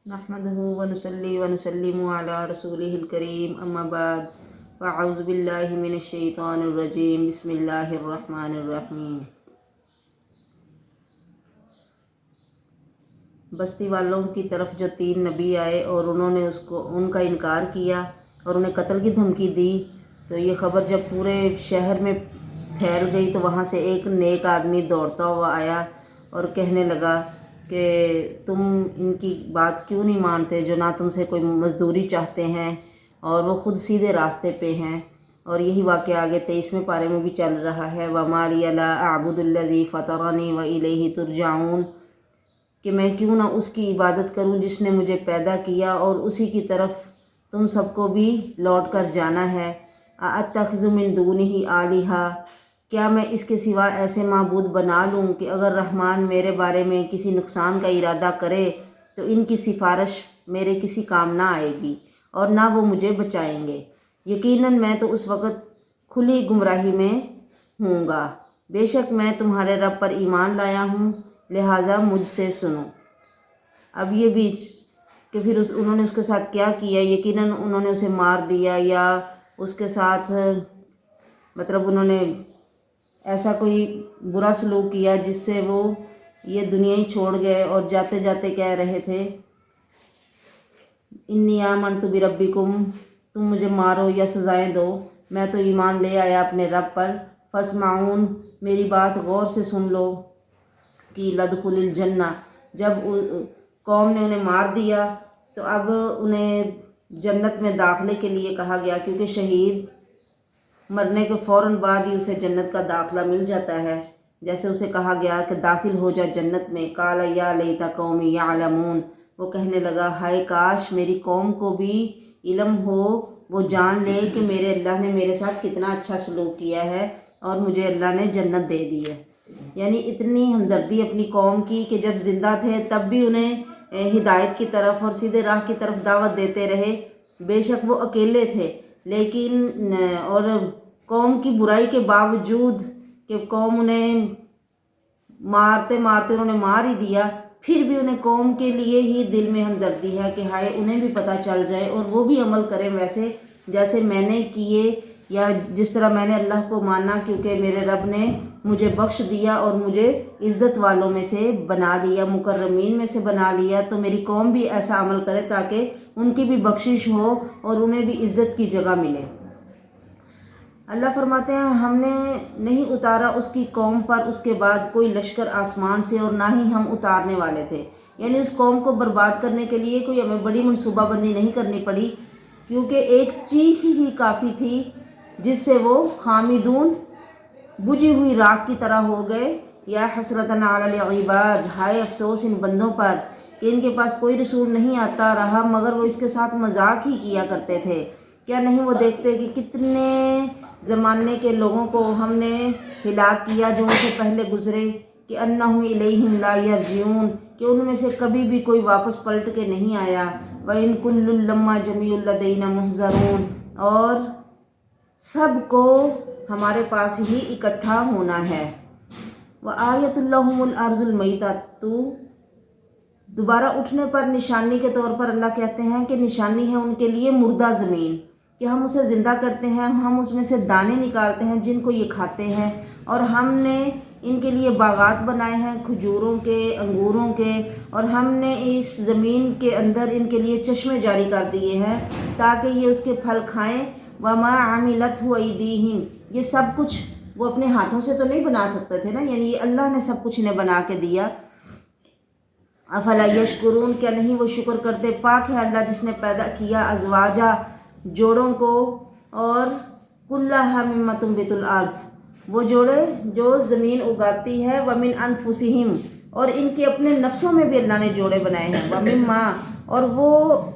نحمده ونصلي ونسلم على رسوله الكريم اما بعد فاعوذ باللہ من الشیطان الرجیم بسم اللہ الرحمن الرحیم۔ بستی والوں کی طرف جو 3 نبی آئے اور انہوں نے ان کا انکار کیا اور انہیں قتل کی دھمکی دی، تو یہ خبر جب پورے شہر میں پھیل گئی تو وہاں سے ایک نیک آدمی دوڑتا ہوا آیا اور کہنے لگا کہ تم ان کی بات کیوں نہیں مانتے، جو نہ تم سے کوئی مزدوری چاہتے ہیں اور وہ خود سیدھے راستے پہ ہیں۔ اور یہی واقعہ آگے 23ویں پارے میں بھی چل رہا ہے، وَمَا لِيَ لَا أَعْبُدُ الَّذِي فَطَرَنِي وَإِلَيْهِ تُرْجَعُونَ، کہ میں کیوں نہ اس کی عبادت کروں جس نے مجھے پیدا کیا اور اسی کی طرف تم سب کو بھی لوٹ کر جانا ہے۔ أَأَتَّخِذُ مِن دُونِهِ آلِهَةً، کیا میں اس کے سوا ایسے معبود بنا لوں کہ اگر رحمان میرے بارے میں کسی نقصان کا ارادہ کرے تو ان کی سفارش میرے کسی کام نہ آئے گی اور نہ وہ مجھے بچائیں گے۔ یقیناً میں تو اس وقت کھلی گمراہی میں ہوں گا۔ بے شک میں تمہارے رب پر ایمان لایا ہوں، لہٰذا مجھ سے سنو۔ اب یہ بھی کہ پھر انہوں نے اس کے ساتھ کیا کیا، یقیناً انہوں نے اسے مار دیا یا اس کے ساتھ مطلب انہوں نے ایسا کوئی برا سلوک کیا جس سے وہ یہ دنیا ہی چھوڑ گئے اور جاتے جاتے کہہ رہے تھے انی آمنت بربکم، تم مجھے مارو یا سزائیں دو، میں تو ایمان لے آیا اپنے رب پر۔ فاسمعون، میری بات غور سے سن لو کہ لدخل الجنہ، جب قوم نے انہیں مار دیا تو اب انہیں جنت میں داخلے کے لیے کہا گیا، کیونکہ شہید مرنے کے فوراً بعد ہی اسے جنت کا داخلہ مل جاتا ہے۔ جیسے اسے کہا گیا کہ داخل ہو جا جنت میں، قال یا لیت قومی یعلمون، وہ کہنے لگا ہائے کاش میری قوم کو بھی علم ہو، وہ جان لے کہ میرے اللہ نے میرے ساتھ کتنا اچھا سلوک کیا ہے اور مجھے اللہ نے جنت دے دی ہے۔ یعنی اتنی ہمدردی اپنی قوم کی کہ جب زندہ تھے تب بھی انہیں ہدایت کی طرف اور سیدھے راہ کی طرف دعوت دیتے رہے۔ بے شک وہ اکیلے تھے، لیکن اور قوم کی برائی کے باوجود کہ قوم انہیں مارتے مارتے انہوں نے مار ہی دیا، پھر بھی انہیں قوم کے لیے ہی دل میں ہمدردی ہے کہ ہائے انہیں بھی پتہ چل جائے اور وہ بھی عمل کریں ویسے جیسے میں نے کیے، یا جس طرح میں نے اللہ کو مانا، کیونکہ میرے رب نے مجھے بخش دیا اور مجھے عزت والوں میں سے بنا لیا، مکرمین میں سے بنا لیا، تو میری قوم بھی ایسا عمل کرے تاکہ ان کی بھی بخشش ہو اور انہیں بھی عزت کی جگہ ملے۔ اللہ فرماتے ہیں ہم نے نہیں اتارا اس کی قوم پر اس کے بعد کوئی لشکر آسمان سے، اور نہ ہی ہم اتارنے والے تھے۔ یعنی اس قوم کو برباد کرنے کے لیے کوئی ہمیں بڑی منصوبہ بندی نہیں کرنی پڑی، کیونکہ ایک چیخ ہی کافی تھی جس سے وہ خامدون، بجھی ہوئی راکھ کی طرح ہو گئے۔ یا حسرتن علی العباد، ہائے افسوس ان بندوں پر کہ ان کے پاس کوئی رسول نہیں آتا رہا مگر وہ اس کے ساتھ مذاق ہی کیا کرتے تھے۔ کیا نہیں وہ دیکھتے کہ کتنے زمانے کے لوگوں کو ہم نے ہلاک کیا جو ان سے پہلے گزرے، کہ انہم الیہم لا یرجعون، کہ ان میں سے کبھی بھی کوئی واپس پلٹ کے نہیں آیا۔ وَإِن كُلٌّ لَمَّا جَمِيعٌ لَدَيْنَا مُحْضَرُونَ، اور سب کو ہمارے پاس ہی اکٹھا ہونا ہے۔ وَآیَةٌ لَهُمُ الْأَرْضُ الْمَيْتَةُ، دوبارہ اٹھنے پر نشانی کے طور پر اللہ کہتے ہیں کہ نشانی ہے ان کے لیے مردہ زمین، کہ ہم اسے زندہ کرتے ہیں، ہم اس میں سے دانے نکالتے ہیں جن کو یہ کھاتے ہیں، اور ہم نے ان کے لیے باغات بنائے ہیں کھجوروں کے، انگوروں کے، اور ہم نے اس زمین کے اندر ان کے لیے چشمے جاری کر دیے ہیں تاکہ یہ اس کے پھل کھائیں۔ وَمَا عَمِلَتْهُ أَيْدِيهِمْ، یہ سب کچھ وہ اپنے ہاتھوں سے تو نہیں بنا سکتے تھے نا، یعنی یہ اللہ نے سب کچھ انہیں بنا کے دیا۔ افلا یشکرون، کیا نہیں وہ شکر کرتے؟ پاک ہے اللہ جس نے پیدا کیا ازواجا، جوڑوں کو، اور کلھا مما تنبت الارض، وہ جوڑے جو زمین اگاتی ہے، ومن انفسہم، اور ان کے اپنے نفسوں میں بھی اللہ نے جوڑے بنائے ہیں، ومما، اور وہ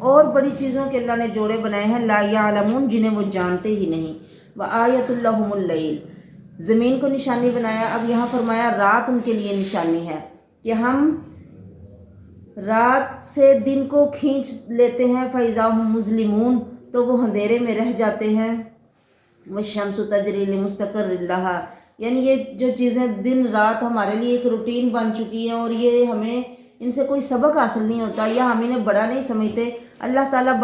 اور بڑی چیزوں کے اللہ نے جوڑے بنائے ہیں، لا یعلمون، جنہیں وہ جانتے ہی نہیں۔ وآیۃ لہم اللیل، زمین کو نشانی بنایا، اب یہاں فرمایا رات ان کے لیے نشانی ہے کہ ہم رات سے دن کو کھینچ لیتے ہیں، فَإِذَا هُمْ مُظْلِمُونَ، تو وہ اندھیرے میں رہ جاتے ہیں۔ وَالشَّمْسُ تَجْرِي لِمُسْتَقَرٍّ لَهَا، یعنی یہ جو چیزیں دن رات ہمارے لیے ایک روٹین بن چکی ہیں اور یہ ہمیں ان سے کوئی سبق حاصل نہیں ہوتا یا ہم انہیں بڑا نہیں سمجھتے۔ اللہ تعالیٰ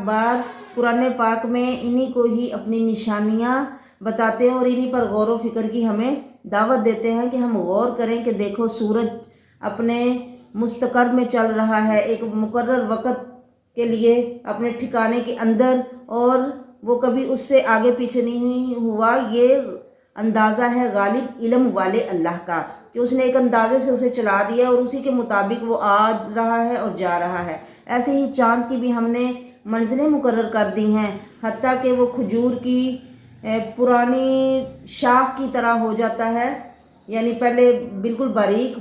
بار قرآن پاک میں انہی کو ہی اپنی نشانیاں بتاتے ہیں اور انہی پر غور و فکر کی ہمیں دعوت دیتے ہیں کہ ہم غور کریں کہ دیکھو سورج اپنے مستقر میں چل رہا ہے، ایک مقرر وقت کے لیے اپنے ٹھکانے کے اندر، اور وہ کبھی اس سے آگے پیچھے نہیں ہوا۔ یہ اندازہ ہے غالب علم والے اللہ کا کہ اس نے ایک اندازے سے اسے چلا دیا اور اسی کے مطابق وہ آ رہا ہے اور جا رہا ہے۔ ایسے ہی چاند کی بھی ہم نے منزلیں مقرر کر دی ہیں، حتیٰ کہ وہ کھجور کی پرانی شاخ کی طرح ہو جاتا ہے، یعنی پہلے بالکل باریک،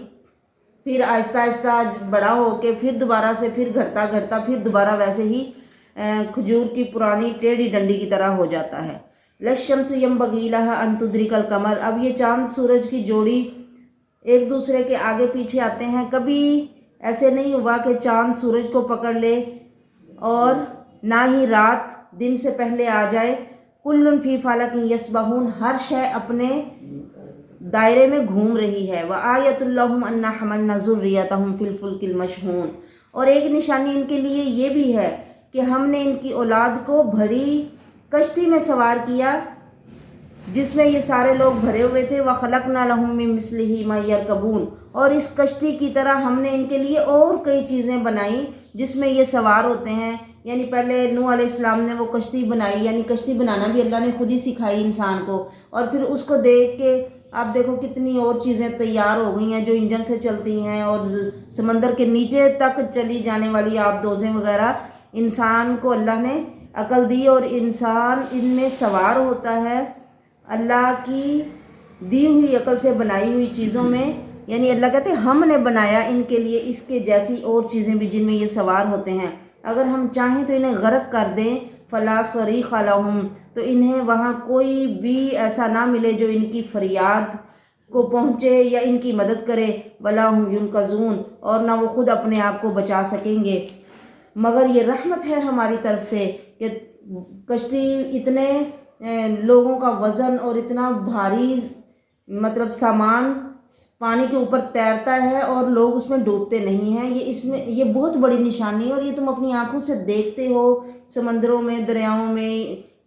پھر آہستہ آہستہ بڑا ہو کے پھر دوبارہ سے پھر گھٹتا پھر دوبارہ ویسے ہی کھجور کی پرانی ٹیڑھی ڈنڈی کی طرح ہو جاتا ہے۔ لَلشَّمْسُ يَنبَغِي لَهَا أَن تُدْرِكَ الْقَمَرَ۔ اب یہ چاند سورج کی جوڑی ایک دوسرے کے آگے پیچھے آتے ہیں، کبھی ایسے نہیں ہوا کہ چاند سورج کو پکڑ لے اور نہ ہی رات دن سے پہلے آ جائے۔ کُلٌّ فِي فَلَكٍ يَسْبَحُونَ، ہر شے اپنے دائرے میں گھوم رہی ہے۔ وَآیَةٌ لَهُمْ أَنَّا حَمَلْنَا ذُرِّيَّتَهُمْ فِي الْفُلْكِ الْمَشْحُونِ، اور ایک نشانی ان کے لیے یہ بھی ہے کہ ہم نے ان کی اولاد کو بھری کشتی میں سوار کیا جس میں یہ سارے لوگ بھرے ہوئے تھے۔ وَخَلَقْنَا لَهُم مِّن مِّثْلِهِ مَا يَرْكَبُونَ، اور اس کشتی کی طرح ہم نے ان کے لیے اور کئی چیزیں بنائیں جس میں یہ سوار ہوتے ہیں۔ یعنی پہلے نوح علیہ السلام نے وہ کشتی بنائی، یعنی کشتی بنانا بھی اللہ نے خود ہی سکھائی انسان کو، اور پھر اس کو دیکھ کے آپ دیکھو کتنی اور چیزیں تیار ہو گئی ہیں جو انجن سے چلتی ہیں، اور سمندر کے نیچے تک چلی جانے والی آب دوزیں وغیرہ۔ انسان کو اللہ نے عقل دی اور انسان ان میں سوار ہوتا ہے اللہ کی دی ہوئی عقل سے بنائی ہوئی چیزوں میں۔ یعنی اللہ کہتے ہیں ہم نے بنایا ان کے لیے اس کے جیسی اور چیزیں بھی جن میں یہ سوار ہوتے ہیں۔ اگر ہم چاہیں تو انہیں غرق کر دیں، فلا صریخ لہم، تو انہیں وہاں کوئی بھی ایسا نہ ملے جو ان کی فریاد کو پہنچے یا ان کی مدد کرے، ولا ہم ینقذون، اور نہ وہ خود اپنے آپ کو بچا سکیں گے۔ مگر یہ رحمت ہے ہماری طرف سے کہ کشتی اتنے لوگوں کا وزن اور اتنا بھاری مطلب سامان پانی کے اوپر تیرتا ہے اور لوگ اس میں ڈوبتے نہیں ہیں۔ یہ بہت بڑی نشانی ہے، اور یہ تم اپنی آنکھوں سے دیکھتے ہو سمندروں میں، دریاؤں میں،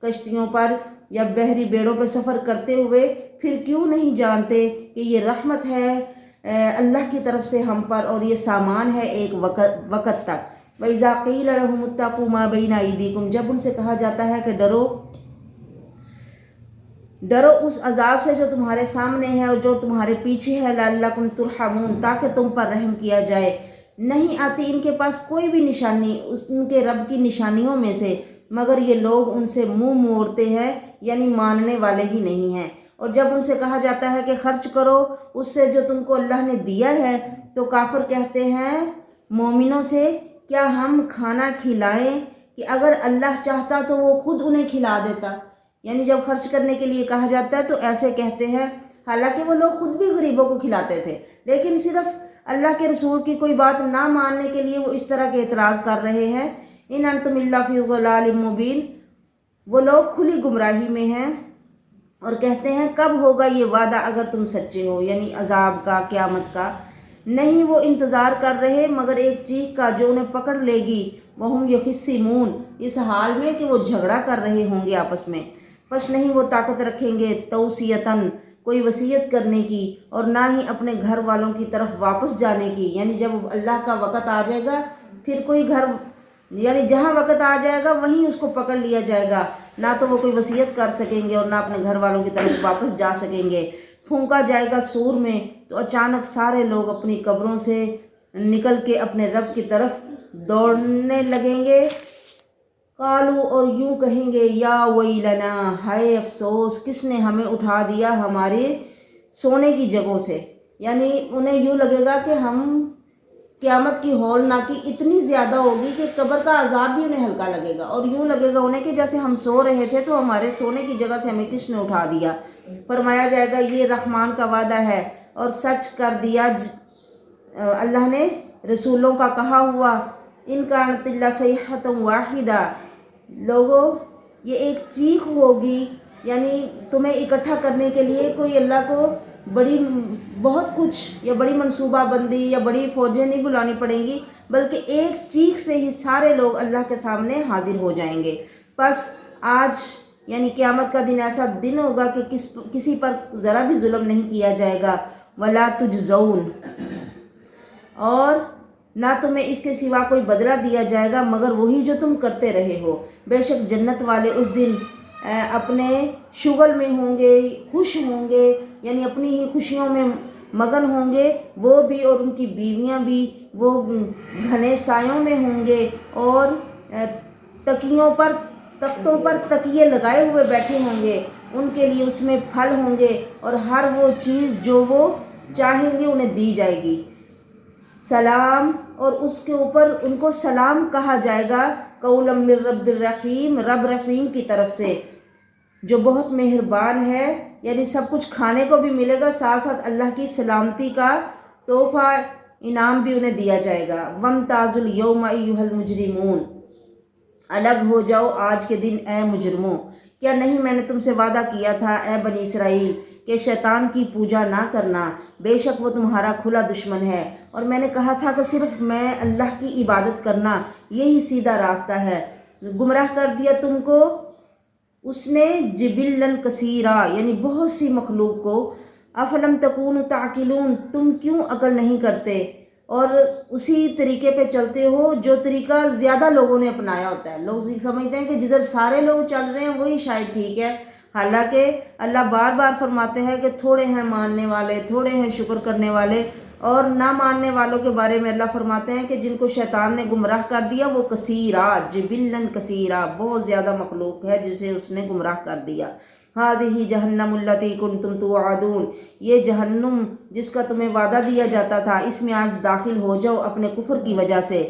کشتیوں پر یا بحری بیڑوں پہ سفر کرتے ہوئے، پھر کیوں نہیں جانتے کہ یہ رحمت ہے اللہ کی طرف سے ہم پر، اور یہ سامان ہے ایک وقت تک۔ وَإِذَا قِيلَ لَهُمُ اتَّقُوا مَا بَيْنَ أَيْدِيكُمْ، جب ان سے کہا جاتا ہے کہ ڈرو اس عذاب سے جو تمہارے سامنے ہے اور جو تمہارے پیچھے ہے، لَعَلَّكُمْ تُرْحَمُونَ، تاکہ تم پر رحم کیا جائے۔ نہیں آتی ان کے پاس کوئی بھی نشانی ان کے رب کی نشانیوں میں سے، مگر یہ لوگ ان سے منہ موڑتے ہیں، یعنی ماننے والے ہی نہیں ہیں۔ اور جب ان سے کہا جاتا ہے کہ خرچ کرو اس سے جو تم کو اللہ نے دیا ہے، تو کافر کہتے ہیں مومنوں سے، کیا ہم کھانا کھلائیں کہ اگر اللہ چاہتا تو وہ خود انہیں کھلا دیتا۔ یعنی جب خرچ کرنے کے لیے کہا جاتا ہے تو ایسے کہتے ہیں، حالانکہ وہ لوگ خود بھی غریبوں کو کھلاتے تھے، لیکن صرف اللہ کے رسول کی کوئی بات نہ ماننے کے لیے وہ اس طرح کے اعتراض کر رہے ہیں۔ ان انتم الا فی ضلال مبین، وہ لوگ کھلی گمراہی میں ہیں اور کہتے ہیں کب ہوگا یہ وعدہ اگر تم سچے ہو، یعنی عذاب کا، قیامت کا۔ نہیں وہ انتظار کر رہے مگر ایک چیخ کا جو انہیں پکڑ لے گی، وہم یخصمون، اس حال میں کہ وہ جھگڑا کر رہے ہوں گے آپس میں۔ پس نہیں وہ طاقت رکھیں گے توصیتاً، کوئی وصیت کرنے کی، اور نہ ہی اپنے گھر والوں کی طرف واپس جانے کی۔ یعنی جب اللہ کا وقت آ جائے گا پھر کوئی گھر، یعنی جہاں وقت آ جائے گا وہیں اس کو پکڑ لیا جائے گا، نہ تو وہ کوئی وصیت کر سکیں گے اور نہ اپنے گھر والوں کی طرف واپس جا سکیں گے۔ پھونکا جائے گا سور میں تو اچانک سارے لوگ اپنی قبروں سے نکل کے اپنے رب کی طرف دوڑنے لگیں گے۔ قالوا، اور یوں کہیں گے، یا ویلنا، ہائے افسوس، کس نے ہمیں اٹھا دیا ہمارے سونے کی جگہوں سے۔ یعنی انہیں یوں لگے گا کہ ہم قیامت کی ہولناکی اتنی زیادہ ہوگی کہ قبر کا عذاب بھی انہیں ہلکا لگے گا، اور یوں لگے گا انہیں کہ جیسے ہم سو رہے تھے تو ہمارے سونے کی جگہ سے ہمیں کس نے اٹھا دیا۔ فرمایا جائے گا یہ رحمان کا وعدہ ہے اور سچ کر دیا اللہ نے رسولوں کا کہا ہوا۔ ان کانت الا صیحۃ واحدہ، لوگوں یہ ایک چیخ ہوگی، یعنی تمہیں اکٹھا کرنے کے لیے کوئی اللہ کو بہت کچھ یا بڑی منصوبہ بندی یا بڑی فوجیں نہیں بلانی پڑیں گی، بلکہ ایک چیخ سے ہی سارے لوگ اللہ کے سامنے حاضر ہو جائیں گے۔ بس آج یعنی قیامت کا دن ایسا دن ہوگا کہ کسی پر ذرا بھی ظلم نہیں کیا جائے گا۔ وَلَا تُجْزَوْنَ، اور نہ تمہیں اس کے سوا کوئی بدلہ دیا جائے گا مگر وہی جو تم کرتے رہے ہو۔ بے شک جنت والے اس دن اپنے شغل میں ہوں گے، خوش ہوں گے، یعنی اپنی ہی خوشیوں میں مگن ہوں گے، وہ بھی اور ان کی بیویاں بھی۔ وہ گھنے سایوں میں ہوں گے اور تختوں پر تکیے لگائے ہوئے بیٹھے ہوں گے۔ ان کے لیے اس میں پھل ہوں گے اور ہر وہ چیز جو وہ چاہیں گے انہیں دی جائے گی۔ سلام، اور اس کے اوپر ان کو سلام کہا جائے گا، قولا من رب الرحیم، رب رحیم کی طرف سے جو بہت مہربان ہے۔ یعنی سب کچھ کھانے کو بھی ملے گا، ساتھ ساتھ اللہ کی سلامتی کا تحفہ انعام بھی انہیں دیا جائے گا۔ وَامْتَازُوا الْيَوْمَ أَيُّهَا الْمُجْرِمُونَ، الگ ہو جاؤ آج کے دن اے مجرموں۔ کیا نہیں میں نے تم سے وعدہ کیا تھا اے بنی اسرائیل کہ شیطان کی پوجا نہ کرنا، بے شک وہ تمہارا کھلا دشمن ہے، اور میں نے کہا تھا کہ صرف میں اللہ کی عبادت کرنا یہی سیدھا راستہ ہے۔ گمراہ کر دیا تم کو اس نے جبلن کثیرا، یعنی بہت سی مخلوق کو۔ افلم تکونوا تعقلون، تم کیوں عقل نہیں کرتے اور اسی طریقے پہ چلتے ہو جو طریقہ زیادہ لوگوں نے اپنایا ہوتا ہے۔ لوگ سمجھتے ہیں کہ جدھر سارے لوگ چل رہے ہیں وہی شاید ٹھیک ہے، حالانکہ اللہ بار بار فرماتے ہیں کہ تھوڑے ہیں ماننے والے، تھوڑے ہیں شکر کرنے والے، اور نہ ماننے والوں کے بارے میں اللہ فرماتے ہیں کہ جن کو شیطان نے گمراہ کر دیا وہ کثیرا، جبلن کثیرا، بہت زیادہ مخلوق ہے جسے اس نے گمراہ کر دیا۔ ہذہ جہنم التی کنتم توعدون، یہ جہنم جس کا تمہیں وعدہ دیا جاتا تھا، اس میں آج داخل ہو جاؤ اپنے کفر کی وجہ سے۔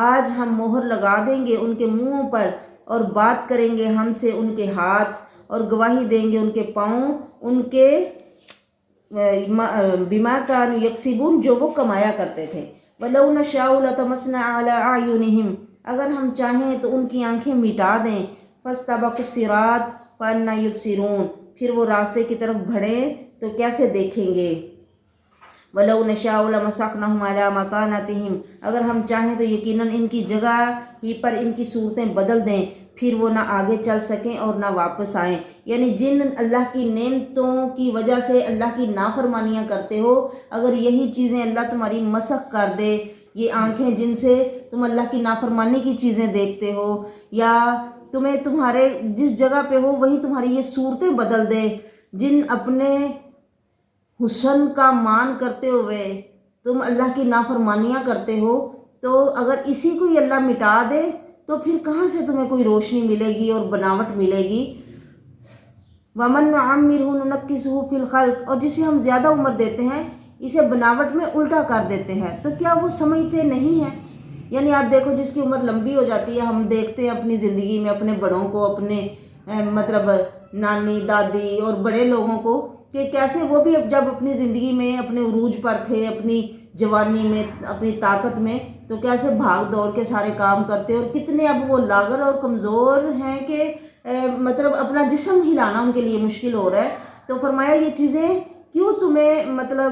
آج ہم مہر لگا دیں گے ان کے منہوں پر، اور بات کریں گے ہم سے ان کے ہاتھ، اور گواہی دیں گے ان کے پاؤں، ان کے بما کانوا یکسبون، جو وہ کمایا کرتے تھے۔ وَلَوْ نَشَاءُ لَطَمَسْنَا عَلَىٰ أَعْيُنِهِمْ، اگر ہم چاہیں تو ان کی آنکھیں مٹا دیں۔ فَاسْتَبَقُوا الصِّرَاطَ فَأَنَّىٰ يُبْصِرُونَ، پھر وہ راستے کی طرف بڑھیں تو کیسے دیکھیں گے۔ وَلَوْ نَشَاءُ لَمَسَخْنَاهُمْ عَلَىٰ مَكَانَتِهِمْ، اگر ہم چاہیں تو یقیناً ان کی جگہ ہی پر ان کی صورتیں بدل دیں، پھر وہ نہ آگے چل سکیں اور نہ واپس آئیں۔ یعنی جن اللہ کی نعمتوں کی وجہ سے اللہ کی نافرمانیاں کرتے ہو، اگر یہی چیزیں اللہ تمہاری مسخ کر دے، یہ آنکھیں جن سے تم اللہ کی نافرمانی کی چیزیں دیکھتے ہو، یا تمہیں تمہارے جس جگہ پہ ہو وہی تمہاری یہ صورتیں بدل دے، جن اپنے حسن کا مان کرتے ہوئے تم اللہ کی نافرمانیاں کرتے ہو، تو اگر اسی کو ہی اللہ مٹا دے تو پھر کہاں سے تمہیں کوئی روشنی ملے گی اور بناوٹ ملے گی۔ وَمَن نُعَمِّرْهُ نُنَكِّسْهُ فِي الْخَلْقِ، اور جسے ہم زیادہ عمر دیتے ہیں اسے بناوٹ میں الٹا کر دیتے ہیں، تو کیا وہ سمجھتے نہیں ہیں؟ یعنی آپ دیکھو جس کی عمر لمبی ہو جاتی ہے، ہم دیکھتے ہیں اپنی زندگی میں اپنے بڑوں کو، اپنے مطلب نانی دادی اور بڑے لوگوں کو، کہ کیسے وہ بھی جب اپنی زندگی میں اپنے عروج پر تھے، اپنی جوانی میں، اپنی طاقت میں، تو کیسے بھاگ دوڑ کے سارے کام کرتے، اور کتنے اب وہ لاغر اور کمزور ہیں کہ مطلب اپنا جسم ہلانا ان کے لیے مشکل ہو رہا ہے۔ تو فرمایا یہ چیزیں کیوں تمہیں مطلب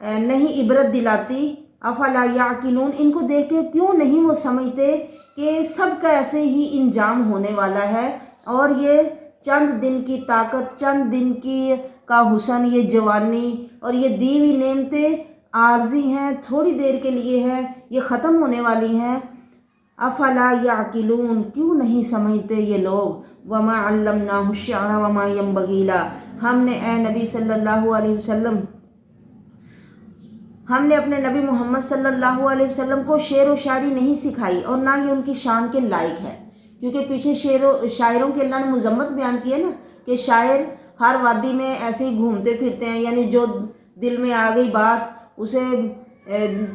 نہیں عبرت دلاتی؟ افلا یعقلون، ان کو دیکھ کے کیوں نہیں وہ سمجھتے کہ سب کا ایسے ہی انجام ہونے والا ہے، اور یہ چند دن کی طاقت، چند دن کی کا حسن، یہ جوانی اور یہ دی ہوئی نعمتیں عارضی ہیں، تھوڑی دیر کے لیے ہیں، یہ ختم ہونے والی ہیں۔ افلا یعقلون، کیوں نہیں سمجھتے یہ لوگ۔ وما علمناہ الشعر وما ينبغی لہ، ہم نے اے نبی صلی اللہ علیہ وسلم، ہم نے اپنے نبی محمد صلی اللہ علیہ وسلم کو شعر و شاعری نہیں سکھائی، اور نہ ہی ان کی شان کے لائق ہے، کیونکہ پیچھے شاعروں کی اللہ نے مذمت بیان کی ہے نا، کہ شاعر ہر وادی میں ایسے ہی گھومتے پھرتے ہیں، یعنی جو دل میں آ گئی بات اسے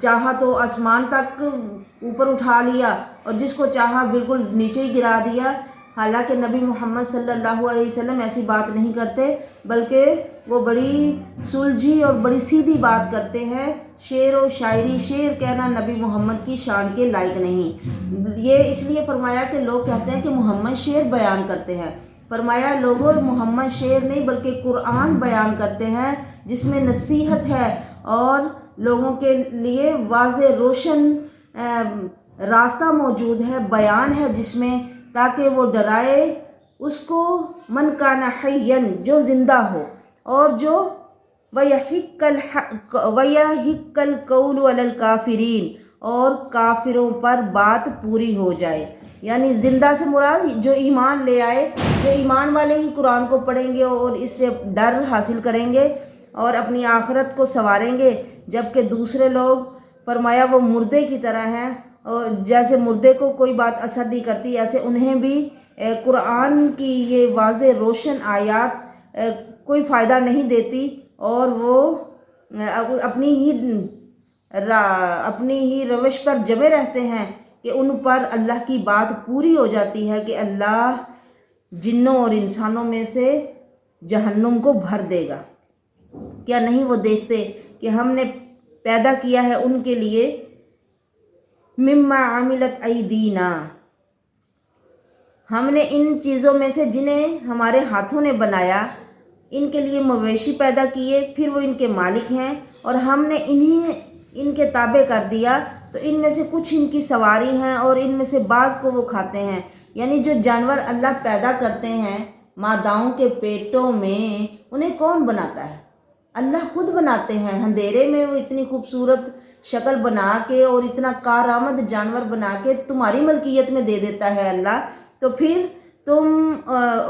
چاہا تو آسمان تک اوپر اٹھا لیا، اور جس کو چاہا بالکل نیچے ہی گرا دیا۔ حالانکہ نبی محمد صلی اللہ علیہ وسلم ایسی بات نہیں کرتے، بلکہ وہ بڑی سلجھی اور بڑی سیدھی بات کرتے ہیں۔ شعر و شاعری، شعر کہنا نبی محمد کی شان کے لائق نہیں۔ یہ اس لیے فرمایا کہ لوگ کہتے ہیں کہ محمد شعر بیان کرتے ہیں۔ فرمایا لوگوں محمد شعر نہیں بلکہ قرآن بیان کرتے ہیں جس میں نصیحت ہے اور لوگوں کے لیے واضح روشن راستہ موجود ہے، بیان ہے جس میں، تاکہ وہ ڈرائے اس کو من کان حیا جو زندہ ہو، اور جو وَيَحِقَّ الْقَوْلُ عَلَى الْكَافِرِينَ اور کافروں پر بات پوری ہو جائے۔ یعنی زندہ سے مراد جو ایمان لے آئے، جو ایمان والے ہی قرآن کو پڑھیں گے اور اس سے ڈر حاصل کریں گے اور اپنی آخرت کو سنواریں گے، جبکہ دوسرے لوگ فرمایا وہ مردے کی طرح ہیں، اور جیسے مردے کو کوئی بات اثر نہیں کرتی، ایسے انہیں بھی قرآن کی یہ واضح روشن آیات کوئی فائدہ نہیں دیتی، اور وہ اپنی ہی روش پر جمے رہتے ہیں کہ ان پر اللہ کی بات پوری ہو جاتی ہے کہ اللہ جنوں اور انسانوں میں سے جہنم کو بھر دے گا۔ کیا نہیں وہ دیکھتے کہ ہم نے پیدا کیا ہے ان کے لیے مما عملت ایدینا، ہم نے ان چیزوں میں سے جنہیں ہمارے ہاتھوں نے بنایا، ان کے لیے مویشی پیدا کیے، پھر وہ ان کے مالک ہیں، اور ہم نے انہیں ان کے تابع کر دیا، تو ان میں سے کچھ ان کی سواری ہیں اور ان میں سے بعض کو وہ کھاتے ہیں۔ یعنی جو جانور اللہ پیدا کرتے ہیں ماداؤں کے پیٹوں میں، انہیں کون بناتا ہے؟ اللہ خود بناتے ہیں۔ اندھیرے میں وہ اتنی خوبصورت شکل بنا کے اور اتنا کارآمد جانور بنا کے تمہاری ملکیت میں دے دیتا ہے اللہ، تو پھر تم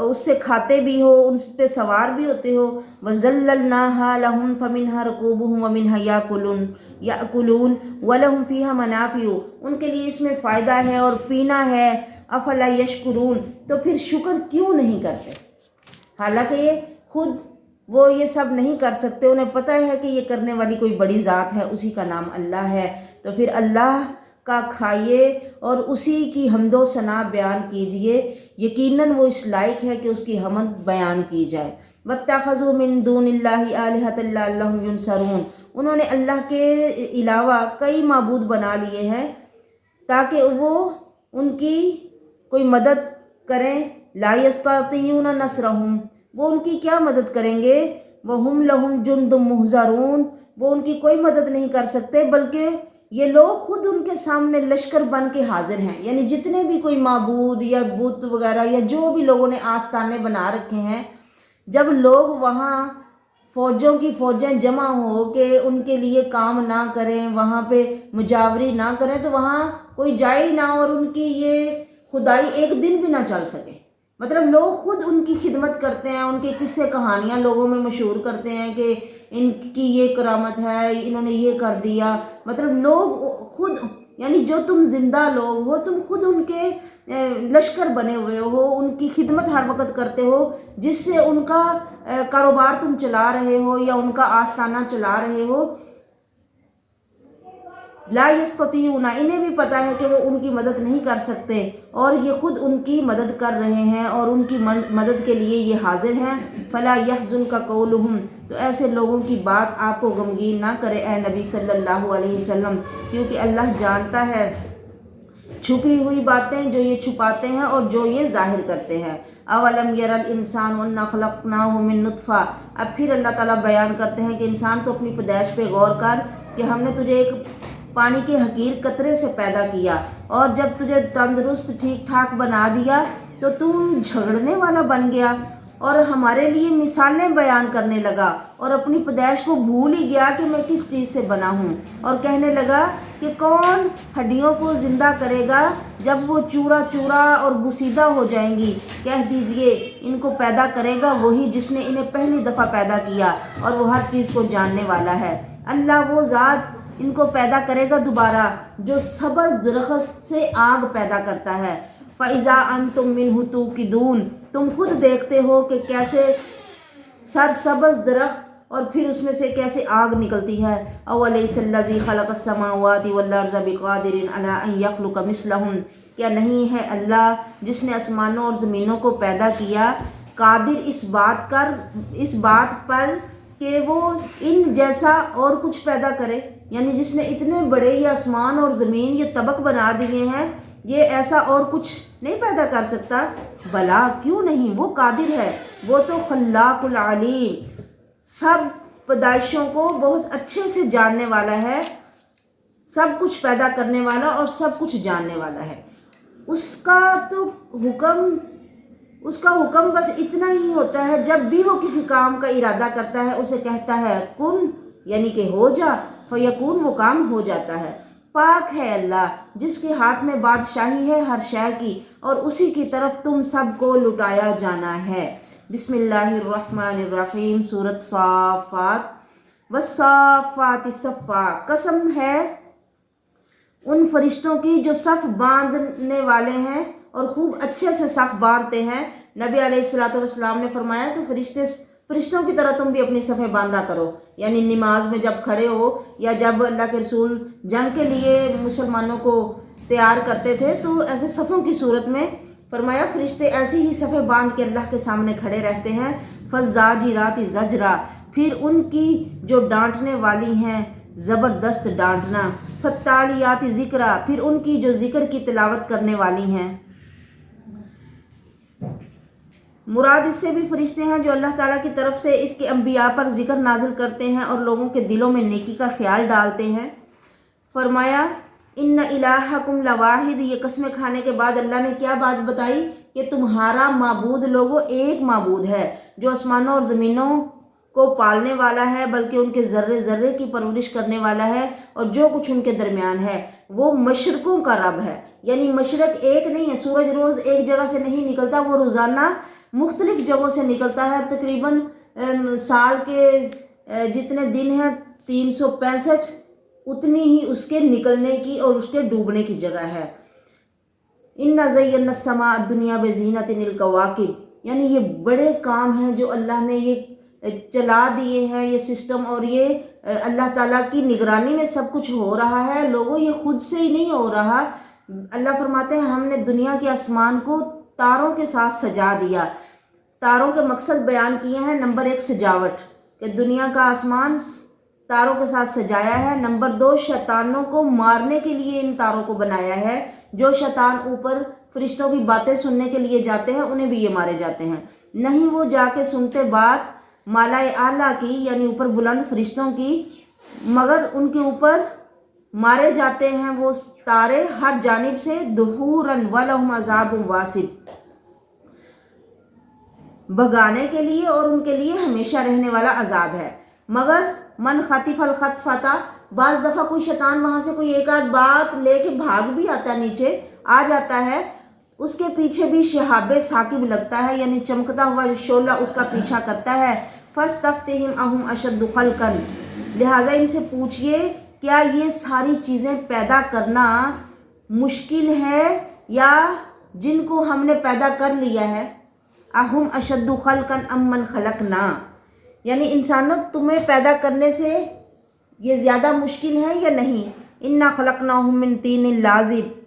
اس سے کھاتے بھی ہو، اس پہ سوار بھی ہوتے ہو۔ وَذَلَّلْنَاهَا لَهُمْ فَمِنْهَا رَكُوبُهُمْ وَمِنْهَا يَأْكُلُونَ وَلَهُمْ فِيهَا مَنَافِعُ، ان کے لیے اس میں فائدہ ہے اور پینا ہے۔ أَفَلَا يَشْكُرُونَ، تو پھر شکر کیوں نہیں کرتے؟ حالانکہ یہ خود وہ یہ سب نہیں کر سکتے، انہیں پتہ ہے کہ یہ کرنے والی کوئی بڑی ذات ہے، اسی کا نام اللہ ہے، تو پھر اللہ کا کھائیے اور اسی کی حمد و ثنا بیان کیجئے، یقیناً وہ اس لائق ہے کہ اس کی حمد بیان کی جائے۔ وَاتَّخَذُوا مِن دُونِ اللَّهِ آلِهَةً لَعَلَّهُمْ يُنصَرُونَ، انہوں نے اللہ کے علاوہ کئی معبود بنا لیے ہیں تاکہ وہ ان کی کوئی مدد کریں۔ لا يستطيعون نصرهم، وہ ان کی کیا مدد کریں گے؟ وَهُمْ لَهُمْ جُنْدٌ مُحْضَرُونَ، وہ ان کی کوئی مدد نہیں کر سکتے، بلکہ یہ لوگ خود ان کے سامنے لشکر بن کے حاضر ہیں۔ یعنی جتنے بھی کوئی معبود یا بت وغیرہ یا جو بھی لوگوں نے آستانے بنا رکھے ہیں، جب لوگ وہاں فوجوں کی فوجیں جمع ہو کے ان کے لیے کام نہ کریں، وہاں پہ مجاوری نہ کریں، تو وہاں کوئی جائے ہی نہ اور ان کی یہ خدائی ایک دن بھی نہ چل سکے۔ مطلب لوگ خود ان کی خدمت کرتے ہیں، ان کے قصے کہانیاں لوگوں میں مشہور کرتے ہیں کہ ان کی یہ کرامت ہے، انہوں نے یہ کر دیا۔ مطلب لوگ خود، یعنی جو تم زندہ لوگ ہو، تم خود ان کے لشکر بنے ہوئے ہو، ان کی خدمت ہر وقت کرتے ہو، جس سے ان کا کاروبار تم چلا رہے ہو یا ان کا آستانہ چلا رہے ہو۔ لا یستطیعون، انہیں بھی پتہ ہے کہ وہ ان کی مدد نہیں کر سکتے، اور یہ خود ان کی مدد کر رہے ہیں اور ان کی مدد کے لیے یہ حاضر ہیں۔ فلا یحزنک قولہم، تو ایسے لوگوں کی بات آپ کو غمگین نہ کرے اے نبی صلی اللہ علیہ وسلم، کیونکہ اللہ جانتا ہے چھپی ہوئی باتیں جو یہ چھپاتے ہیں اور جو یہ ظاہر کرتے ہیں۔ اولم یر الانسان انا خلقناہ من نطفہ، اب پھر اللہ تعالیٰ بیان کرتے ہیں کہ انسان تو اپنی پیدائش پہ غور کر کہ ہم نے تجھے ایک پانی کے حقیر قطرے سے پیدا کیا، اور جب تجھے تندرست ٹھیک ٹھاک بنا دیا تو تو جھگڑنے والا بن گیا اور ہمارے لیے مثالیں بیان کرنے لگا، اور اپنی پیدائش کو بھول ہی گیا کہ میں کس چیز سے بنا ہوں، اور کہنے لگا کہ کون ہڈیوں کو زندہ کرے گا جب وہ چورا چورا اور بسیدہ ہو جائیں گی۔ کہہ دیجئے ان کو پیدا کرے گا وہی جس نے انہیں پہلی دفعہ پیدا کیا، اور وہ ہر چیز کو جاننے والا ہے۔ اللہ وہ ذات ان کو پیدا کرے گا دوبارہ جو سبز درخت سے آگ پیدا کرتا ہے۔ فَإِذَا أَنْتُم مِّنْهُ تُوقِدُونَ، تم خود دیکھتے ہو کہ کیسے سرسبز درخت اور پھر اس میں سے کیسے آگ نکلتی ہے۔ أَوَلَيْسَ الَّذِي خَلَقَ السَّمَاوَاتِ وَالْأَرْضَ بِقَادِرٍ عَلَىٰ أَن يَخْلُقَ مِثْلَهُمْ، کیا نہیں ہے اللہ جس نے آسمانوں اور زمینوں کو پیدا کیا قادر اس بات پر کہ وہ ان جیسا اور کچھ پیدا کرے؟ یعنی جس نے اتنے بڑے یہ آسمان اور زمین یہ طبق بنا دیے ہیں یہ ایسا اور کچھ نہیں پیدا کر سکتا؟ بلا کیوں نہیں، وہ قادر ہے، وہ تو خلاق العلیم، سب پیدائشوں کو بہت اچھے سے جاننے والا ہے، سب کچھ پیدا کرنے والا اور سب کچھ جاننے والا ہے۔ اس کا حکم بس اتنا ہی ہوتا ہے، جب بھی وہ کسی کام کا ارادہ کرتا ہے اسے کہتا ہے کن، یعنی کہ ہو جا، فیکون، وہ کام ہو جاتا ہے۔ پاک ہے اللہ جس کے ہاتھ میں بادشاہی ہے ہر شے کی، اور اسی کی طرف تم سب کو لٹایا جانا ہے۔ بسم اللہ الرحمن الرحیم، سورۃ صافات۔ والصافات صفا، قسم ہے ان فرشتوں کی جو صف باندھنے والے ہیں اور خوب اچھے سے صف باندھتے ہیں۔ نبی علیہ الصلوۃ والسلام نے فرمایا کہ فرشتوں کی طرح تم بھی اپنی صفیں باندھا کرو، یعنی نماز میں جب کھڑے ہو یا جب اللہ کے رسول جنگ کے لیے مسلمانوں کو تیار کرتے تھے تو ایسے صفوں کی صورت میں فرمایا فرشتے ایسی ہی صفیں باندھ کے اللہ کے سامنے کھڑے رہتے ہیں۔ فالزاجرات زجرا، پھر ان کی جو ڈانٹنے والی ہیں زبردست ڈانٹنا۔ فالتالیات ذکرا، پھر ان کی جو ذکر کی تلاوت کرنے والی ہیں۔ مراد اس سے بھی فرشتے ہیں جو اللہ تعالیٰ کی طرف سے اس کے انبیاء پر ذکر نازل کرتے ہیں اور لوگوں کے دلوں میں نیکی کا خیال ڈالتے ہیں۔ فرمایا ان الہکم لواحد، یہ قسمیں کھانے کے بعد اللہ نے کیا بات بتائی کہ تمہارا معبود لوگوں ایک معبود ہے جو آسمانوں اور زمینوں کو پالنے والا ہے، بلکہ ان کے ذرے ذرے کی پرورش کرنے والا ہے، اور جو کچھ ان کے درمیان ہے وہ مشرقوں کا رب ہے، یعنی مشرق ایک نہیں ہے، سورج روز ایک جگہ سے نہیں نکلتا، وہ روزانہ مختلف جگہوں سے نکلتا ہے۔ تقریباً سال کے جتنے دن ہیں 365 اتنی ہی اس کے نکلنے کی اور اس کے ڈوبنے کی جگہ ہے۔ اِنَّا زَيَّنَّا السَّمَاءَ الدُّنْيَا بِزِينَةٍ الْكَوَاكِبِ، یعنی یہ بڑے کام ہیں جو اللہ نے یہ چلا دیے ہیں، یہ سسٹم، اور یہ اللہ تعالیٰ کی نگرانی میں سب کچھ ہو رہا ہے لوگوں، یہ خود سے ہی نہیں ہو رہا۔ اللہ فرماتے ہیں ہم نے دنیا کے آسمان کو تاروں کے ساتھ سجا دیا۔ تاروں کے مقصد بیان کیے ہیں۔ نمبر 1 سجاوٹ، کہ دنیا کا آسمان تاروں کے ساتھ سجایا ہے۔ نمبر 2 شیطانوں کو مارنے کے لیے ان تاروں کو بنایا ہے۔ جو شیطان اوپر فرشتوں کی باتیں سننے کے لیے جاتے ہیں انہیں بھی یہ مارے جاتے ہیں، نہیں وہ جا کے سنتے بات مالائے اعلیٰ کی، یعنی اوپر بلند فرشتوں کی، مگر ان کے اوپر مارے جاتے ہیں وہ تارے ہر جانب سے۔ دحوراً ولہم عذاب واصب، بھگانے کے لیے اور ان کے لیے ہمیشہ رہنے والا عذاب ہے۔ مگر من خطف الخطفۃ، بعض دفعہ کوئی شیطان وہاں سے کوئی ایک آدھ بات لے کے بھاگ بھی آتا ہے، نیچے آ جاتا ہے، اس کے پیچھے بھی شہاب ثاقب لگتا ہے، یعنی چمکتا ہوا شعلہ اس کا پیچھا کرتا ہے۔ فاستفتہم اہم اشد خلقا، لہٰذا ان سے پوچھئے کیا یہ ساری چیزیں پیدا کرنا مشکل ہے یا جن کو ہم نے پیدا کر لیا ہے؟ اہم اشد خلقا ام من خلقنا، یعنی انسانوں تمہیں پیدا کرنے سے یہ زیادہ مشکل ہے یا نہیں؟ انا خلقناہم من طین لازب،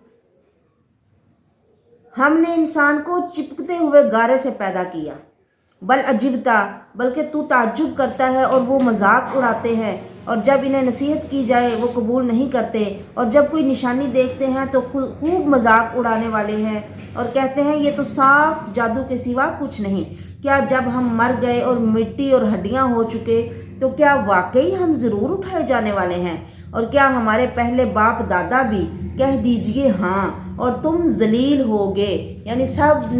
ہم نے انسان کو چپکتے ہوئے گارے سے پیدا کیا۔ بل عجبتا، بلکہ تو تعجب کرتا ہے اور وہ مذاق اڑاتے ہیں، اور جب انہیں نصیحت کی جائے وہ قبول نہیں کرتے، اور جب کوئی نشانی دیکھتے ہیں تو خوب مذاق اڑانے والے ہیں اور کہتے ہیں یہ تو صاف جادو کے سوا کچھ نہیں۔ کیا جب ہم مر گئے اور مٹی اور ہڈیاں ہو چکے تو کیا واقعی ہم ضرور اٹھائے جانے والے ہیں؟ اور کیا ہمارے پہلے باپ دادا بھی؟ کہہ دیجئے ہاں، اور تم ذلیل ہوگے، یعنی سب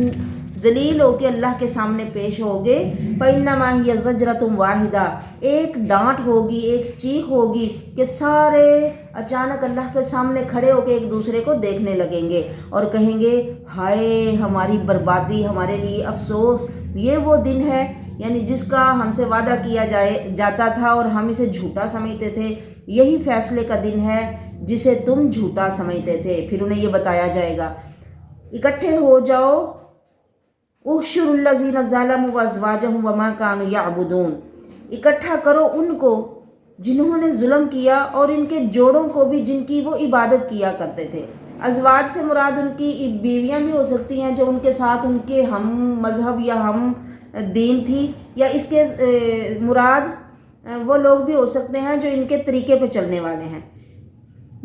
ذلیل ہو کے اللہ کے سامنے پیش ہوگے۔ فَإِنَّمَا هِيَ زَجْرَةٌ وَاحِدَةٌ، ایک ڈانٹ ہوگی، ایک چیخ ہوگی کہ سارے اچانک اللہ کے سامنے کھڑے ہو کے ایک دوسرے کو دیکھنے لگیں گے اور کہیں گے ہائے ہماری بربادی، ہمارے لیے افسوس۔ یہ وہ دن ہے یعنی جس کا ہم سے وعدہ کیا جاتا تھا اور ہم اسے جھوٹا سمجھتے تھے، یہی فیصلے کا دن ہے جسے تم جھوٹا سمجھتے تھے۔ پھر انہیں یہ بتایا جائے گا اکٹھے ہو جاؤ، احشروا الذین ظلموا وازواجہم وما کانوا یعبدون، اکٹھا کرو ان کو جنہوں نے ظلم کیا اور ان کے جوڑوں کو بھی جن کی وہ عبادت کیا کرتے تھے۔ ازواج سے مراد ان کی بیویاں بھی ہو سکتی ہیں جو ان کے ساتھ ان کے ہم مذہب یا ہم دین تھی، یا اس کے مراد وہ لوگ بھی ہو سکتے ہیں جو ان کے طریقے پہ چلنے والے ہیں۔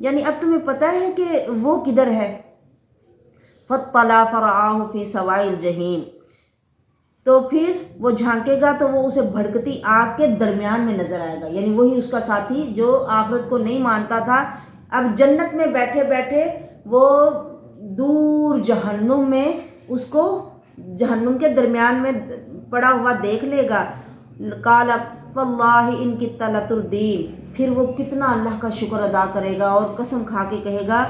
یعنی اب تمہیں پتہ ہے کہ وہ کدھر ہے. فاطلع فرآہ فی سواء الجحیم، تو پھر وہ جھانکے گا تو وہ اسے بھڑکتی آگ کے درمیان میں نظر آئے گا. یعنی وہی اس کا ساتھی جو آخرت کو نہیں مانتا تھا، اب جنت میں بیٹھے بیٹھے وہ دور جہنم میں اس کو جہنم کے درمیان میں پڑا ہوا دیکھ لے گا. قال تاللہ ان کدت لتردین، پھر وہ کتنا اللہ کا شکر ادا کرے گا اور قسم کھا کے کہے گا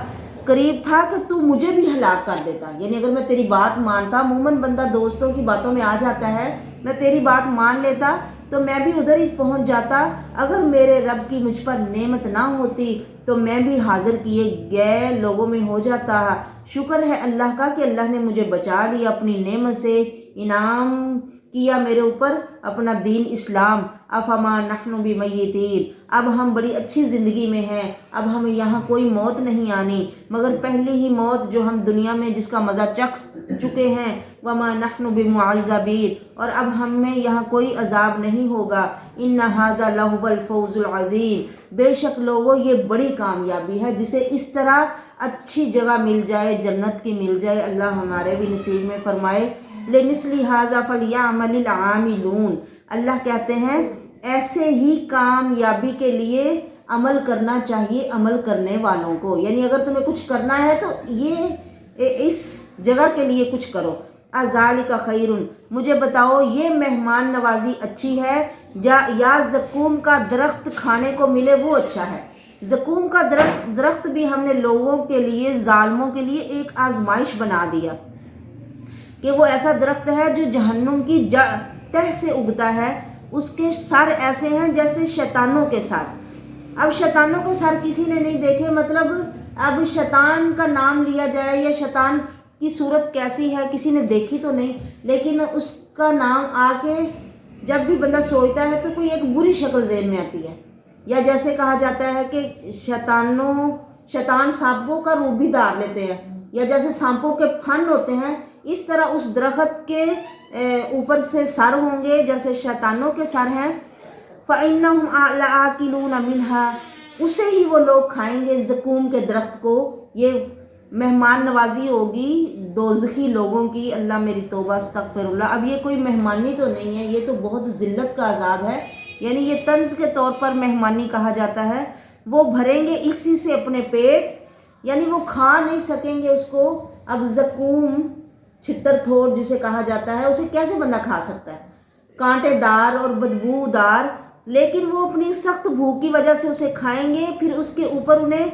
قریب تھا کہ تو مجھے بھی ہلاک کر دیتا. یعنی اگر میں تیری بات مانتا، عموماً بندہ دوستوں کی باتوں میں آ جاتا ہے، میں تیری بات مان لیتا تو میں بھی ادھر ہی پہنچ جاتا. اگر میرے رب کی مجھ پر نعمت نہ ہوتی تو میں بھی حاضر کیے گئے لوگوں میں ہو جاتا. شکر ہے اللہ کا کہ اللہ نے مجھے بچا لیا، اپنی نعمت سے انعام کیا میرے اوپر اپنا دین اسلام. افما نحن بمیتین، اب ہم بڑی اچھی زندگی میں ہیں، اب ہمیں یہاں کوئی موت نہیں آنی مگر پہلی ہی موت جو ہم دنیا میں جس کا مزہ چکھ چکے ہیں. وما نحن بمعذبین، اور اب ہمیں یہاں کوئی عذاب نہیں ہوگا. ان ھذا لہو الفوز العظیم، بے شک لوگوں یہ بڑی کامیابی ہے جسے اس طرح اچھی جگہ مل جائے، جنت کی مل جائے. اللہ ہمارے بھی نصیب میں فرمائے. لمثل ھذا فلیعمل العاملون، اللہ کہتے ہیں ایسے ہی کامیابی کے لیے عمل کرنا چاہیے عمل کرنے والوں کو. یعنی اگر تمہیں کچھ کرنا ہے تو یہ اس جگہ کے لیے کچھ کرو. اذالک خیر، مجھے بتاؤ یہ مہمان نوازی اچھی ہے یا زقوم کا درخت کھانے کو ملے وہ اچھا ہے؟ زقوم کا درخت بھی ہم نے لوگوں کے لیے، ظالموں کے لیے ایک آزمائش بنا دیا کہ وہ ایسا درخت ہے جو جہنم کی تہ سے اگتا ہے. اس کے سر ایسے ہیں جیسے شیطانوں کے سر. اب شیطانوں کے سر کسی نے نہیں دیکھے، مطلب اب شیطان کا نام لیا جائے یا شیطان کی صورت کیسی ہے کسی نے دیکھی تو نہیں، لیکن اس کا نام آ کے جب بھی بندہ سوچتا ہے تو کوئی ایک بری شکل ذہن میں آتی ہے. یا جیسے کہا جاتا ہے کہ شیطان سانپوں کا روپ بھی دھار لیتے ہیں، یا جیسے سانپوں کے پھن ہوتے ہیں اس طرح اس درخت کے اوپر سے سر ہوں گے جیسے شیطانوں کے سر ہیں. فَإِنَّهُمْ لَآكِلُونَ مِنْهَا، اسے ہی وہ لوگ کھائیں گے زقوم کے درخت کو. یہ مہمان نوازی ہوگی دوزخی لوگوں کی. اللہ میری توبہ استغفر اللہ. اب یہ کوئی مہمانی تو نہیں ہے، یہ تو بہت ذلت کا عذاب ہے. یعنی یہ طنز کے طور پر مہمانی کہا جاتا ہے. وہ بھریں گے اسی سے اپنے پیٹ، یعنی وہ کھا نہیں سکیں گے اس کو. اب زقوم چھتر تھوڑ جسے کہا جاتا ہے، اسے کیسے بندہ کھا سکتا ہے؟ کانٹے دار اور بدبو دار. لیکن وہ اپنی سخت بھوک کی وجہ سے اسے کھائیں گے، پھر اس کے اوپر انہیں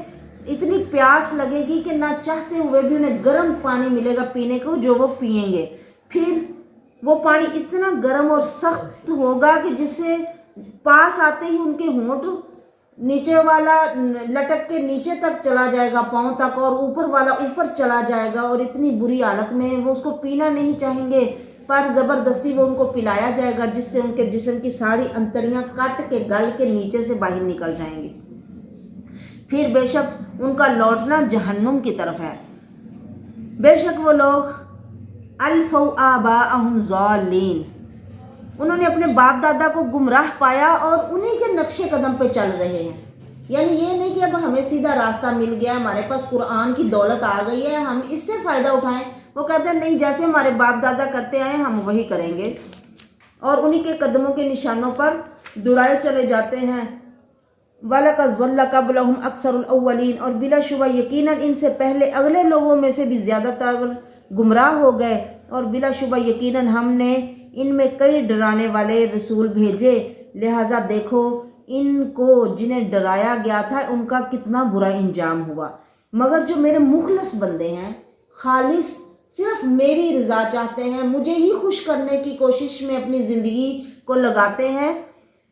اتنی پیاس لگے گی کہ نہ چاہتے ہوئے بھی انہیں گرم پانی ملے گا پینے کو جو وہ پئیں گے. پھر وہ پانی اتنا گرم اور سخت ہوگا کہ جس سے پاس آتے ہی ان کے ہونٹ نیچے والا لٹک کے نیچے تک چلا جائے گا پاؤں تک، اور اوپر والا اوپر چلا جائے گا. اور اتنی بری حالت میں وہ اس کو پینا نہیں چاہیں گے پر زبردستی وہ ان کو پلایا جائے گا، جس سے ان کے جسم کی ساری انتڑیاں کٹ کے گل کے نیچے سے باہر نکل جائیں گی. پھر بے شک ان کا لوٹنا جہنم کی طرف ہے. بے شک وہ لوگ الفوا آباءہم ضالین، انہوں نے اپنے باپ دادا کو گمراہ پایا اور انہی کے نقش قدم پہ چل رہے ہیں. یعنی یہ نہیں کہ اب ہمیں سیدھا راستہ مل گیا، ہمارے پاس قرآن کی دولت آ گئی ہے ہم اس سے فائدہ اٹھائیں. وہ کہتے ہیں نہیں، جیسے ہمارے باپ دادا کرتے آئے ہم وہی کریں گے، اور انہی کے قدموں کے نشانوں پر دوڑائے چلے جاتے ہیں. وَلَقَدْ ضَلَّ قَبْلَهُمْ أَكْثَرُ الْأَوَّلِينَ، اور بلا شبہ یقیناً ان سے پہلے اگلے لوگوں میں سے بھی زیادہ تر گمراہ ہو گئے. اور بلا شبہ یقیناً ہم نے ان میں کئی ڈرانے والے رسول بھیجے، لہٰذا دیکھو ان کو جنہیں ڈرایا گیا تھا ان کا کتنا برا انجام ہوا. مگر جو میرے مخلص بندے ہیں، خالص صرف میری رضا چاہتے ہیں، مجھے ہی خوش کرنے کی کوشش میں اپنی زندگی کو لگاتے ہیں،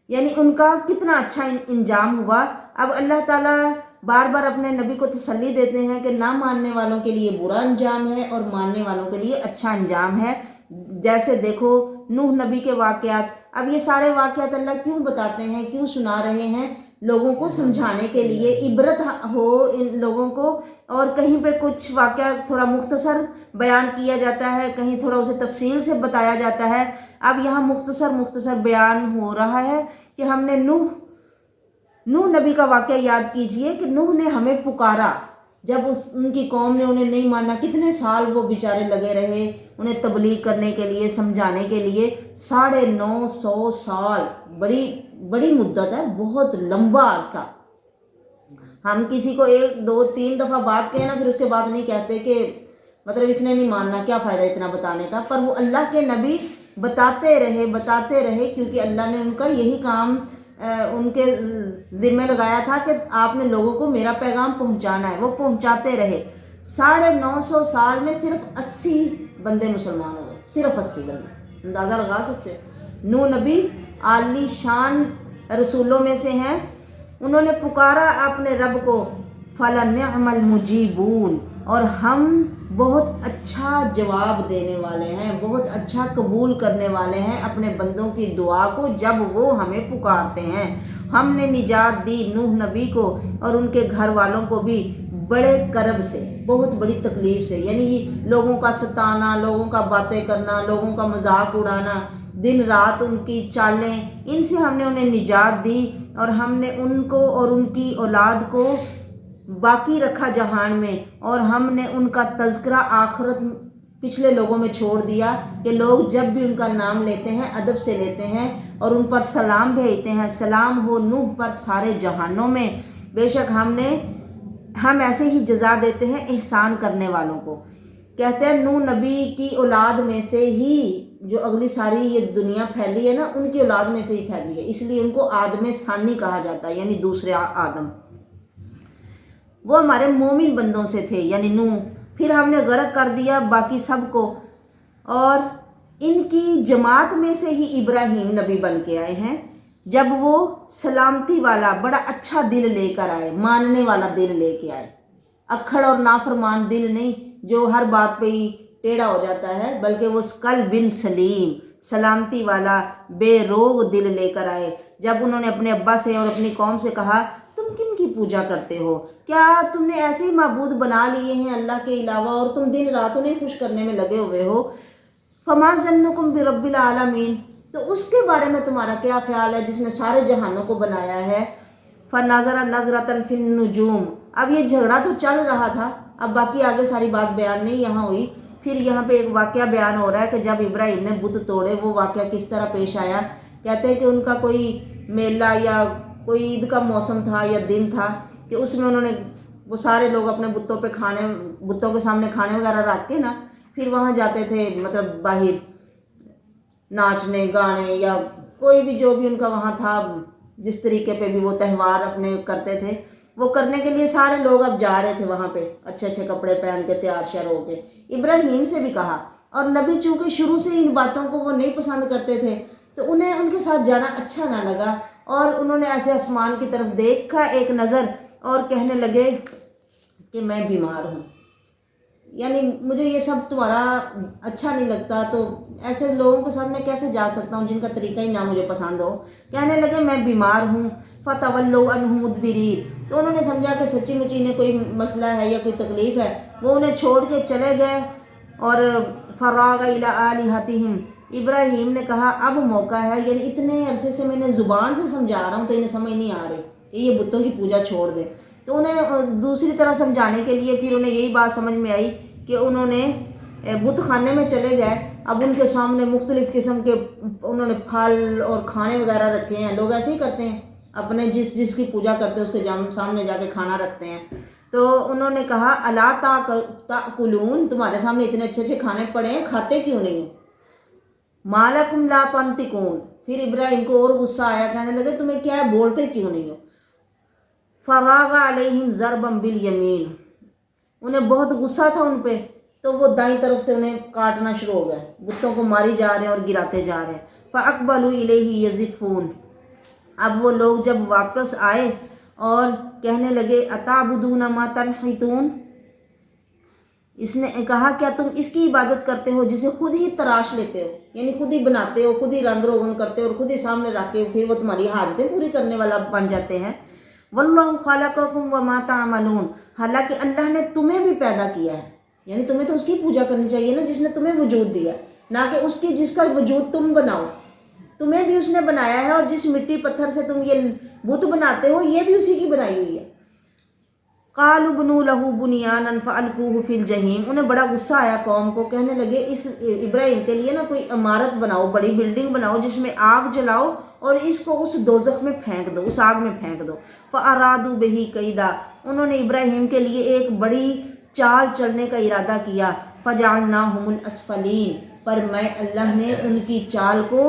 یعنی ان کا کتنا اچھا انجام ہوا. اب اللہ تعالیٰ بار بار اپنے نبی کو تسلی دیتے ہیں کہ نہ ماننے والوں کے لیے برا انجام ہے اور ماننے والوں کے لیے اچھا انجام ہے. جیسے دیکھو نوح نبی کے واقعات. اب یہ سارے واقعات اللہ کیوں بتاتے ہیں، کیوں سنا رہے ہیں؟ لوگوں کو سمجھانے کے لیے، عبرت ہو ان لوگوں کو. اور کہیں پہ کچھ واقعہ تھوڑا مختصر بیان کیا جاتا ہے، کہیں تھوڑا اسے تفصیل سے بتایا جاتا ہے. اب یہاں مختصر بیان ہو رہا ہے کہ ہم نے نوح نوح نبی کا واقعہ یاد کیجئے کہ نوح نے ہمیں پکارا جب ان کی قوم نے انہیں نہیں مانا، کتنے سال وہ بیچارے لگے رہے انہیں تبلیغ کرنے کے لیے، سمجھانے کے لیے، 950 سال، بڑی مدت ہے، بہت لمبا عرصہ۔ ہم کسی کو 1 2 3 دفعہ بات کہیں نا، پھر اس کے بعد نہیں کہتے کہ مطلب اس نے نہیں ماننا، کیا فائدہ اتنا بتانے کا، پر وہ اللہ کے نبی بتاتے رہے کیونکہ اللہ نے ان کا یہی کام ان کے ذمہ لگایا تھا کہ آپ نے لوگوں کو میرا پیغام پہنچانا ہے، وہ پہنچاتے رہے۔ 950 سال میں صرف 80 بندے مسلمان ہو گئے، صرف 80 بندے، اندازہ لگا سکتے ہیں۔ نوح نبی عالی شان رسولوں میں سے ہیں، انہوں نے پکارا اپنے رب کو، فَلَنِعْمَ الْمُجِيبُونَ، اور ہم بہت اچھا جواب دینے والے ہیں، بہت اچھا قبول کرنے والے ہیں اپنے بندوں کی دعا کو جب وہ ہمیں پکارتے ہیں۔ ہم نے نجات دی نوح نبی کو اور ان کے گھر والوں کو بھی بڑے کرب سے، بہت بڑی تکلیف سے، یعنی لوگوں کا ستانا، لوگوں کا باتیں کرنا، لوگوں کا مذاق اڑانا، دن رات ان کی چالیں، ان سے ہم نے انہیں نجات دی، اور ہم نے ان کو اور ان کی اولاد کو باقی رکھا جہان میں، اور ہم نے ان کا تذکرہ آخرت پچھلے لوگوں میں چھوڑ دیا کہ لوگ جب بھی ان کا نام لیتے ہیں ادب سے لیتے ہیں اور ان پر سلام بھیجتے ہیں، سلام ہو نوح پر سارے جہانوں میں، بے شک ہم ایسے ہی جزا دیتے ہیں احسان کرنے والوں کو۔ کہتے ہیں نوح نبی کی اولاد میں سے ہی جو اگلی ساری یہ دنیا پھیلی ہے نا، ان کی اولاد میں سے ہی پھیلی ہے، اس لیے ان کو آدم ثانی کہا جاتا ہے، یعنی دوسرے آدم۔ وہ ہمارے مومن بندوں سے تھے، یعنی نوح۔ پھر ہم نے غرق کر دیا باقی سب کو، اور ان کی جماعت میں سے ہی ابراہیم نبی بن کے آئے ہیں، جب وہ سلامتی والا بڑا اچھا دل لے کر آئے، ماننے والا دل لے کے آئے، اکھڑ اور نافرمان دل نہیں جو ہر بات پہ ہی ٹیڑھا ہو جاتا ہے، بلکہ وہ قلب سلیم، سلامتی والا بے روغ دل لے کر آئے۔ جب انہوں نے اپنے ابا سے اور اپنی قوم سے کہا، تم کن کی پوجا کرتے ہو؟ کیا تم نے ایسے ہی معبود بنا لیے ہیں اللہ کے علاوہ اور تم دن رات انہیں خوش کرنے میں لگے ہوئے ہو؟ فما ظنکم برب العالمین، تو اس کے بارے میں تمہارا کیا خیال ہے جس نے سارے جہانوں کو بنایا ہے؟ فنظر نظرۃ فی النجوم، اب یہ جھگڑا تو چل رہا تھا، اب باقی آگے ساری بات بیان نہیں یہاں ہوئی۔ پھر یہاں پہ ایک واقعہ بیان ہو رہا ہے کہ جب ابراہیم نے بت توڑے وہ واقعہ کس طرح پیش آیا۔ کہتے ہیں کہ ان کا کوئی میلہ یا کوئی عید کا موسم تھا یا دن تھا کہ اس میں انہوں نے وہ سارے لوگ اپنے بتوں کے سامنے کھانے وغیرہ رکھ کے نا پھر وہاں جاتے تھے، مطلب باہر ناچنے گانے یا کوئی بھی جو بھی ان کا وہاں تھا، جس طریقے پہ بھی وہ تہوار اپنے کرتے تھے، وہ کرنے کے لیے سارے لوگ اب جا رہے تھے وہاں پہ اچھے اچھے کپڑے پہن کے تیار شیار ہو کے۔ ابراہیم سے بھی کہا، اور نبی چونکہ شروع سے ان باتوں کو وہ نہیں پسند کرتے تھے تو انہیں ان کے ساتھ جانا اچھا نہ لگا، اور انہوں نے ایسے آسمان کی طرف دیکھا ایک نظر اور کہنے لگے کہ میں بیمار ہوں، یعنی مجھے یہ سب تمہارا اچھا نہیں لگتا، تو ایسے لوگوں کے ساتھ میں کیسے جا سکتا ہوں جن کا طریقہ ہی نہ مجھے پسند ہو۔ کہنے لگے میں بیمار ہوں۔ فَتَوَلَّوْا عَنْهُ مُدْبِرِينَ، تو انہوں نے سمجھا کہ سچی مچی انہیں کوئی مسئلہ ہے یا کوئی تکلیف ہے، وہ انہیں چھوڑ کے چلے گئے۔ اور فَرَاغَ إِلَىٰ آلِهَتِهِمْ، ابراہیم نے کہا اب موقع ہے، یعنی اتنے عرصے سے میں انہیں زبان سے سمجھا رہا ہوں تو انہیں سمجھ نہیں آ رہی کہ یہ بتوں کی پوجا چھوڑ دیں، تو انہیں دوسری طرح سمجھانے کے لیے پھر انہیں یہی بات سمجھ میں آئی کہ انہوں نے بت خانے میں چلے گئے۔ اب ان کے سامنے مختلف قسم کے انہوں نے پھل اور کھانے وغیرہ رکھے ہیں، لوگ ایسے ہی کرتے ہیں، اپنے جس کی پوجا کرتے ہیں اس کے سامنے جا کے کھانا رکھتے ہیں۔ تو انہوں نے کہا الا تاکلون، تمہارے سامنے اتنے اچھے اچھے کھانے پڑے ہیں، کھاتے کیوں نہیں ہو؟ ما لکم لا تنطقون، پھر ابراہیم کو اور غصہ آیا، کہنے لگے تمہیں کیا ہے، بولتے کیوں نہیں ہو؟ فراغ علیہم ضربا بالیمین، انہیں بہت غصہ تھا ان پہ، تو وہ دائیں طرف سے انہیں کاٹنا شروع ہو گئے، بتوں کو ماری جا رہے ہیں اور گراتے جا رہے ہیں۔ فاقبلوا الیہ یزفون، اب وہ لوگ جب واپس آئے اور کہنے لگے اتعبدون ما تنحتون، اس نے کہا کیا تم اس کی عبادت کرتے ہو جسے خود ہی تراش لیتے ہو، یعنی خود ہی بناتے ہو، خود ہی رنگ روغن کرتے ہو اور خود ہی سامنے رکھ کے پھر وہ تمہاری حاجتیں پوری کرنے والا بن جاتے ہیں۔ واللہ خلقکم وما تعملون، حالانکہ اللہ نے تمہیں بھی پیدا کیا ہے، یعنی تمہیں تو اس کی پوجا کرنی چاہیے نا جس نے تمہیں وجود دیا، نہ کہ اس کی جس کا وجود تم بناؤ۔ تمہیں بھی اس نے بنایا ہے، اور جس مٹی پتھر سے تم یہ بت بناتے ہو یہ بھی اسی کی بنائی ہوئی ہے۔ قالوا بنوا له بنيانا فألقوه في الجحيم، انہیں بڑا غصہ آیا قوم کو، کہنے لگے اس ابراہیم کے لیے نا کوئی عمارت بناؤ، بڑی بلڈنگ بناؤ جس میں آگ جلاؤ اور اس کو اس دوزخ میں پھینک دو، اس آگ میں پھینک دو۔ فأرادوا به كيدا، انہوں نے ابراہیم کے لیے ایک بڑی چال چلنے کا ارادہ کیا۔ فجعلناهم الاسفلین، پر میں اللہ نے ان کی چال کو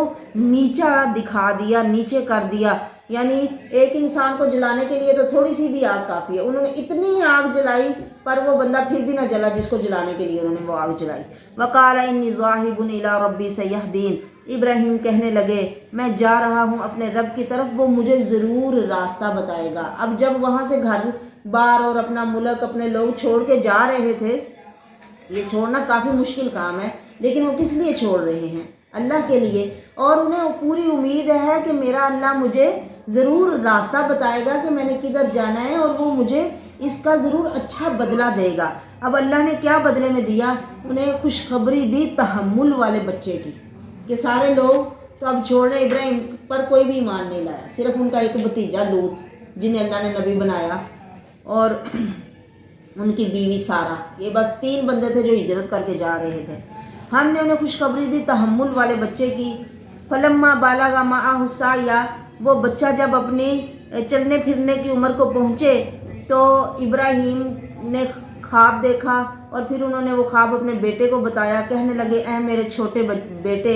نیچا دکھا دیا، نیچے کر دیا، یعنی ایک انسان کو جلانے کے لیے تو تھوڑی سی بھی آگ کافی ہے، انہوں نے اتنی آگ جلائی پر وہ بندہ پھر بھی نہ جلا جس کو جلانے کے لیے انہوں نے وہ آگ جلائی۔ وقال انی ذاہب الی ربی سیہدین، ابراہیم کہنے لگے میں جا رہا ہوں اپنے رب کی طرف، وہ مجھے ضرور راستہ بتائے گا۔ اب جب وہاں سے گھر بار اور اپنا ملک اپنے لوگ چھوڑ کے جا رہے تھے، یہ چھوڑنا کافی مشکل کام ہے، لیکن وہ کس لیے چھوڑ رہے ہیں؟ اللہ کے لیے، اور انہیں پوری امید ہے کہ میرا اللہ مجھے ضرور راستہ بتائے گا کہ میں نے کدھر جانا ہے، اور وہ مجھے اس کا ضرور اچھا بدلہ دے گا۔ اب اللہ نے کیا بدلے میں دیا؟ انہیں خوشخبری دی تحمل والے بچے کی، کہ سارے لوگ تو اب چھوڑ رہے، ابراہیم پر کوئی بھی ایمان نہیں لایا، صرف ان کا ایک بھتیجا لوط جنہیں اللہ نے نبی بنایا، اور ان کی بیوی سارہ، یہ بس 3 بندے تھے جو ہجرت کر کے جا رہے تھے۔ ہم نے انہیں خوشخبری دی تحمل والے بچے کی۔ فلما بالغ معہ السعی، وہ بچہ جب اپنی چلنے پھرنے کی عمر کو پہنچے تو ابراہیم نے خواب دیکھا، اور پھر انہوں نے وہ خواب اپنے بیٹے کو بتایا، کہنے لگے اے میرے چھوٹے بیٹے،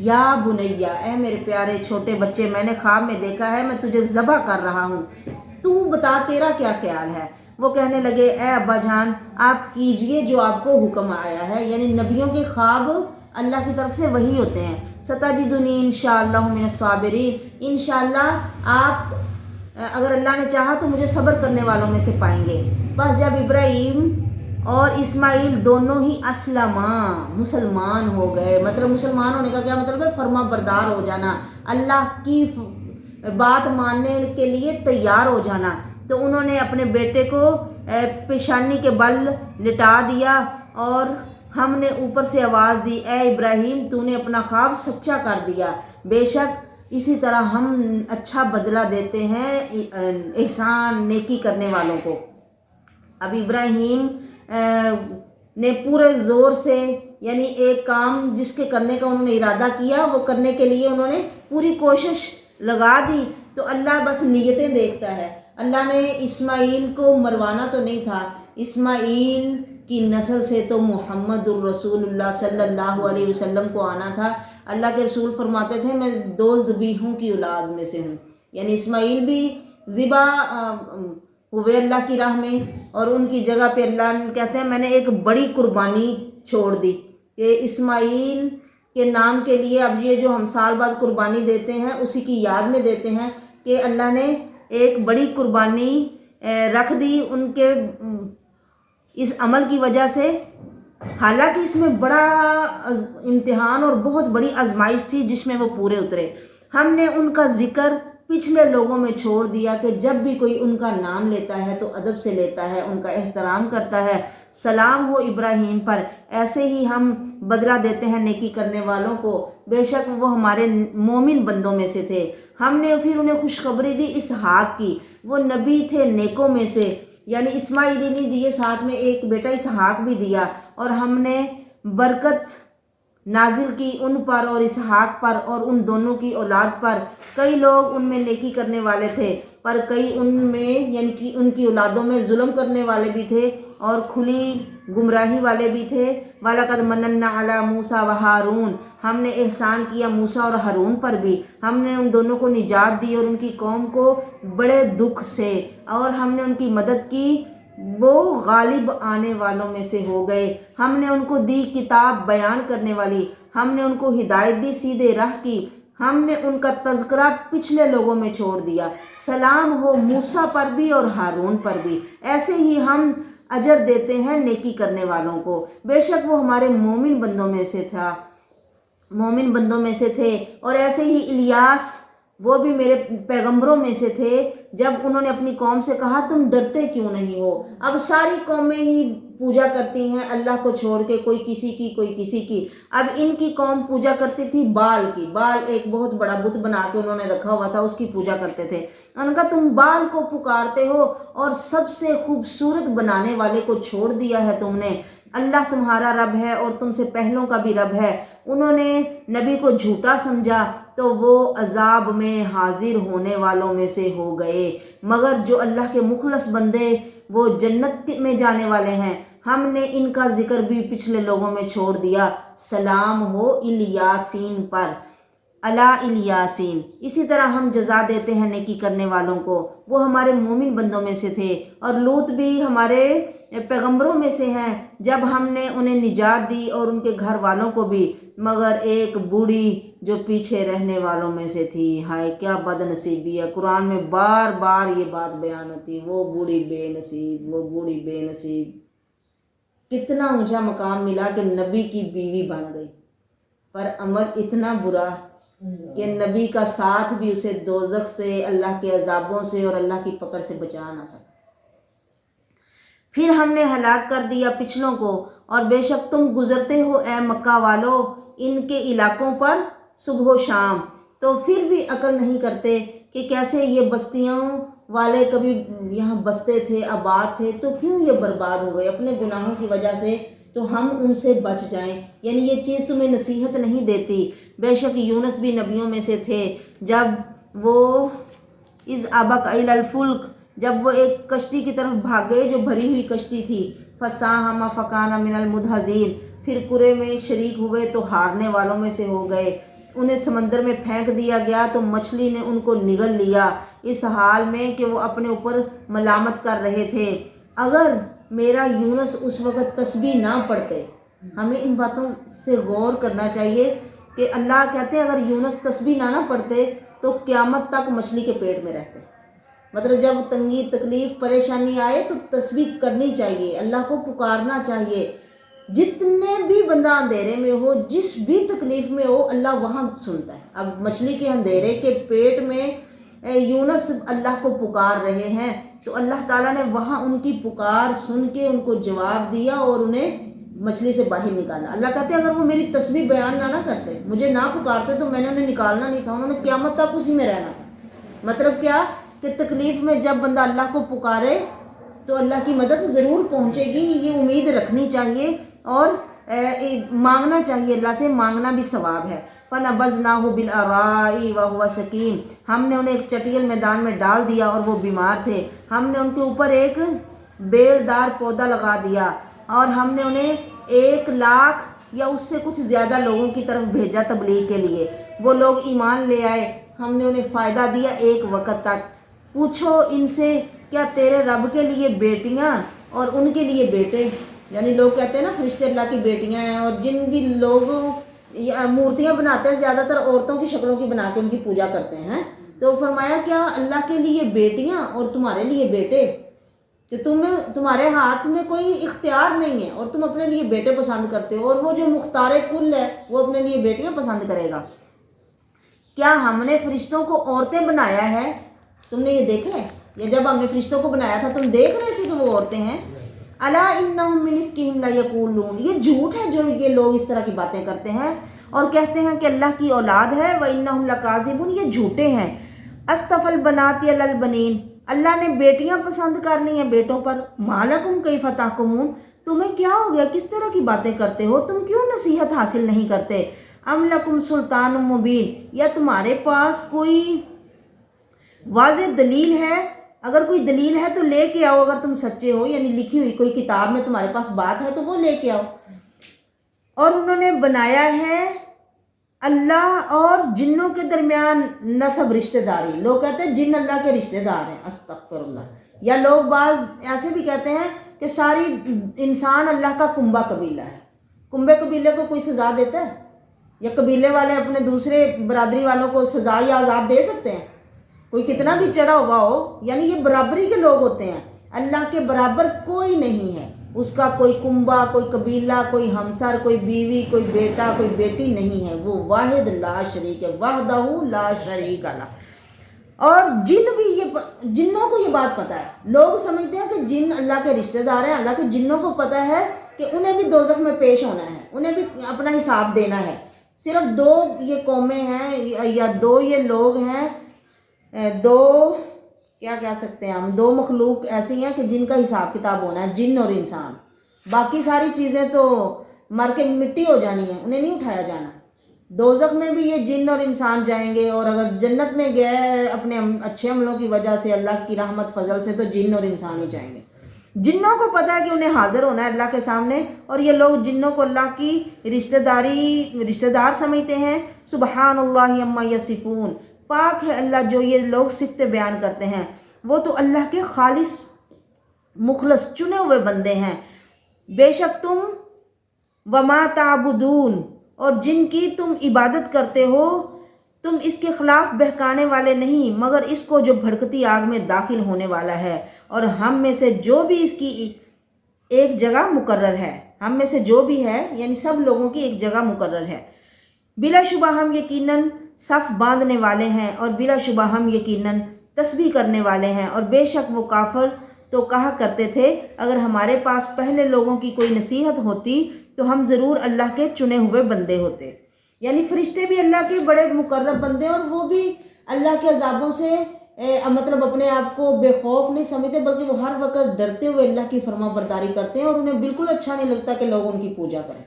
یا بنیا، اے میرے پیارے چھوٹے بچے، میں نے خواب میں دیکھا ہے میں تجھے ذبح کر رہا ہوں، تو بتا تیرا کیا خیال ہے؟ وہ کہنے لگے اے ابا جان آپ کیجئے جو آپ کو حکم آیا ہے، یعنی نبیوں کے خواب اللہ کی طرف سے وہی ہوتے ہیں۔ ستجدنی انشاءاللہ من الصابرین، انشاءاللہ آپ اگر اللہ نے چاہا تو مجھے صبر کرنے والوں میں سے پائیں گے۔ بس جب ابراہیم اور اسماعیل دونوں ہی مسلمان ہو گئے، مطلب مسلمان ہونے کا کیا مطلب ہے؟ فرما بردار ہو جانا، اللہ کی بات ماننے کے لیے تیار ہو جانا، تو انہوں نے اپنے بیٹے کو پیشانی کے بل لٹا دیا، اور ہم نے اوپر سے آواز دی اے ابراہیم تو نے اپنا خواب سچا کر دیا، بے شک اسی طرح ہم اچھا بدلہ دیتے ہیں احسان نیکی کرنے والوں کو۔ اب ابراہیم نے پورے زور سے، یعنی ایک کام جس کے کرنے کا انہوں نے ارادہ کیا وہ کرنے کے لیے انہوں نے پوری کوشش لگا دی، تو اللہ بس نیتیں دیکھتا ہے۔ اللہ نے اسماعیل کو مروانا تو نہیں تھا، اسماعیل کی نسل سے تو محمد الرسول اللہ صلی اللہ علیہ وسلم کو آنا تھا۔ اللہ کے رسول فرماتے تھے میں 2 ذبیحوں کی اولاد میں سے ہوں، یعنی اسماعیل بھی ذبح ہوئے اللہ کی راہ میں، اور ان کی جگہ پہ اللہ کہتے ہیں میں نے ایک بڑی قربانی چھوڑ دی کہ اسماعیل کے نام کے لیے اب یہ جو ہم سال بعد قربانی دیتے ہیں اسی کی یاد میں دیتے ہیں کہ اللہ نے ایک بڑی قربانی رکھ دی ان کے اس عمل کی وجہ سے، حالانکہ اس میں بڑا امتحان اور بہت بڑی آزمائش تھی جس میں وہ پورے اترے۔ ہم نے ان کا ذکر پچھلے لوگوں میں چھوڑ دیا کہ جب بھی کوئی ان کا نام لیتا ہے تو ادب سے لیتا ہے، ان کا احترام کرتا ہے۔ سلام ہو ابراہیم پر، ایسے ہی ہم بدلہ دیتے ہیں نیکی کرنے والوں کو، بے شک وہ ہمارے مومن بندوں میں سے تھے۔ ہم نے پھر انہیں خوشخبری دی اسحاق کی، وہ نبی تھے نیکوں میں سے، یعنی اسماعیل ہی نہیں دیے، ساتھ میں ایک بیٹا اسحاق بھی دیا، اور ہم نے برکت نازل کی ان پر اور اسحاق پر اور ان دونوں کی اولاد پر۔ کئی لوگ ان میں نیکی کرنے والے تھے، پر کئی ان میں یعنی کہ ان کی اولادوں میں ظلم کرنے والے بھی تھے اور کھلی گمراہی والے بھی تھے۔ وَلَقَدْ مَنَنَّا عَلَىٰ مُوسَىٰ وَهَارُونَ، ہم نے احسان کیا موسیٰ اور ہارون پر بھی، ہم نے ان دونوں کو نجات دی اور ان کی قوم کو بڑے دکھ سے، اور ہم نے ان کی مدد کی، وہ غالب آنے والوں میں سے ہو گئے۔ ہم نے ان کو دی کتاب بیان کرنے والی، ہم نے ان کو ہدایت دی سیدھے راہ کی، ہم نے ان کا تذکرہ پچھلے لوگوں میں چھوڑ دیا۔ سلام ہو موسیٰ پر بھی اور ہارون پر بھی، ایسے ہی ہم اجر دیتے ہیں نیکی کرنے والوں کو، بے شک وہ ہمارے مومن بندوں میں سے تھے۔ اور ایسے ہی الیاس وہ بھی میرے پیغمبروں میں سے تھے، جب انہوں نے اپنی قوم سے کہا تم ڈرتے کیوں نہیں ہو؟ اب ساری قومیں ہی پوجا کرتی ہیں اللہ کو چھوڑ کے، کوئی کسی کی کوئی کسی کی۔ اب ان کی قوم پوجا کرتی تھی بال کی، بال ایک بہت بڑا بت بنا کے انہوں نے رکھا ہوا تھا، اس کی پوجا کرتے تھے۔ ان کا تم بال کو پکارتے ہو اور سب سے خوبصورت بنانے والے کو چھوڑ دیا ہے تم نے۔ اللہ تمہارا رب ہے اور تم سے پہلوں کا بھی رب ہے۔ انہوں نے نبی کو جھوٹا سمجھا تو وہ عذاب میں حاضر ہونے والوں میں سے ہو گئے، مگر جو اللہ کے مخلص بندے وہ جنت میں جانے والے ہیں۔ ہم نے ان کا ذکر بھی پچھلے لوگوں میں چھوڑ دیا، سلام ہو الیاسین پر، الا الیاسین۔ اسی طرح ہم جزا دیتے ہیں نیکی کرنے والوں کو، وہ ہمارے مومن بندوں میں سے تھے، اور لوط بھی ہمارے پیغمبروں میں سے ہیں جب ہم نے انہیں نجات دی اور ان کے گھر والوں کو بھی، مگر ایک بوڑھی جو پیچھے رہنے والوں میں سے تھی۔ ہائے کیا بد نصیبی ہے! قرآن میں بار بار یہ بات بیان ہوتی، وہ بوڑھی بے نصیب، وہ بوڑھی بے نصیب۔ کتنا اونچا مقام ملا کہ نبی کی بیوی بن گئی، پر عمل اتنا برا کہ نبی کا ساتھ بھی اسے دوزخ سے، اللہ کے عذابوں سے اور اللہ کی پکڑ سے بچا نہ سکا۔ پھر ہم نے ہلاک کر دیا پچھلوں کو، اور بے شک تم گزرتے ہو اے مکہ والو ان کے علاقوں پر صبح و شام، تو پھر بھی عقل نہیں کرتے کہ کیسے یہ بستیوں والے کبھی یہاں بستے تھے، آباد تھے، تو کیوں یہ برباد ہو گئے اپنے گناہوں کی وجہ سے، تو ہم ان سے بچ جائیں۔ یعنی یہ چیز تمہیں نصیحت نہیں دیتی۔ بے شک یونس بھی نبیوں میں سے تھے، جب وہ اذ ابق الی الفلک، جب وہ ایک کشتی کی طرف بھاگے جو بھری ہوئی کشتی تھی، فساہم فکان من المدحضین، پھر کرے میں شریک ہوئے تو ہارنے والوں میں سے ہو گئے۔ انہیں سمندر میں پھینک دیا گیا تو مچھلی نے ان کو نگل لیا، اس حال میں کہ وہ اپنے اوپر ملامت کر رہے تھے۔ اگر میرا یونس اس وقت تسبیح نہ پڑھتے، ہمیں ان باتوں سے غور کرنا چاہیے کہ اللہ کہتے ہیں اگر یونس تسبیح نہ پڑھتے تو قیامت تک مچھلی کے پیٹ میں رہتے۔ مطلب جب تنگی تکلیف پریشانی آئے تو تسبیح کرنی چاہیے، اللہ کو پکارنا چاہیے۔ جتنے بھی بندہ اندھیرے میں ہو، جس بھی تکلیف میں ہو، اللہ وہاں سنتا ہے۔ اب مچھلی کے اندھیرے کے پیٹ میں یونس اللہ کو پکار رہے ہیں، تو اللہ تعالیٰ نے وہاں ان کی پکار سن کے ان کو جواب دیا اور انہیں مچھلی سے باہر نکالا۔ اللہ کہتے ہیں اگر وہ میری تسبیح بیان نہ کرتے، مجھے نہ پکارتے، تو میں نے انہیں نکالنا نہیں تھا، انہوں نے قیامت تک اسی میں رہنا تھا۔ مطلب کیا کہ تکلیف میں جب بندہ اللہ کو پکارے تو اللہ کی مدد ضرور پہنچے گی، یہ امید رکھنی چاہیے اور مانگنا چاہیے، اللہ سے مانگنا بھی ثواب ہے۔ فَنَبَذْنَاهُ بِالْعَرَاءِ وَهُوَ سَقِيمٌ، ہم نے انہیں ایک چٹیل میدان میں ڈال دیا اور وہ بیمار تھے۔ ہم نے ان کے اوپر ایک بیلدار پودا لگا دیا، اور ہم نے انہیں 1,00,000 یا اس سے کچھ زیادہ لوگوں کی طرف بھیجا تبلیغ کے لیے۔ وہ لوگ ایمان لے آئے، ہم نے انہیں فائدہ دیا ایک وقت تک۔ پوچھو ان سے کیا تیرے رب کے لیے بیٹیاں اور ان کے لیے بیٹے؟ یعنی لوگ کہتے ہیں نا فرشتے اللہ کی بیٹیاں ہیں، اور جن بھی لوگ مورتیاں بناتے ہیں زیادہ تر عورتوں کی شکلوں کی بنا کے ان کی پوجا کرتے ہیں، تو فرمایا کیا اللہ کے لیے بیٹیاں اور تمہارے لیے بیٹے؟ کہ تمہارے ہاتھ میں کوئی اختیار نہیں ہے اور تم اپنے لیے بیٹے پسند کرتے ہو، اور وہ جو مختار کل ہے وہ اپنے لیے بیٹیاں پسند کرے گا۔ کیا ہم نے فرشتوں کو عورتیں بنایا ہے؟ تم نے یہ دیکھا ہے؟ یا جب ہم نے فرشتوں کو بنایا تھا تم دیکھ رہے تھے کہ وہ عورتیں ہیں؟ الا انہم من افکہم لیقولون، یہ جھوٹ ہے جو یہ لوگ اس طرح کی باتیں کرتے ہیں اور کہتے ہیں کہ اللہ کی اولاد ہے، وانہم لکاذبون، یہ جھوٹے ہیں۔ اصطفی البنات علی البنین، اللہ نے بیٹیاں پسند کر لی ہیں بیٹوں پر۔ ما لکم کیف تحکمون، تمہیں کیا ہو گیا، کس طرح کی باتیں کرتے ہو، تم کیوں نصیحت حاصل نہیں کرتے؟ ام لکم سلطان مبین، یا تمہارے پاس کوئی واضح دلیل ہے؟ اگر کوئی دلیل ہے تو لے کے آؤ، اگر تم سچے ہو، یعنی لکھی ہوئی کوئی کتاب میں تمہارے پاس بات ہے تو وہ لے کے آؤ۔ اور انہوں نے بنایا ہے اللہ اور جنوں کے درمیان نسب رشتہ داری، لوگ کہتے ہیں جن اللہ کے رشتہ دار ہیں، استغفر اللہ۔ یا لوگ بعض ایسے بھی کہتے ہیں کہ ساری انسان اللہ کا کنبہ قبیلہ ہے۔ کنبے قبیلے کو کوئی سزا دیتا ہے؟ یا قبیلے والے اپنے دوسرے برادری والوں کو سزا یا عذاب دے سکتے ہیں؟ کوئی کتنا بھی چڑھا ہوا ہو، یعنی یہ برابری کے لوگ ہوتے ہیں۔ اللہ کے برابر کوئی نہیں ہے، اس کا کوئی کنبہ، کوئی قبیلہ، کوئی ہمسر، کوئی بیوی، کوئی بیٹا، کوئی بیٹی نہیں ہے، وہ واحد لا شریک ہے، وحدہ لا شریک لہ۔ اور جنوں کو یہ بات پتہ ہے. لوگ سمجھتے ہیں کہ جن اللہ کے رشتہ دار ہیں. اللہ کے جنوں کو پتہ ہے کہ انہیں بھی دوزخ میں پیش ہونا ہے, انہیں بھی اپنا حساب دینا ہے. صرف 2 یہ قومیں ہیں یا 2 یہ لوگ ہیں, 2 کیا کہہ سکتے ہیں ہم, 2 مخلوق ایسی ہیں کہ جن کا حساب کتاب ہونا ہے, جن اور انسان. باقی ساری چیزیں تو مر کے مٹی ہو جانی ہیں, انہیں نہیں اٹھایا جانا. دوزخ میں بھی یہ جن اور انسان جائیں گے, اور اگر جنت میں گئے اپنے اچھے عملوں کی وجہ سے, اللہ کی رحمت فضل سے, تو جن اور انسان ہی جائیں گے. جنوں کو پتہ ہے کہ انہیں حاضر ہونا ہے اللہ کے سامنے, اور یہ لوگ جنوں کو اللہ کی رشتہ دار سمجھتے ہیں. سبحان اللہ عما یصفون, پاک ہے اللہ جو یہ لوگ صفتیں بیان کرتے ہیں. وہ تو اللہ کے خالص مخلص چنے ہوئے بندے ہیں. بے شک تم وما تعبدون, اور جن کی تم عبادت کرتے ہو, تم اس کے خلاف بہکانے والے نہیں مگر اس کو جو بھڑکتی آگ میں داخل ہونے والا ہے, اور ہم میں سے جو بھی اس کی ایک جگہ مقرر ہے. ہم میں سے جو بھی ہے یعنی سب لوگوں کی ایک جگہ مقرر ہے. بلا شبہ ہم یقیناً صف باندھنے والے ہیں, اور بلا شبہ ہم یقیناً تسبیح کرنے والے ہیں. اور بے شک وہ کافر تو کہا کرتے تھے, اگر ہمارے پاس پہلے لوگوں کی کوئی نصیحت ہوتی تو ہم ضرور اللہ کے چنے ہوئے بندے ہوتے. یعنی فرشتے بھی اللہ کے بڑے مقرب بندے, اور وہ بھی اللہ کے عذابوں سے مطلب اپنے آپ کو بے خوف نہیں سمجھتے, بلکہ وہ ہر وقت ڈرتے ہوئے اللہ کی فرما برداری کرتے ہیں, اور انہیں بالکل اچھا نہیں لگتا کہ لوگ ان کی پوجا کریں.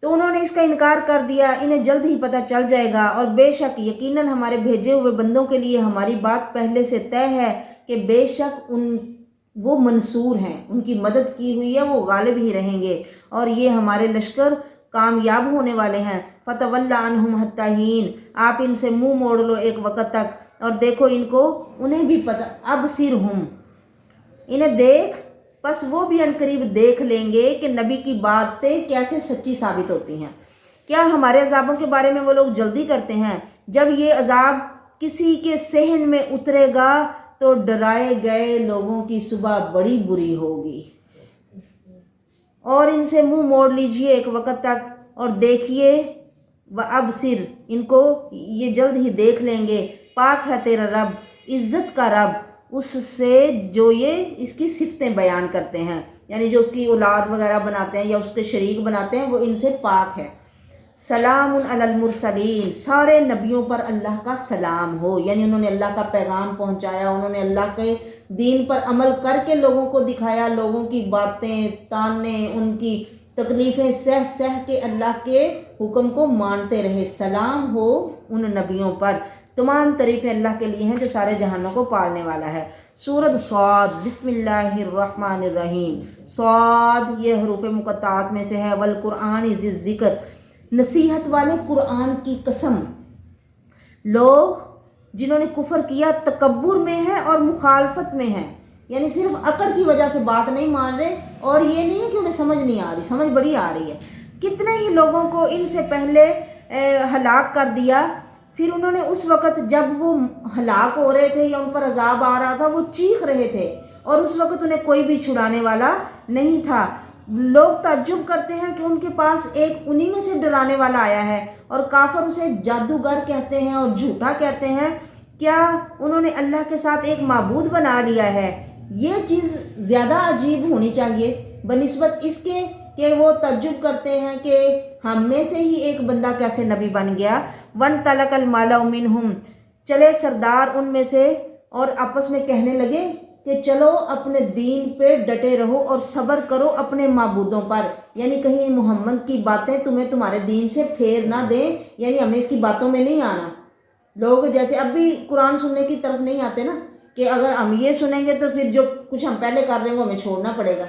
تو انہوں نے اس کا انکار کر دیا, انہیں جلد ہی پتہ چل جائے گا. اور بے شک یقیناً ہمارے بھیجے ہوئے بندوں کے لیے ہماری بات پہلے سے طے ہے کہ بے شک وہ منصور ہیں, ان کی مدد کی ہوئی ہے, وہ غالب ہی رہیں گے, اور یہ ہمارے لشکر کامیاب ہونے والے ہیں. فتول عنہم حتی حین, آپ ان سے منہ موڑ لو ایک وقت تک, اور دیکھو ان کو, انہیں بھی پتہ. ابصرہم, انہیں دیکھ, پس وہ بھی عنقریب دیکھ لیں گے کہ نبی کی باتیں کیسے سچی ثابت ہوتی ہیں. کیا ہمارے عذابوں کے بارے میں وہ لوگ جلدی کرتے ہیں؟ جب یہ عذاب کسی کے صحن میں اترے گا تو ڈرائے گئے لوگوں کی صبح بڑی بری ہوگی. اور ان سے منہ موڑ لیجئے ایک وقت تک, اور دیکھیے وابصر, ان کو یہ جلد ہی دیکھ لیں گے. پاک ہے تیرا رب, عزت کا رب, اس سے جو یہ اس کی صفتیں بیان کرتے ہیں, یعنی جو اس کی اولاد وغیرہ بناتے ہیں یا اس کے شریک بناتے ہیں, وہ ان سے پاک ہے. سلام علی المرسلین, سارے نبیوں پر اللہ کا سلام ہو, یعنی انہوں نے اللہ کا پیغام پہنچایا, انہوں نے اللہ کے دین پر عمل کر کے لوگوں کو دکھایا, لوگوں کی باتیں تانے, ان کی تکلیفیں سہ کے اللہ کے حکم کو مانتے رہے. سلام ہو ان نبیوں پر. تمام تعریفیں اللہ کے لیے ہیں جو سارے جہانوں کو پالنے والا ہے. سورۃ صاد, بسم اللہ الرحمن الرحیم. صاد یہ حروف مقطعات میں سے ہے. والقرآن ذی الذکر, نصیحت والے قرآن کی قسم. لوگ جنہوں نے کفر کیا تکبر میں ہیں اور مخالفت میں ہیں, یعنی صرف عقل کی وجہ سے بات نہیں مان رہے, اور یہ نہیں ہے کہ انہیں سمجھ نہیں آ رہی, سمجھ بڑی آ رہی ہے. کتنے ہی لوگوں کو ان سے پہلے ہلاک کر دیا, پھر انہوں نے اس وقت جب وہ ہلاک ہو رہے تھے یا ان پر عذاب آ رہا تھا وہ چیخ رہے تھے, اور اس وقت انہیں کوئی بھی چھڑانے والا نہیں تھا. لوگ تعجب کرتے ہیں کہ ان کے پاس ایک انہی میں سے ڈرانے والا آیا ہے, اور کافر اسے جادوگر کہتے ہیں اور جھوٹا کہتے ہیں. کیا انہوں نے اللہ کے ساتھ ایک معبود بنا لیا ہے؟ یہ چیز زیادہ عجیب ہونی چاہیے بنسبت اس کے کہ وہ تعجب کرتے ہیں کہ ہم میں سے ہی ایک بندہ کیسے نبی بن گیا. وَانْطَلَقَ الْمَلَأُ مِنْهُمْ, چلے سردار ان میں سے اور آپس میں کہنے لگے کہ چلو اپنے دین پہ ڈٹے رہو اور صبر کرو اپنے معبودوں پر, یعنی کہیں محمد کی باتیں تمہیں تمہارے دین سے پھیر نہ دیں, یعنی ہم نے اس کی باتوں میں نہیں آنا. لوگ جیسے اب بھی قرآن سننے کی طرف نہیں آتے نا, کہ اگر ہم یہ سنیں گے تو پھر جو کچھ ہم پہلے کر رہے ہیں وہ ہمیں چھوڑنا پڑے گا,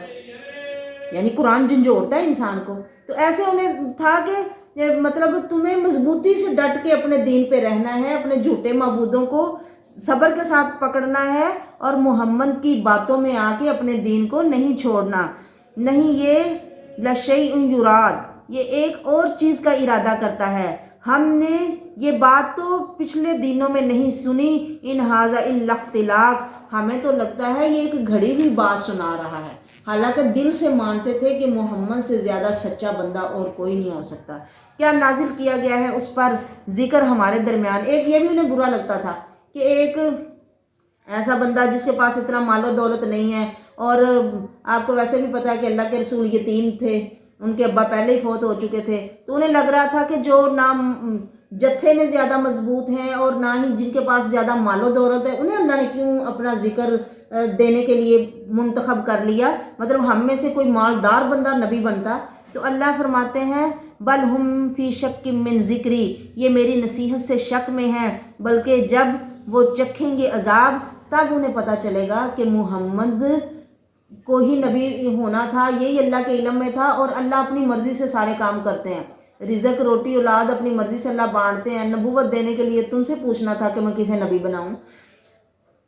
یعنی قرآن جھنجھوڑتا ہے انسان کو. تو ایسے انہیں تھا کہ مطلب تمہیں مضبوطی سے ڈٹ کے اپنے دین پہ رہنا ہے, اپنے جھوٹے معبودوں کو صبر کے ساتھ پکڑنا ہے, اور محمد کی باتوں میں آ کے اپنے دین کو نہیں چھوڑنا. نہیں, یہ لشیء یراد, یہ ایک اور چیز کا ارادہ کرتا ہے. ہم نے یہ بات تو پچھلے دنوں میں نہیں سنی. ان ھذا الا اختلاق, ہمیں تو لگتا ہے یہ ایک گھڑی ہوئی بات سنا رہا ہے. حالانکہ دل سے مانتے تھے کہ محمد سے زیادہ سچا بندہ اور کوئی نہیں ہو سکتا۔ کیا نازل کیا گیا ہے اس پر ذکر ہمارے درمیان۔ ایک یہ بھی انہیں برا لگتا تھا کہ ایک ایسا بندہ جس کے پاس اتنا مال و دولت نہیں ہے، اور آپ کو ویسے بھی پتہ ہے کہ اللہ کے رسول یتیم تھے، ان کے ابا پہلے ہی فوت ہو چکے تھے، تو انہیں لگ رہا تھا کہ جو نہ جتھے میں زیادہ مضبوط ہیں اور نہ ہی جن کے پاس زیادہ مال و دولت ہے، انہیں اللہ نے کیوں اپنا ذکر دینے کے لیے منتخب کر لیا، مطلب ہم میں سے کوئی مالدار بندہ نبی بنتا۔ تو اللہ فرماتے ہیں بل ہم فی شک من ذکری، یہ میری نصیحت سے شک میں ہیں، بلکہ جب وہ چکھیں گے عذاب تب انہیں پتہ چلے گا کہ محمد کو ہی نبی ہونا تھا، یہی اللہ کے علم میں تھا، اور اللہ اپنی مرضی سے سارے کام کرتے ہیں، رزق روٹی اولاد اپنی مرضی سے اللہ بانٹتے ہیں۔ نبوت دینے کے لیے تم سے پوچھنا تھا کہ میں کسے نبی بناؤں؟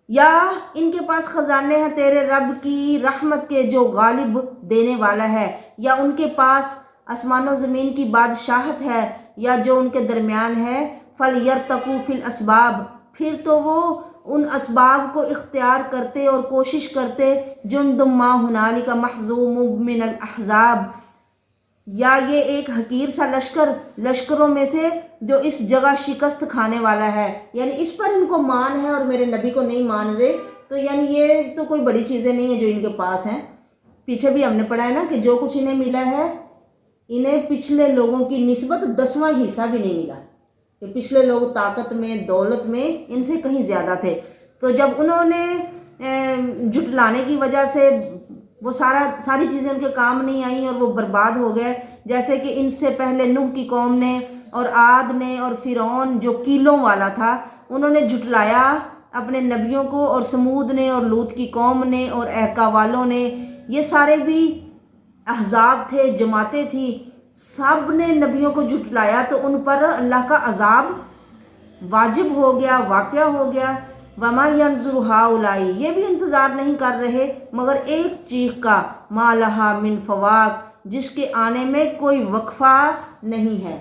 یا ان کے پاس خزانے ہیں تیرے رب کی رحمت کے جو غالب دینے والا ہے، یا ان کے پاس آسمان و زمین کی بادشاہت ہے، یا جو ان کے درمیان ہے۔ فَلْيَرْتَقُوا فِي الْأَسْبَابِ، پھر تو وہ ان اسباب کو اختیار کرتے اور کوشش کرتے۔ جُنْدٌ مَّا هُنَالِكَ مَحْزُومٌ مِّنَ الْأَحْزَابِ، یا یہ ایک حقیر سا لشکر لشکروں میں سے جو اس جگہ شکست کھانے والا ہے، یعنی اس پر ان کو مان ہے اور میرے نبی کو نہیں مان رہے، تو یعنی یہ تو کوئی بڑی چیزیں نہیں ہیں جو ان کے پاس ہیں۔ پیچھے بھی ہم نے پڑھا ہے نا کہ جو کچھ انہیں ملا ہے، انہیں پچھلے لوگوں کی نسبت 10واں حصہ بھی نہیں ملا، کہ پچھلے لوگ طاقت میں دولت میں ان سے کہیں زیادہ تھے۔ تو جب انہوں نے جھٹلانے کی وجہ سے وہ ساری چیزیں ان کے کام نہیں آئیں اور وہ برباد ہو گئے، جیسے کہ ان سے پہلے نوح کی قوم نے اور عاد نے اور فرعون جو کیلوں والا تھا، انہوں نے جھٹلایا اپنے نبیوں کو، اور سمود نے اور لوط کی قوم نے اور احقا والوں نے، یہ سارے بھی احزاب تھے، جماعتیں تھیں، سب نے نبیوں کو جھٹلایا، تو ان پر اللہ کا عذاب واجب ہو گیا، واقعہ ہو گیا۔ وَمَا يَنظُرُ هَؤُلَاءِ، یہ بھی انتظار نہیں کر رہے مگر ایک چیخ کا، مَا لَهَا مِن فَوَاقٍ، جس کے آنے میں کوئی وقفہ نہیں ہے۔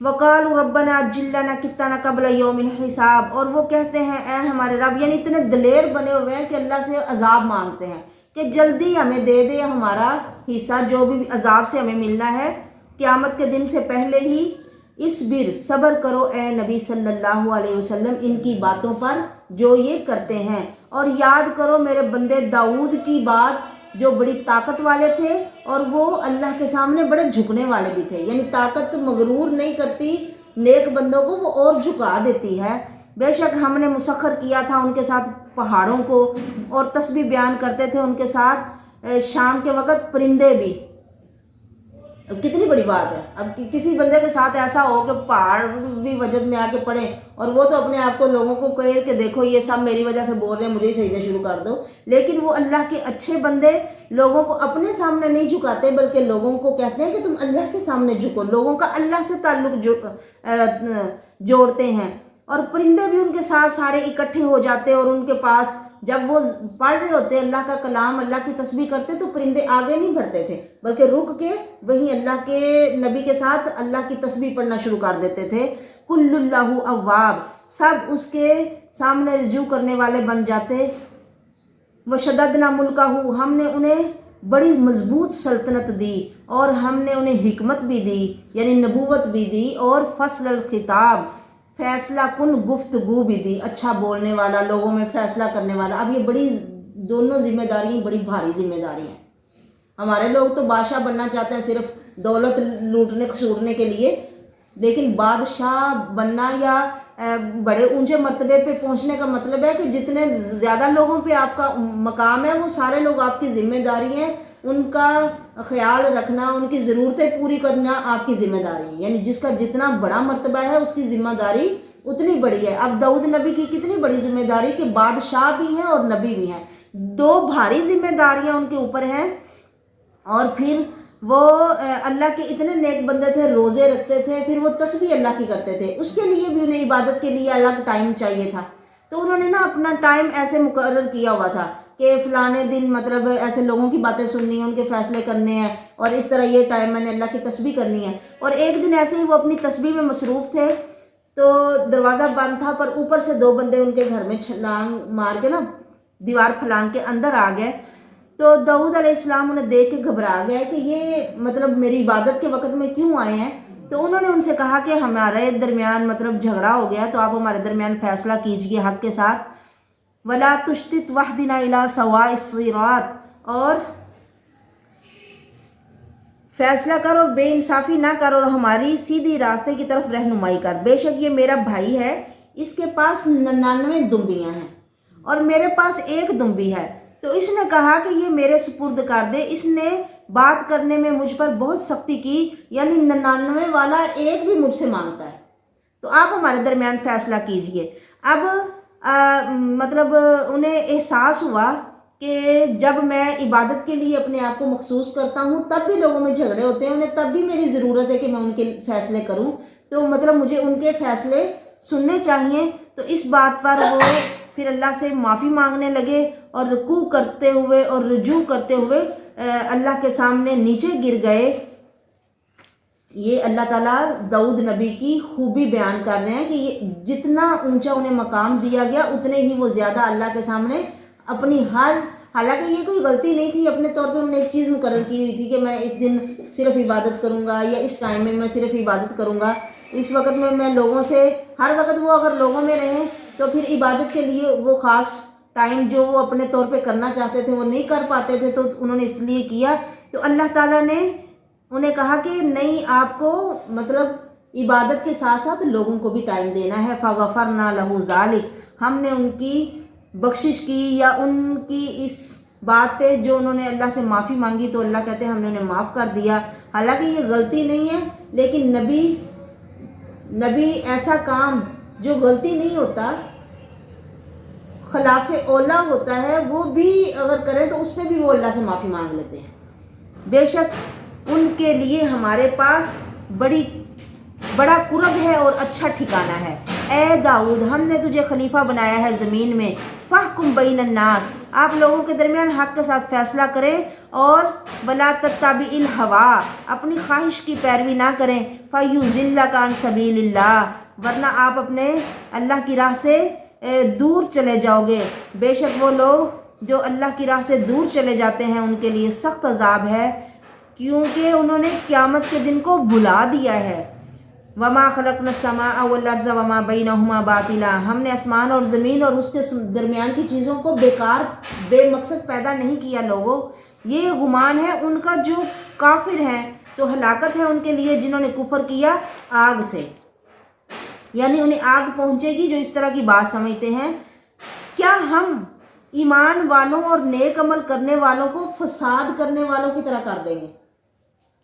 وَقَالُوا رَبَّنَا عَجِّل لَّنَا قِطَّنَا قَبْلَ يَوْمِ الْحِسَابِ، اور وہ کہتے ہیں اے ہمارے رب، یعنی اتنے دلیر بنے ہوئے ہیں کہ اللہ سے عذاب مانگتے ہیں کہ جلدی ہمیں دے دے ہمارا حصہ، جو بھی عذاب سے ہمیں ملنا ہے قیامت کے دن سے پہلے ہی۔ اصبر، صبر کرو اے نبی صلی اللہ علیہ وسلم ان کی باتوں پر جو یہ کرتے ہیں، اور یاد کرو میرے بندے داؤد کی بات، جو بڑی طاقت والے تھے اور وہ اللہ کے سامنے بڑے جھکنے والے بھی تھے، یعنی طاقت مغرور نہیں کرتی نیک بندوں کو، وہ اور جھکا دیتی ہے۔ بے شک ہم نے مسخر کیا تھا ان کے ساتھ پہاڑوں کو، اور تسبیح بیان کرتے تھے ان کے ساتھ شام کے وقت پرندے بھی۔ اب کتنی بڑی بات ہے، اب کسی بندے کے ساتھ ایسا ہو کہ پہاڑ بھی وجد میں آ کے پڑے، اور وہ تو اپنے آپ کو لوگوں کو کہے کہ دیکھو یہ سب میری وجہ سے بول رہے ہیں، مجھے سجدے شروع کر دو، لیکن وہ اللہ کے اچھے بندے لوگوں کو اپنے سامنے نہیں جھکاتے، بلکہ لوگوں کو کہتے ہیں کہ تم اللہ کے سامنے جھکو، لوگوں کا اللہ سے تعلق جوڑتے ہیں۔ اور پرندے بھی ان کے ساتھ سارے اکٹھے ہو جاتے، اور ان کے پاس جب وہ پڑھ رہے ہوتے اللہ کا کلام، اللہ کی تسبیح کرتے، تو پرندے آگے نہیں بڑھتے تھے بلکہ رک کے وہیں اللہ کے نبی کے ساتھ اللہ کی تسبیح پڑھنا شروع کر دیتے تھے۔ کل اللہ اواب، سب اس کے سامنے رجوع کرنے والے بن جاتے۔ وشددنا ملکہ، ہم نے انہیں بڑی مضبوط سلطنت دی، اور ہم نے انہیں حکمت بھی دی، یعنی نبوت بھی دی، اور فصل الخطاب، فیصلہ کن گفتگو بھی دی، اچھا بولنے والا، لوگوں میں فیصلہ کرنے والا۔ اب یہ بڑی دونوں ذمہ داریاں بڑی بھاری ذمہ داری ہیں۔ ہمارے لوگ تو بادشاہ بننا چاہتے ہیں صرف دولت لوٹنے کھسوٹنے کے لیے، لیکن بادشاہ بننا یا بڑے اونچے مرتبے پہ پہنچنے کا مطلب ہے کہ جتنے زیادہ لوگوں پہ آپ کا مقام ہے، وہ سارے لوگ آپ کی ذمہ داری ہیں، ان کا خیال رکھنا، ان کی ضرورتیں پوری کرنا آپ کی ذمہ داری ہے، یعنی جس کا جتنا بڑا مرتبہ ہے اس کی ذمہ داری اتنی بڑی ہے۔ اب داؤد نبی کی کتنی بڑی ذمہ داری کہ بادشاہ بھی ہیں اور نبی بھی ہیں، دو بھاری ذمہ داریاں ان کے اوپر ہیں۔ اور پھر وہ اللہ کے اتنے نیک بندے تھے، روزے رکھتے تھے، پھر وہ تسبیح اللہ کی کرتے تھے، اس کے لیے بھی انہیں عبادت کے لیے الگ ٹائم چاہیے تھا، تو انہوں نے نا اپنا ٹائم ایسے مقرر کیا ہوا تھا کہ فلانے دن مطلب ایسے لوگوں کی باتیں سننی ہیں، ان کے فیصلے کرنے ہیں، اور اس طرح یہ ٹائم میں نے اللہ کی تسبیح کرنی ہے۔ اور ایک دن ایسے ہی وہ اپنی تسبیح میں مصروف تھے، تو دروازہ بند تھا، پر اوپر سے دو بندے ان کے گھر میں چھلانگ مار کے نا دیوار پھلانگ کے اندر آ گئے. تو داؤد علیہ السلام انہیں دیکھ کے گھبرا گئے کہ یہ مطلب میری عبادت کے وقت میں کیوں آئے ہیں. تو انہوں نے ان سے کہا کہ ہمارے درمیان مطلب جھگڑا ہو گیا، تو آپ ہمارے درمیان فیصلہ کیجیے حق کے ساتھ. ولا تشتت واہدنا الی سواء الصراط، اور فیصلہ کر اور بے انصافی نہ کر اور ہماری سیدھی راستے کی طرف رہنمائی کر. بے شک یہ میرا بھائی ہے، اس کے پاس 99 دمبیاں ہیں اور میرے پاس 1 دمبی ہے. تو اس نے کہا کہ یہ میرے سپرد کر دے. اس نے بات کرنے میں مجھ پر بہت سختی کی، یعنی 99 والا 1 بھی مجھ سے مانگتا ہے، تو آپ ہمارے درمیان فیصلہ کیجئے. اب مطلب انہیں احساس ہوا کہ جب میں عبادت کے لیے اپنے آپ کو مخصوص کرتا ہوں تب بھی لوگوں میں جھگڑے ہوتے ہیں، انہیں تب بھی میری ضرورت ہے کہ میں ان کے فیصلے کروں، تو مطلب مجھے ان کے فیصلے سننے چاہیے. تو اس بات پر وہ پھر اللہ سے معافی مانگنے لگے اور رکوع کرتے ہوئے اور رجوع کرتے ہوئے اللہ کے سامنے نیچے گر گئے. یہ اللہ تعالیٰ داؤد نبی کی خوبی بیان کر رہے ہیں کہ یہ جتنا اونچا انہیں مقام دیا گیا اتنے ہی وہ زیادہ اللہ کے سامنے اپنی حالانکہ یہ کوئی غلطی نہیں تھی، اپنے طور پہ انہوں نے ایک چیز مقرر کی ہوئی تھی کہ میں اس دن صرف عبادت کروں گا یا اس ٹائم میں صرف عبادت کروں گا، اس وقت میں لوگوں سے ہر وقت وہ اگر لوگوں میں رہیں تو پھر عبادت کے لیے وہ خاص ٹائم جو وہ اپنے طور پہ کرنا چاہتے تھے وہ نہیں کر پاتے تھے، تو انہوں نے اس لیے کیا. تو اللہ تعالیٰ نے انہیں کہا کہ نہیں، آپ کو مطلب عبادت کے ساتھ ساتھ لوگوں کو بھی ٹائم دینا ہے. فغفرنا لہ ذالک، ہم نے ان کی بخشش کی یا ان کی اس بات پہ جو انہوں نے اللہ سے معافی مانگی تو اللہ کہتے ہیں ہم نے انہیں معاف کر دیا. حالانکہ یہ غلطی نہیں ہے، لیکن نبی ایسا کام جو غلطی نہیں ہوتا، خلاف اولا ہوتا ہے، وہ بھی اگر کریں تو اس پہ بھی وہ اللہ سے معافی مانگ لیتے ہیں. بے شک ان کے لیے ہمارے پاس بڑا قرب ہے اور اچھا ٹھکانہ ہے. اے داؤد، ہم نے تجھے خلیفہ بنایا ہے زمین میں. فاحکم بین الناس، آپ لوگوں کے درمیان حق کے ساتھ فیصلہ کریں اور ولا تتبع الہویٰ، اپنی خواہش کی پیروی نہ کریں. فیضلک عن سبیل اللہ، ورنہ آپ اپنے اللہ کی راہ سے دور چلے جاؤ گے. بے شک وہ لوگ جو اللہ کی راہ سے دور چلے جاتے ہیں ان کے لیے سخت عذاب ہے، کیونکہ انہوں نے قیامت کے دن کو بھلا دیا ہے. وما خلقنا السماء والارض وما بینہما باطلا، ہم نے آسمان اور زمین اور اس کے درمیان کی چیزوں کو بیکار بے مقصد پیدا نہیں کیا. لوگوں، یہ گمان ہے ان کا جو کافر ہیں، تو ہلاکت ہے ان کے لیے جنہوں نے کفر کیا آگ سے، یعنی انہیں آگ پہنچے گی جو اس طرح کی بات سمجھتے ہیں. کیا ہم ایمان والوں اور نیک عمل کرنے والوں کو فساد کرنے والوں کی طرح کر دیں گے؟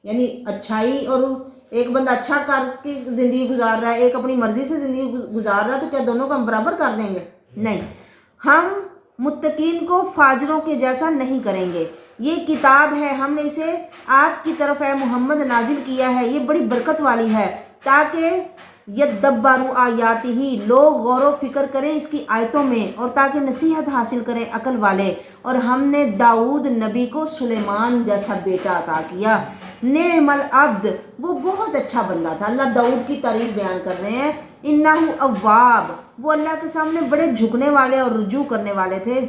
یعنی اچھائی، اور ایک بندہ اچھا کر کے زندگی گزار رہا ہے، ایک اپنی مرضی سے زندگی گزار رہا ہے، تو کیا دونوں کو ہم برابر کر دیں گے؟ نہیں، ہم متقین کو فاجروں کے جیسا نہیں کریں گے. یہ کتاب ہے، ہم نے اسے آپ کی طرف اے محمد نازل کیا ہے، یہ بڑی برکت والی ہے تاکہ یدبروا آیاتہ، لوگ غور و فکر کریں اس کی آیتوں میں، اور تاکہ نصیحت حاصل کریں عقل والے. اور ہم نے داؤد نبی کو سلیمان جیسا بیٹا عطا کیا. نعم العبد، وہ بہت اچھا بندہ تھا. اللہ داؤد کی تعریف بیان کر رہے ہیں. انہ اواب، وہ اللہ کے سامنے بڑے جھکنے والے اور رجوع کرنے والے تھے.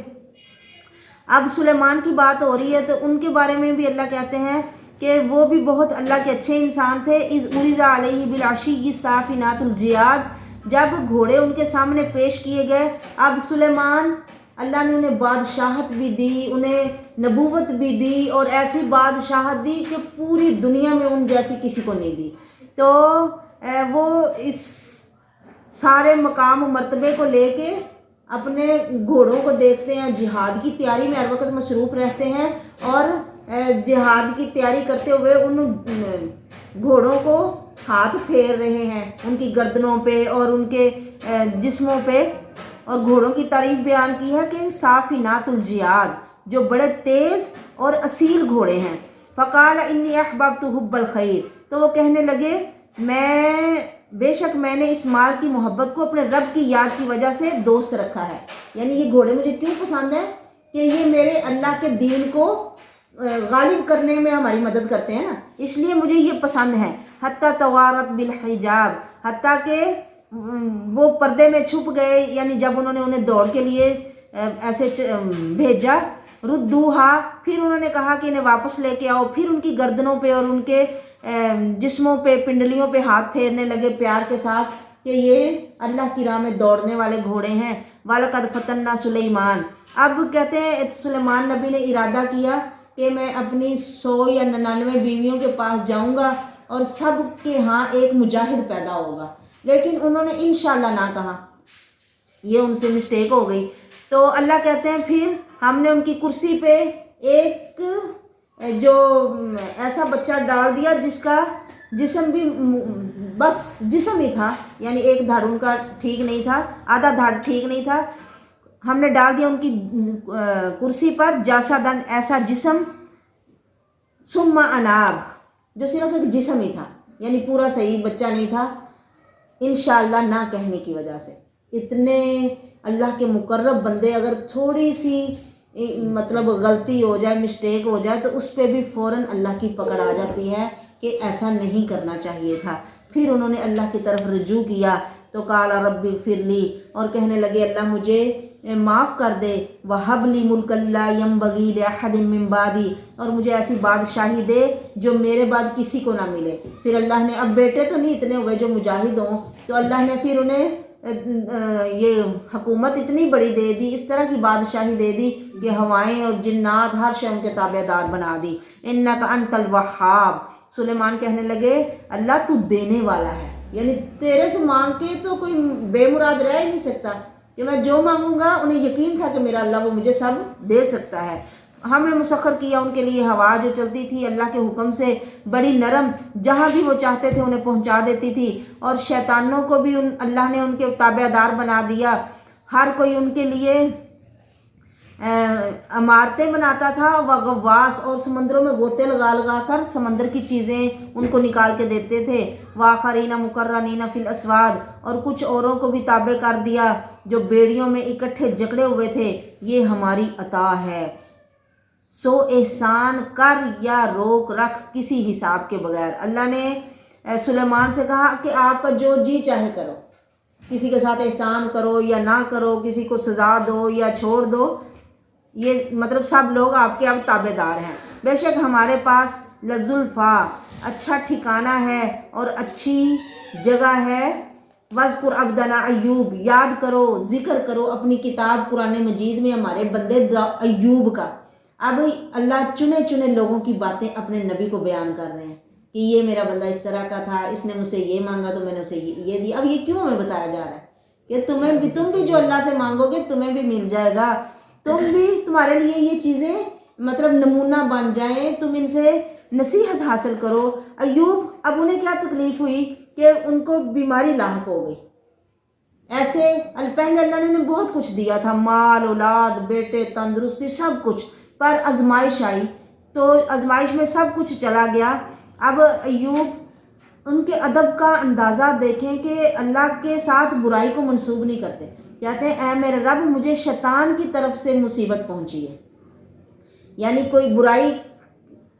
اب سلیمان کی بات ہو رہی ہے تو ان کے بارے میں بھی اللہ کہتے ہیں کہ وہ بھی بہت اللہ کے اچھے انسان تھے. اذ عرض علیہ بالعشی الصافنات الجیاد، جب گھوڑے ان کے سامنے پیش کیے گئے. اب سلیمان، اللہ نے انہیں بادشاہت بھی دی، انہیں نبوت بھی دی، اور ایسی بادشاہت دی کہ پوری دنیا میں ان جیسی کسی کو نہیں دی. تو وہ اس سارے مقام و مرتبے کو لے کے اپنے گھوڑوں کو دیکھتے ہیں، جہاد کی تیاری میں ہر وقت مصروف رہتے ہیں، اور جہاد کی تیاری کرتے ہوئے ان گھوڑوں کو ہاتھ پھیر رہے ہیں، ان کی گردنوں پہ اور ان کے جسموں پہ. اور گھوڑوں کی تعریف بیان کی ہے کہ صافنات الجیاد، جو بڑے تیز اور اصیل گھوڑے ہیں. فقال انی احببت حب الخیر، تو وہ کہنے لگے بے شک میں نے اس مال کی محبت کو اپنے رب کی یاد کی وجہ سے دوست رکھا ہے. یعنی یہ گھوڑے مجھے کیوں پسند ہیں کہ یہ میرے اللہ کے دین کو غالب کرنے میں ہماری مدد کرتے ہیں نا، اس لیے مجھے یہ پسند ہے. حتیٰ توارت بالحجاب، حتیٰ کہ وہ پردے میں چھپ گئے، یعنی جب انہوں نے انہیں دوڑ کے لیے ایسے بھیجا، ردوہا، پھر انہوں نے کہا کہ انہیں واپس لے کے آؤ، پھر ان کی گردنوں پہ اور ان کے جسموں پہ، پنڈلیوں پہ ہاتھ پھیرنے لگے پیار کے ساتھ کہ یہ اللہ کی راہ میں دوڑنے والے گھوڑے ہیں۔ وَلَقَدْ فَتَنَّا سُلَيْمَانَ، اب کہتے ہیں سلیمان نبی نے ارادہ کیا کہ میں اپنی 100 یا 99 بیویوں کے پاس جاؤں گا اور سب کے ہاں ایک مجاہد پیدا ہوگا، لیکن انہوں نے انشاءاللہ نہ کہا، یہ ان سے مسٹیک ہو گئی۔ تو اللہ کہتے ہیں پھر ہم نے ان کی کرسی پہ ایک جو ایسا بچہ ڈال دیا جس کا جسم بھی بس جسم ہی تھا، یعنی ایک دھڑ ان کا ٹھیک نہیں تھا، آدھا دھڑ ٹھیک نہیں تھا، ہم نے ڈال دیا ان کی کرسی پر جاسدن، ایسا جسم، ثم اناب، جو صرف ایک جسم ہی تھا، یعنی پورا صحیح بچہ نہیں تھا، انشاءاللہ نہ کہنے کی وجہ سے۔ اتنے اللہ کے مقرب بندے اگر تھوڑی سی مطلب غلطی ہو جائے، مسٹیک ہو جائے، تو اس پہ بھی فوراً اللہ کی پکڑ آ جاتی ہے کہ ایسا نہیں کرنا چاہیے تھا۔ پھر انہوں نے اللہ کی طرف رجوع کیا تو قال رب اغفر لی، اور کہنے لگے اللہ مجھے معاف کر دے، وَهَبْ لِي مُلْكًا لَا يَنبَغِي لِأَحَدٍ مِّن بَعْدِي، اور مجھے ایسی بادشاہی دے جو میرے بعد کسی کو نہ ملے۔ پھر اللہ نے، اب بیٹے تو نہیں اتنے ہوئے جو مجاہد ہوں، تو اللہ نے پھر انہیں یہ حکومت اتنی بڑی دے دی، اس طرح کی بادشاہی دے دی کہ ہوائیں اور جنات ہر شے ان کے تابع دار بنا دی۔ اِنَّكَ أَنْتَ الْوَهَّابُ، سلیمان کہنے لگے اللہ تو دینے والا ہے، یعنی تیرے سے مانگ کے تو کوئی بے مراد رہ ہی نہیں سکتا، کہ میں جو مانگوں گا انہیں یقین تھا کہ میرا اللہ وہ مجھے سب دے سکتا ہے۔ ہم نے مسخر کیا ان کے لیے ہوا جو چلتی تھی اللہ کے حکم سے، بڑی نرم، جہاں بھی وہ چاہتے تھے انہیں پہنچا دیتی تھی، اور شیطانوں کو بھی اللہ نے ان کے تابع دار بنا دیا، ہر کوئی ان کے لیے عمارتیں بناتا تھا، وغواص، اور سمندروں میں غوطے لگا لگا کر سمندر کی چیزیں ان کو نکال کے دیتے تھے، وآخرین مقرنین فی الاسواد، اور کچھ اوروں کو بھی تابع کر دیا جو بیڑیوں میں اکٹھے جکڑے ہوئے تھے۔ یہ ہماری عطا ہے، سو احسان کر یا روک رکھ کسی حساب کے بغیر۔ اللہ نے سلیمان سے کہا کہ آپ کا جو جی چاہے کرو، کسی کے ساتھ احسان کرو یا نہ کرو، کسی کو سزا دو یا چھوڑ دو، یہ مطلب سب لوگ آپ کے اب تابع دار ہیں۔ بے شک ہمارے پاس لزلفا، اچھا ٹھکانہ ہے اور اچھی جگہ ہے، وذکر عبدنا ایوب، یاد کرو، ذکر کرو اپنی کتاب قرآن مجید میں ہمارے بندے ایوب کا۔ اب اللہ چنے چنے لوگوں کی باتیں اپنے نبی کو بیان کر رہے ہیں کہ یہ میرا بندہ اس طرح کا تھا، اس نے مجھ سے یہ مانگا تو میں نے اسے یہ دیا۔ اب یہ کیوں ہمیں بتایا جا رہا ہے کہ تم بھی جو اللہ سے مانگو گے تمہیں بھی مل جائے گا، تم بھی، تمہارے لیے یہ چیزیں مطلب نمونہ بن جائیں، تم ان سے نصیحت حاصل کرو۔ ایوب، اب انہیں کیا تکلیف ہوئی کہ ان کو بیماری لاحق ہو گئی، ایسے پہلے اللہ نے انہیں بہت کچھ دیا تھا، مال، اولاد، بیٹے، تندرستی، سب کچھ، پر آزمائش آئی تو آزمائش میں سب کچھ چلا گیا۔ اب ایوب، ان کے ادب کا اندازہ دیکھیں کہ اللہ کے ساتھ برائی کو منسوب نہیں کرتے، کہتے ہیں اے میرے رب مجھے شیطان کی طرف سے مصیبت پہنچی ہے، یعنی کوئی برائی۔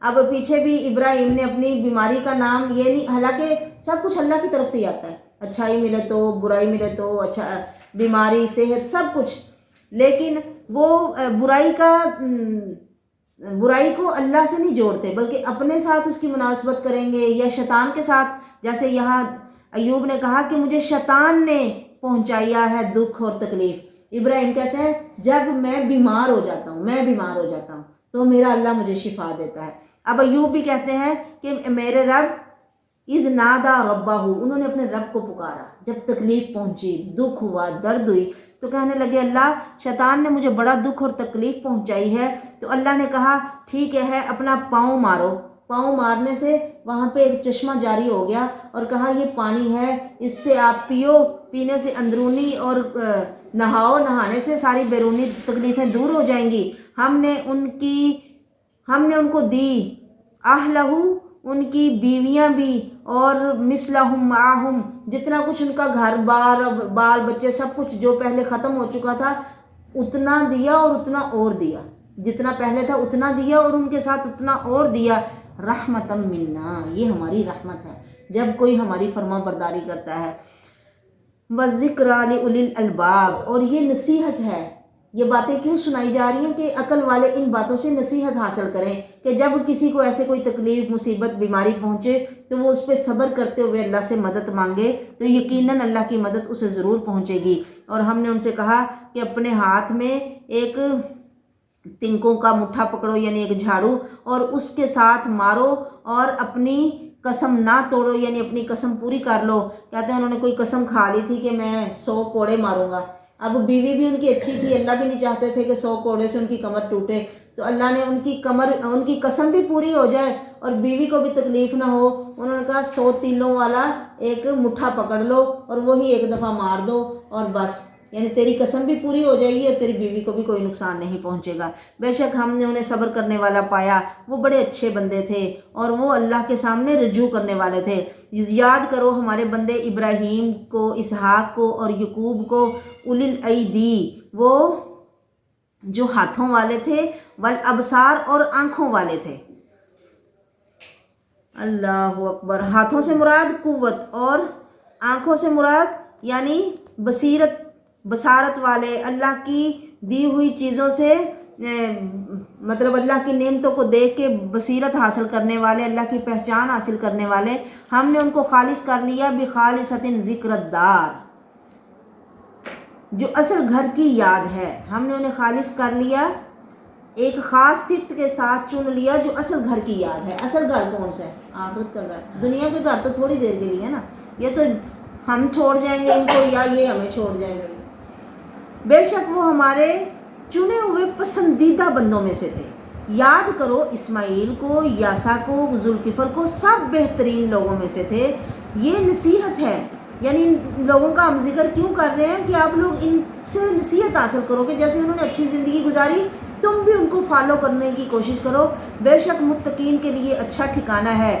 اب پیچھے بھی ابراہیم نے اپنی بیماری کا نام یہ نہیں، حالانکہ سب کچھ اللہ کی طرف سے ہی آتا ہے، اچھائی ملے تو، برائی ملے تو، اچھا بیماری، صحت، سب کچھ، لیکن وہ برائی کو اللہ سے نہیں جوڑتے بلکہ اپنے ساتھ اس کی مناسبت کریں گے یا شیطان کے ساتھ، جیسے یہاں ایوب نے کہا کہ مجھے شیطان نے پہنچایا ہے دکھ اور تکلیف۔ ابراہیم کہتے ہیں جب میں بیمار ہو جاتا ہوں تو میرا اللہ مجھے شفا دیتا ہے۔ اب ایوب بھی کہتے ہیں کہ میرے رب اذ نادا ربہ، انہوں نے اپنے رب کو پکارا جب تکلیف پہنچی، دکھ ہوا، درد ہوئی، تو کہنے لگے اللہ شیطان نے مجھے بڑا دکھ اور تکلیف پہنچائی ہے۔ تو اللہ نے کہا ٹھیک ہے اپنا پاؤں مارو، پاؤں مارنے سے وہاں پہ ایک چشمہ جاری ہو گیا اور کہا یہ پانی ہے، اس سے آپ پیو، پینے سے اندرونی اور نہاؤ، نہانے سے ساری بیرونی تکلیفیں دور ہو جائیں گی۔ ہم نے ان کو دی اہلہو، ان کی بیویاں بھی، اور مثلہم معہم، جتنا کچھ ان کا گھر بار، بال بچے، سب کچھ جو پہلے ختم ہو چکا تھا اتنا دیا اور اتنا اور دیا، جتنا پہلے تھا اتنا دیا اور ان کے ساتھ اتنا اور دیا، رحمتا منا، یہ ہماری رحمت ہے جب کوئی ہماری فرما برداری کرتا ہے۔ وذکریٰ لأولی الالباب، اور یہ نصیحت ہے یہ باتیں کیوں سنائی جا رہی ہیں کہ عقل والے ان باتوں سے نصیحت حاصل کریں کہ جب کسی کو ایسے کوئی تکلیف، مصیبت، بیماری پہنچے تو وہ اس پہ صبر کرتے ہوئے اللہ سے مدد مانگے تو یقیناً اللہ کی مدد اسے ضرور پہنچے گی۔ اور ہم نے ان سے کہا کہ اپنے ہاتھ میں ایک تنکوں کا مٹھا پکڑو، یعنی ایک جھاڑو، اور اس کے ساتھ مارو اور اپنی قسم نہ توڑو، یعنی اپنی قسم پوری کر لو۔ کہتے ہیں انہوں نے کوئی قسم کھا لی تھی کہ میں 100 کوڑے ماروں گا۔ اب بیوی بھی ان کی اچھی تھی، اللہ بھی نہیں چاہتے تھے کہ 100 کوڑے سے ان کی کمر ٹوٹے، تو اللہ نے ان کی قسم بھی پوری ہو جائے اور بیوی کو بھی تکلیف نہ ہو۔ انہوں نے کہا 100 تیلوں والا ایک مٹھا پکڑ لو اور وہی ایک دفعہ مار دو اور بس، یعنی تیری قسم بھی پوری ہو جائے گی اور تیری بیوی کو بھی کوئی نقصان نہیں پہنچے گا۔ بے شک ہم نے انہیں صبر کرنے والا پایا، وہ بڑے اچھے بندے تھے اور وہ اللہ کے سامنے رجوع کرنے والے تھے۔ یاد کرو ہمارے بندے ابراہیم کو، اسحاق کو اور یعقوب کو، اولی الایدی، وہ جو ہاتھوں والے تھے، والابصار اور آنکھوں والے تھے۔ اللہ اکبر۔ ہاتھوں سے مراد قوت اور آنکھوں سے مراد یعنی بصارت والے، اللہ کی دی ہوئی چیزوں سے مطلب اللہ کی نعمتوں کو دیکھ کے بصیرت حاصل کرنے والے، اللہ کی پہچان حاصل کرنے والے۔ ہم نے ان کو خالص کر لیا بخالصۃ ذکر الدار، جو اصل گھر کی یاد ہے۔ ہم نے انہیں خالص کر لیا، ایک خاص صفت کے ساتھ چن لیا جو اصل گھر کی یاد ہے۔ اصل گھر کون سا ہے؟ آخرت کا گھر۔ دنیا کے گھر تو تھوڑی دیر کے لیے ہے نا، یہ تو ہم چھوڑ جائیں گے ان کو یا یہ ہمیں چھوڑ جائیں گے۔ بے شک وہ ہمارے چنے ہوئے پسندیدہ بندوں میں سے تھے۔ یاد کرو اسماعیل کو، یاسا کو، ذوالکفل کو، سب بہترین لوگوں میں سے تھے۔ یہ نصیحت ہے، یعنی لوگوں کا ہم ذکر کیوں کر رہے ہیں کہ آپ لوگ ان سے نصیحت حاصل کرو کہ جیسے انہوں نے اچھی زندگی گزاری تم بھی ان کو فالو کرنے کی کوشش کرو۔ بے شک متقین کے لیے اچھا ٹھکانہ ہے،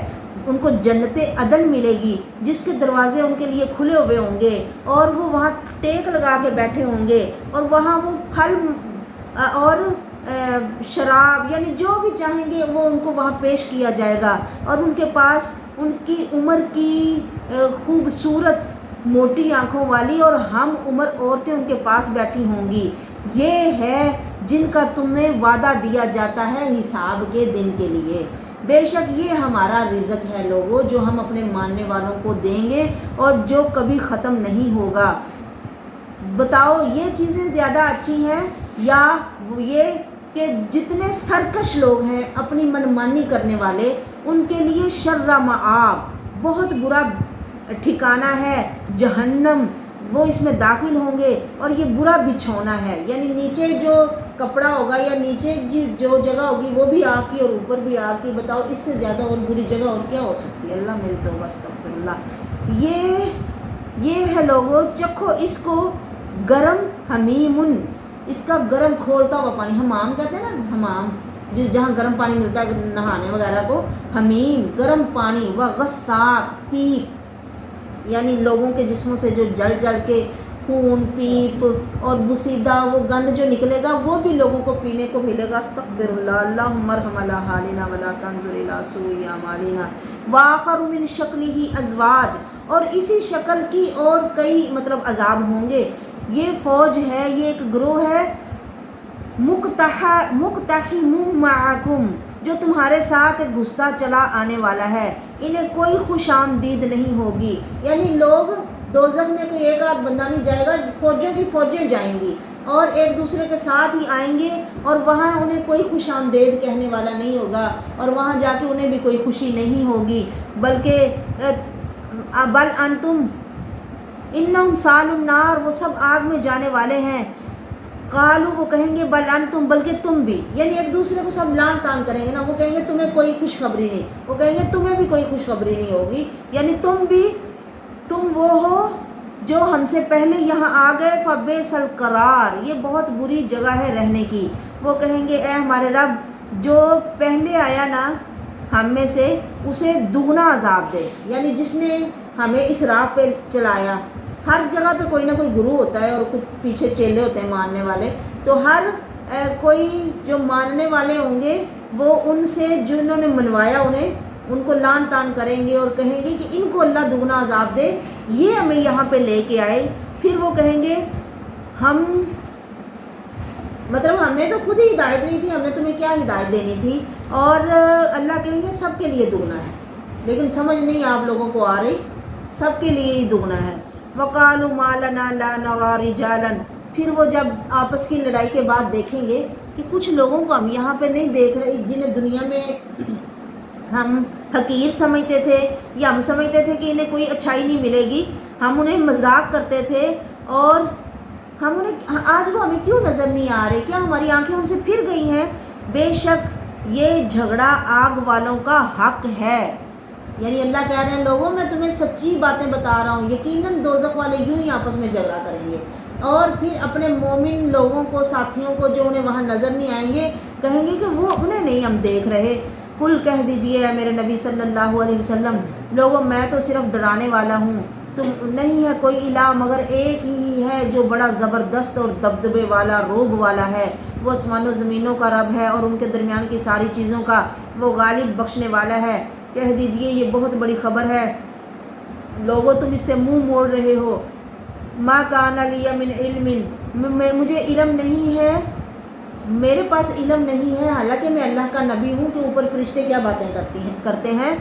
ان کو جنت عدن ملے گی جس کے دروازے ان کے لیے کھلے ہوئے ہوں گے اور وہ وہاں ٹیک لگا کے بیٹھے ہوں گے، اور وہاں وہ پھل اور شراب یعنی جو بھی چاہیں گے وہ ان کو وہاں پیش کیا جائے گا، اور ان کے پاس ان کی عمر کی خوبصورت موٹی آنکھوں والی اور ہم عمر عورتیں ان کے پاس بیٹھی ہوں گی۔ یہ ہے جن کا تمہیں وعدہ دیا جاتا ہے حساب کے دن کے لیے۔ بے شک یہ ہمارا رزق ہے لوگوں، جو ہم اپنے ماننے والوں کو دیں گے اور جو کبھی ختم نہیں ہوگا۔ بتاؤ یہ چیزیں زیادہ اچھی ہیں یا وہ یہ کہ جتنے سرکش لوگ ہیں اپنی منمانی کرنے والے، ان کے لیے شر مآب، بہت برا ٹھکانہ ہے جہنم، وہ اس میں داخل ہوں گے اور یہ برا بچھونا ہے، یعنی نیچے جو کپڑا ہوگا یا نیچے جو جگہ ہوگی وہ بھی آگ کی اور اوپر بھی آگ کی۔ بتاؤ اس سے زیادہ اور بری جگہ اور کیا ہو سکتی ہے؟ اللہ میری توبہ استغفر اللہ۔ یہ ہے لوگوں، چکھو اس کو گرم حمیمن، اس کا گرم کھولتا ہوا پانی، حمام کہتے ہیں نا، حمام جہاں گرم پانی ملتا ہے نہانے وغیرہ کو، حمیم گرم پانی، وغساق پیپ، یعنی لوگوں کے جسموں سے جو جل جل کے خون، پیپ اور بسیدہ وہ گند جو نکلے گا وہ بھی لوگوں کو پینے کو ملے گا۔ استغفر اللہ، اللہم ارحم علی حالنا ولا تنظر الی سوء اعمالنا وآخر من شکلہ ازواج، اور اسی شکل کی اور کئی مطلب عذاب ہوں گے۔ یہ فوج ہے، یہ ایک گروہ ہے، مقتحم معکم، جو تمہارے ایک گھستا چلا آنے والا ہے، انہیں کوئی خوش آمدید نہیں ہوگی۔ یعنی لوگ دوزخ میں کوئی ایک آدھ بندہ نہیں جائے گا، فوجوں کی فوجیں جائیں گی اور ایک دوسرے کے ساتھ ہی آئیں گے، اور وہاں انہیں کوئی خوش آمدید کہنے والا نہیں ہوگا، اور وہاں جا کے انہیں بھی کوئی خوشی نہیں ہوگی، بلکہ بل انتم انہم سال النار، وہ سب آگ میں جانے والے ہیں۔ قالو، وہ کہیں گے بل انتم، بلکہ تم بھی، یعنی ایک دوسرے کو سب لان تان کریں گے نا، وہ کہیں گے تمہیں کوئی خوشخبری نہیں، وہ کہیں گے تمہیں بھی کوئی خوشخبری نہیں ہوگی، یعنی تم وہ ہو جو ہم سے پہلے یہاں آ گئے، فبئس القرار، یہ بہت بری جگہ ہے رہنے کی۔ وہ کہیں گے اے ہمارے رب، جو پہلے آیا نا ہم میں سے اسے دگنا عذاب دے، یعنی جس نے ہمیں اس راہ پہ چلایا۔ ہر جگہ پہ کوئی نہ کوئی گرو ہوتا ہے اور کچھ پیچھے چیلے ہوتے ہیں ماننے والے، تو ہر کوئی جو ماننے والے ہوں گے وہ ان سے جنہوں نے منوایا ان کو لان تان کریں گے اور کہیں گے کہ ان کو اللہ دگنا عذاب دے، یہ ہمیں یہاں پہ لے کے آئے۔ پھر وہ کہیں گے ہم مطلب ہمیں تو خود ہی ہدایت نہیں تھی، ہم نے تمہیں کیا ہدایت دینی تھی، اور اللہ کہیں گے سب کے لیے دگنا ہے، لیکن سمجھ نہیں آپ لوگوں کو آ رہی، سب کے لیے ہی دگنا ہے۔ وَقَالُوا مَا لَنَا لَا نَرَىٰ رِجَالًا، پھر وہ جب آپس کی لڑائی کے بعد دیکھیں گے کہ کچھ لوگوں کو ہم یہاں پہ نہیں دیکھ رہے جنہیں دنیا میں ہم حقیر سمجھتے تھے، یا ہم سمجھتے تھے کہ انہیں کوئی اچھائی نہیں ملے گی، ہم انہیں مذاق کرتے تھے، اور ہم انہیں آج وہ ہمیں کیوں نظر نہیں آ رہے؟ کیا ہماری آنکھیں ان سے پھر گئی ہیں؟ بے شک یہ جھگڑا آگ والوں کا حق ہے، یعنی اللہ کہہ رہے ہیں لوگوں میں تمہیں سچی باتیں بتا رہا ہوں، یقیناً دوزخ والے یوں ہی آپس میں جھگڑا کریں گے، اور پھر اپنے مومن لوگوں کو، ساتھیوں کو جو انہیں وہاں نظر نہیں آئیں گے، کہیں گے کہ وہ انہیں نہیں ہم دیکھ رہے۔ کل کہہ دیجئے اے میرے نبی صلی اللہ علیہ وسلم، لوگوں میں تو صرف ڈرانے والا ہوں، تم نہیں ہے کوئی الہ مگر ایک ہی ہے جو بڑا زبردست اور دبدبے والا، روب والا ہے، وہ آسمان و زمینوں کا رب ہے اور ان کے درمیان کی ساری چیزوں کا، وہ غالب بخشنے والا ہے۔ کہہ دیجئے یہ بہت بڑی خبر ہے، لوگوں تم اس سے منہ موڑ رہے ہو۔ ما کان لی من علم، مجھے علم نہیں ہے، میرے پاس علم نہیں ہے، حالانکہ میں اللہ کا نبی ہوں، کہ اوپر فرشتے کیا باتیں کرتے ہیں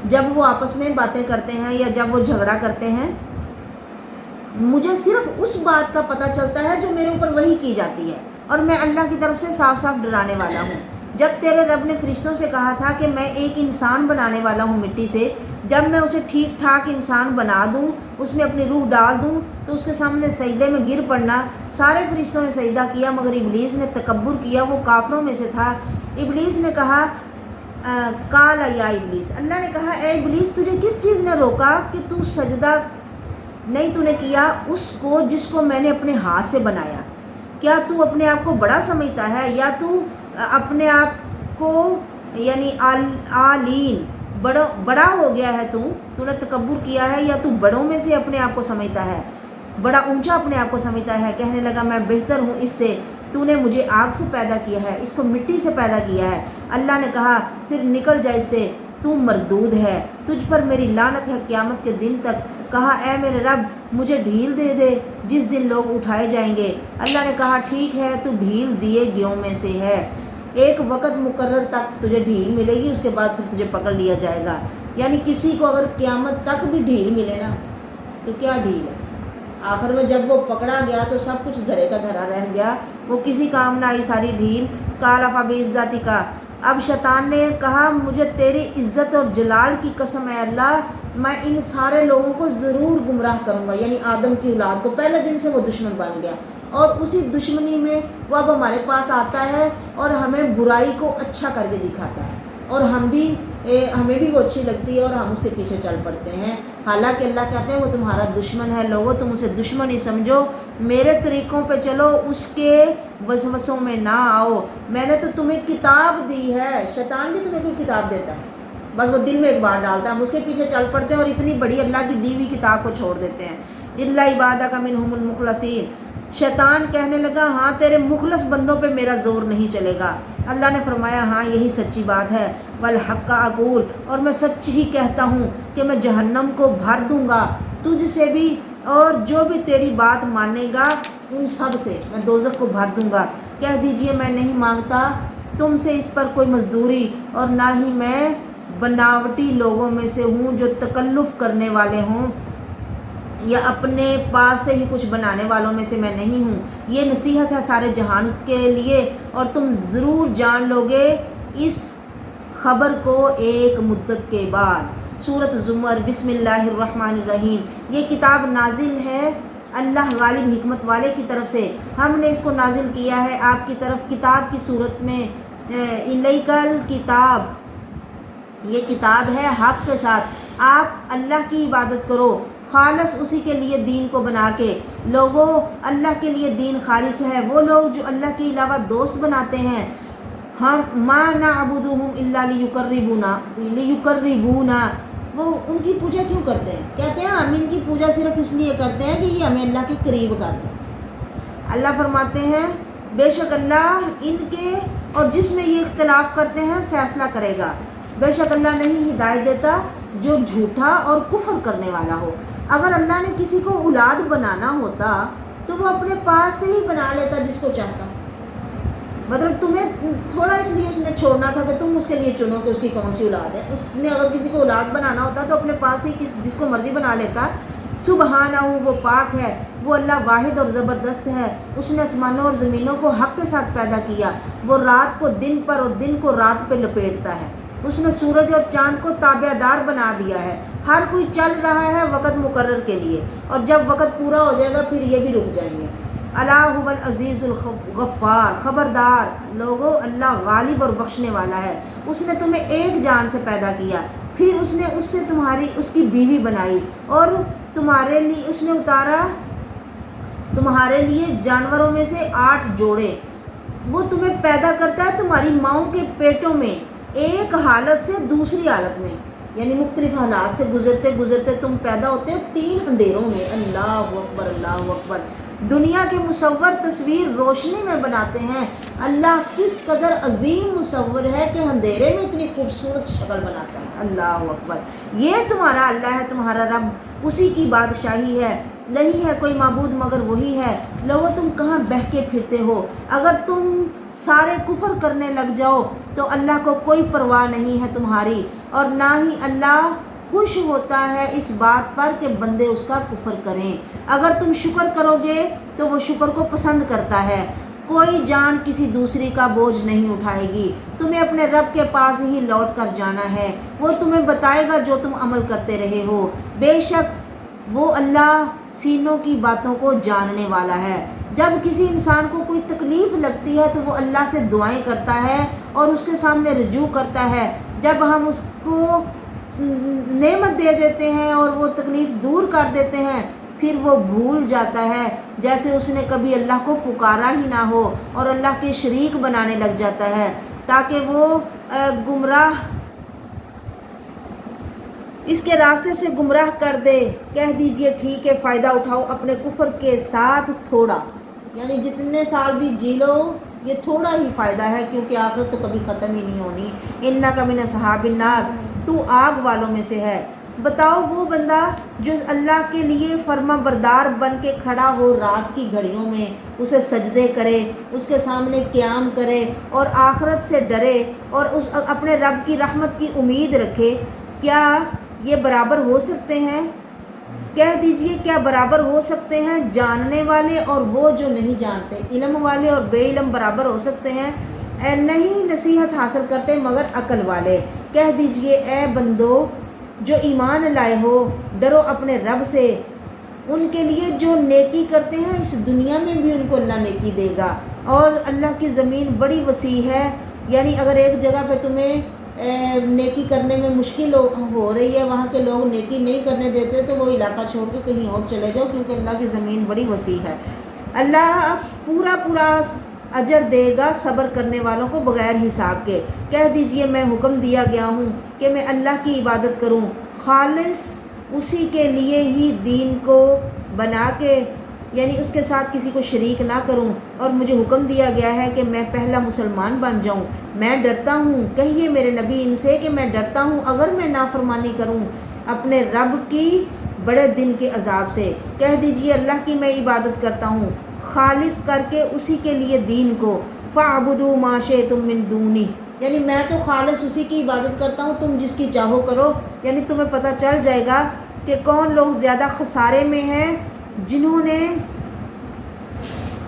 جب وہ آپس میں باتیں کرتے ہیں یا جب وہ جھگڑا کرتے ہیں۔ مجھے صرف اس بات کا پتہ چلتا ہے جو میرے اوپر وحی کی جاتی ہے، اور میں اللہ کی طرف سے صاف صاف ڈرانے والا ہوں۔ جب تیرے رب نے فرشتوں سے کہا تھا کہ میں ایک انسان بنانے والا ہوں مٹی سے، جب میں اسے ٹھیک ٹھاک انسان بنا دوں، اس میں اپنی روح ڈال دوں، تو اس کے سامنے سجدے میں گر پڑنا۔ سارے فرشتوں نے سجدہ کیا مگر ابلیس نے تکبر کیا، وہ کافروں میں سے تھا۔ ابلیس نے کہا قال یا ابلیس، اللہ نے کہا اے ابلیس تجھے کس چیز نے روکا کہ تو سجدہ نہیں تو نے کیا اس کو جس کو میں نے اپنے ہاتھ سے بنایا؟ کیا تو اپنے آپ کو بڑا سمجھتا ہے، یا تو اپنے آپ کو یعنی عالین بڑا ہو گیا ہے، تو نے تکبر کیا ہے، یا تو بڑوں میں سے اپنے آپ کو سمجھتا ہے، بڑا اونچا اپنے آپ کو سمجھتا ہے؟ کہنے لگا میں بہتر ہوں اس سے، تو نے مجھے آگ سے پیدا کیا ہے، اس کو مٹی سے پیدا کیا ہے۔ اللہ نے کہا پھر نکل جا اس سے، تو مردود ہے، تجھ پر میری لعنت ہے قیامت کے دن تک۔ کہا اے میرے رب مجھے ڈھیل دے دے جس دن لوگ اٹھائے جائیں گے۔ اللہ نے کہا ٹھیک ہے، تو ڈھیل دیے گیوں میں سے ہے، ایک وقت مقرر تک تجھے ڈھیل ملے گی، اس کے بعد پھر تجھے پکڑ لیا جائے گا۔ یعنی کسی کو اگر قیامت تک بھی ڈھیل ملے نا تو کیا ڈھیل ہے؟ آخر میں جب وہ پکڑا گیا تو سب کچھ دھرے کا دھرا رہ گیا، وہ کسی کام نہ آئی ساری ڈھیل۔ قال فبعزتی کا، اب شیطان نے کہا مجھے تیری عزت اور جلال کی قسم ہے اللہ، میں ان سارے لوگوں کو ضرور گمراہ کروں گا، یعنی آدم کی اولاد کو۔ پہلے دن سے وہ دشمن بن گیا، اور اسی دشمنی میں وہ اب ہمارے پاس آتا ہے اور ہمیں برائی کو اچھا کر کے دکھاتا ہے، اور ہمیں بھی وہ اچھی لگتی ہے اور ہم اس کے پیچھے چل پڑتے ہیں۔ حالانکہ اللہ کہتے ہیں وہ تمہارا دشمن ہے، لوگوں تم اسے دشمن ہی سمجھو، میرے طریقوں پہ چلو، اس کے وسوسوں میں نہ آؤ، میں نے تو تمہیں کتاب دی ہے۔ شیطان بھی تمہیں کوئی کتاب دیتا ہے؟ بس وہ دل میں ایک بار ڈالتا ہے، ہم اس کے پیچھے چل پڑتے ہیں اور اتنی بڑی اللہ کی دی ہوئی کتاب کو چھوڑ دیتے ہیں۔ الا عبادک منہم المخلصین، شیطان کہنے لگا ہاں تیرے مخلص بندوں پہ میرا زور نہیں چلے گا۔ اللہ نے فرمایا ہاں یہی سچی بات ہے، والحق اقول، اور میں سچ ہی کہتا ہوں کہ میں جہنم کو بھر دوں گا تجھ سے بھی اور جو بھی تیری بات مانے گا ان سب سے، میں دوزخ کو بھر دوں گا۔ کہہ دیجئے میں نہیں مانگتا تم سے اس پر کوئی مزدوری، اور نہ ہی میں بناوٹی لوگوں میں سے ہوں جو تکلف کرنے والے ہوں، یا اپنے پاس سے ہی کچھ بنانے والوں میں سے میں نہیں ہوں۔ یہ نصیحت ہے سارے جہان کے لیے، اور تم ضرور جان لوگے اس خبر کو ایک مدت کے بعد۔ سورۃ زمر، بسم اللہ الرحمن الرحیم۔ یہ کتاب نازل ہے اللہ غالب حکمت والے کی طرف سے، ہم نے اس کو نازل کیا ہے آپ کی طرف کتاب کی صورت میں، الیکل کتاب، یہ کتاب ہے حق کے ساتھ، آپ اللہ کی عبادت کرو خالص اسی کے لیے دین کو بنا کے۔ لوگوں اللہ کے لیے دین خالص ہے، وہ لوگ جو اللہ کے علاوہ دوست بناتے ہیں، ہم ما نعبدہم الا لیقربونا، وہ ان کی پوجا کیوں کرتے ہیں؟ کہتے ہیں ہم ان کی پوجا صرف اس لیے کرتے ہیں کہ یہ ہمیں اللہ کے قریب کر دیں۔ اللہ فرماتے ہیں بے شک اللہ ان کے اور جس میں یہ اختلاف کرتے ہیں فیصلہ کرے گا، بے شک اللہ نہیں ہدایت دیتا جو جھوٹا اور کفر کرنے والا ہو۔ اگر اللہ نے کسی کو اولاد بنانا ہوتا تو وہ اپنے پاس سے ہی بنا لیتا جس کو چاہتا، مطلب تمہیں تھوڑا اس لیے اس نے چھوڑنا تھا کہ تم اس کے لیے چنو کہ اس کی کون سی اولاد ہے. اس نے اگر کسی کو اولاد بنانا ہوتا تو اپنے پاس ہی جس کو مرضی بنا لیتا. سبحانہ وہ پاک ہے، وہ اللہ واحد اور زبردست ہے. اس نے آسمانوں اور زمینوں کو حق کے ساتھ پیدا کیا. وہ رات کو دن پر اور دن کو رات پہ لپیٹتا ہے. اس نے سورج اور چاند کو تابع دار بنا دیا ہے. ہر کوئی چل رہا ہے وقت مقرر کے لیے، اور جب وقت پورا ہو جائے گا پھر یہ بھی رک جائیں گے. اللہ هو العزیز الغفار، خبردار لوگو اللہ غالب اور بخشنے والا ہے. اس نے تمہیں ایک جان سے پیدا کیا، پھر اس نے اس سے اس کی بیوی بنائی، اور تمہارے لیے اس نے اتارا تمہارے لیے جانوروں میں سے 8 جوڑے. وہ تمہیں پیدا کرتا ہے تمہاری ماؤں کے پیٹوں میں، ایک حالت سے دوسری حالت میں، یعنی مختلف حالات سے گزرتے گزرتے تم پیدا ہوتے ہو 3 اندھیروں میں. اللہ اکبر اللہ اکبر. دنیا کے مصور تصویر روشنی میں بناتے ہیں. اللہ کس قدر عظیم مصور ہے کہ اندھیرے میں اتنی خوبصورت شکل بناتا ہے. اللہ اکبر. یہ تمہارا اللہ ہے، تمہارا رب، اسی کی بادشاہی ہے. نہیں ہے کوئی معبود مگر وہی ہے. لوگو تم کہاں بہکے پھرتے ہو؟ اگر تم سارے کفر کرنے لگ جاؤ تو اللہ کو کوئی پرواہ نہیں ہے تمہاری، اور نہ ہی اللہ خوش ہوتا ہے اس بات پر کہ بندے اس کا کفر کریں. اگر تم شکر کرو گے تو وہ شکر کو پسند کرتا ہے. کوئی جان کسی دوسری کا بوجھ نہیں اٹھائے گی. تمہیں اپنے رب کے پاس ہی لوٹ کر جانا ہے. وہ تمہیں بتائے گا جو تم عمل کرتے رہے ہو. بے شک وہ اللہ سینوں کی باتوں کو جاننے والا ہے. جب کسی انسان کو کوئی تکلیف لگتی ہے تو وہ اللہ سے دعائیں کرتا ہے اور اس کے سامنے رجوع کرتا ہے. جب ہم اس کو نعمت دے دیتے ہیں اور وہ تکلیف دور کر دیتے ہیں پھر وہ بھول جاتا ہے جیسے اس نے کبھی اللہ کو پکارا ہی نہ ہو، اور اللہ کے شریک بنانے لگ جاتا ہے تاکہ وہ گمراہ اس کے راستے سے گمراہ کر دے. کہہ دیجئے ٹھیک ہے، فائدہ اٹھاؤ اپنے کفر کے ساتھ تھوڑا، یعنی جتنے سال بھی جی لو یہ تھوڑا ہی فائدہ ہے، کیونکہ آخرت تو کبھی ختم ہی نہیں ہونی. انک من اصحاب النار، تو آگ والوں میں سے ہے. بتاؤ وہ بندہ جو اللہ کے لیے فرما بردار بن کے کھڑا ہو رات کی گھڑیوں میں، اسے سجدے کرے، اس کے سامنے قیام کرے اور آخرت سے ڈرے اور اپنے رب کی رحمت کی امید رکھے، کیا یہ برابر ہو سکتے ہیں؟ کہہ دیجئے کیا برابر ہو سکتے ہیں جاننے والے اور وہ جو نہیں جانتے؟ علم والے اور بے علم برابر ہو سکتے ہیں؟ نہیں نصیحت حاصل کرتے مگر عقل والے. کہہ دیجئے اے بندو جو ایمان لائے ہو، ڈرو اپنے رب سے. ان کے لیے جو نیکی کرتے ہیں اس دنیا میں بھی ان کو اللہ نیکی دے گا، اور اللہ کی زمین بڑی وسیع ہے. یعنی اگر ایک جگہ پہ تمہیں نیکی کرنے میں مشکل ہو رہی ہے، وہاں کے لوگ نیکی نہیں کرنے دیتے، تو وہ علاقہ چھوڑ کے کہیں اور چلے جاؤ، کیونکہ اللہ کی زمین بڑی وسیع ہے. اللہ پورا اجر دے گا صبر کرنے والوں کو بغیر حساب کے. کہہ دیجئے میں حکم دیا گیا ہوں کہ میں اللہ کی عبادت کروں، خالص اسی کے لیے ہی دین کو بنا کے، یعنی اس کے ساتھ کسی کو شریک نہ کروں، اور مجھے حکم دیا گیا ہے کہ میں پہلا مسلمان بن جاؤں. میں ڈرتا ہوں، کہیے میرے نبی ان سے کہ میں ڈرتا ہوں اگر میں نافرمانی کروں اپنے رب کی بڑے دن کے عذاب سے. کہہ دیجئے اللہ کی میں عبادت کرتا ہوں خالص کر کے اسی کے لیے دین کو. فَاعْبُدُوا مَا شِئْتُم مِّن دُونِهِ، یعنی میں تو خالص اسی کی عبادت کرتا ہوں، تم جس کی چاہو کرو. یعنی تمہیں پتہ چل جائے گا کہ کون لوگ زیادہ خسارے میں ہیں، جنہوں نے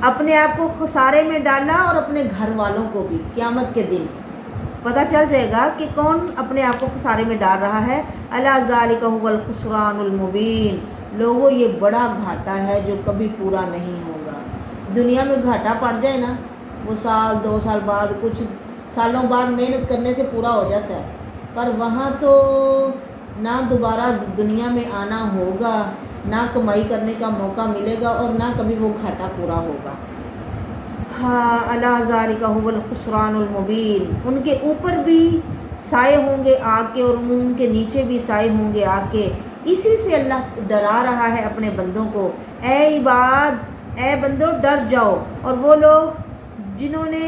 اپنے آپ کو خسارے میں ڈالا اور اپنے گھر والوں کو بھی. قیامت کے دن پتہ چل جائے گا کہ کون اپنے آپ کو خسارے میں ڈال رہا ہے. الا ذالک هو الخسران المبین. لوگوں یہ بڑا گھاٹا ہے جو کبھی پورا نہیں ہوگا. دنیا میں گھاٹا پڑ جائے نا، وہ سال 2 سال بعد، کچھ سالوں بعد محنت کرنے سے پورا ہو جاتا ہے، پر وہاں تو نہ دوبارہ دنیا میں آنا ہوگا، نہ کمائی کرنے کا موقع ملے گا، اور نہ کبھی وہ گھاٹا پورا ہوگا. ہاں الا ذالک هو الخسران المبین. ان کے اوپر بھی سائے ہوں گے آگ کے، اور ان کے نیچے بھی سائے ہوں گے آگ کے. اسی سے اللہ ڈرا رہا ہے اپنے بندوں کو. اے عباد، اے بندو ڈر جاؤ. اور وہ لوگ جنہوں نے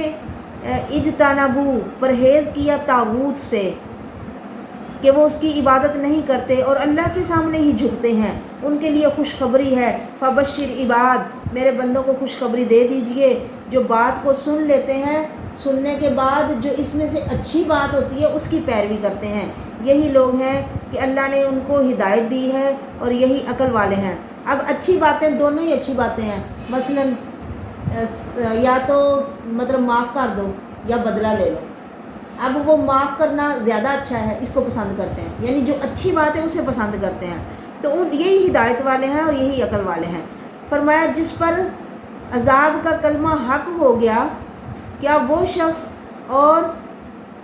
اجتنبو پرہیز کیا طاغوت سے کہ وہ اس کی عبادت نہیں کرتے اور اللہ کے سامنے ہی جھکتے ہیں، ان کے لیے خوشخبری ہے. فبشر عباد، میرے بندوں کو خوشخبری دے دیجئے جو بات کو سن لیتے ہیں سننے کے بعد جو اس میں سے اچھی بات ہوتی ہے اس کی پیروی کرتے ہیں، یہی لوگ ہیں کہ اللہ نے ان کو ہدایت دی ہے اور یہی عقل والے ہیں۔ اب اچھی باتیں دونوں ہی اچھی باتیں ہیں، مثلاً یا تو مطلب معاف کر دو یا بدلہ لے لو۔ اب وہ معاف کرنا زیادہ اچھا ہے، اس کو پسند کرتے ہیں، یعنی جو اچھی بات ہے اسے پسند کرتے ہیں، تو یہی ہدایت والے ہیں اور یہی عقل والے ہیں۔ فرمایا جس پر عذاب کا کلمہ حق ہو گیا، کیا وہ شخص اور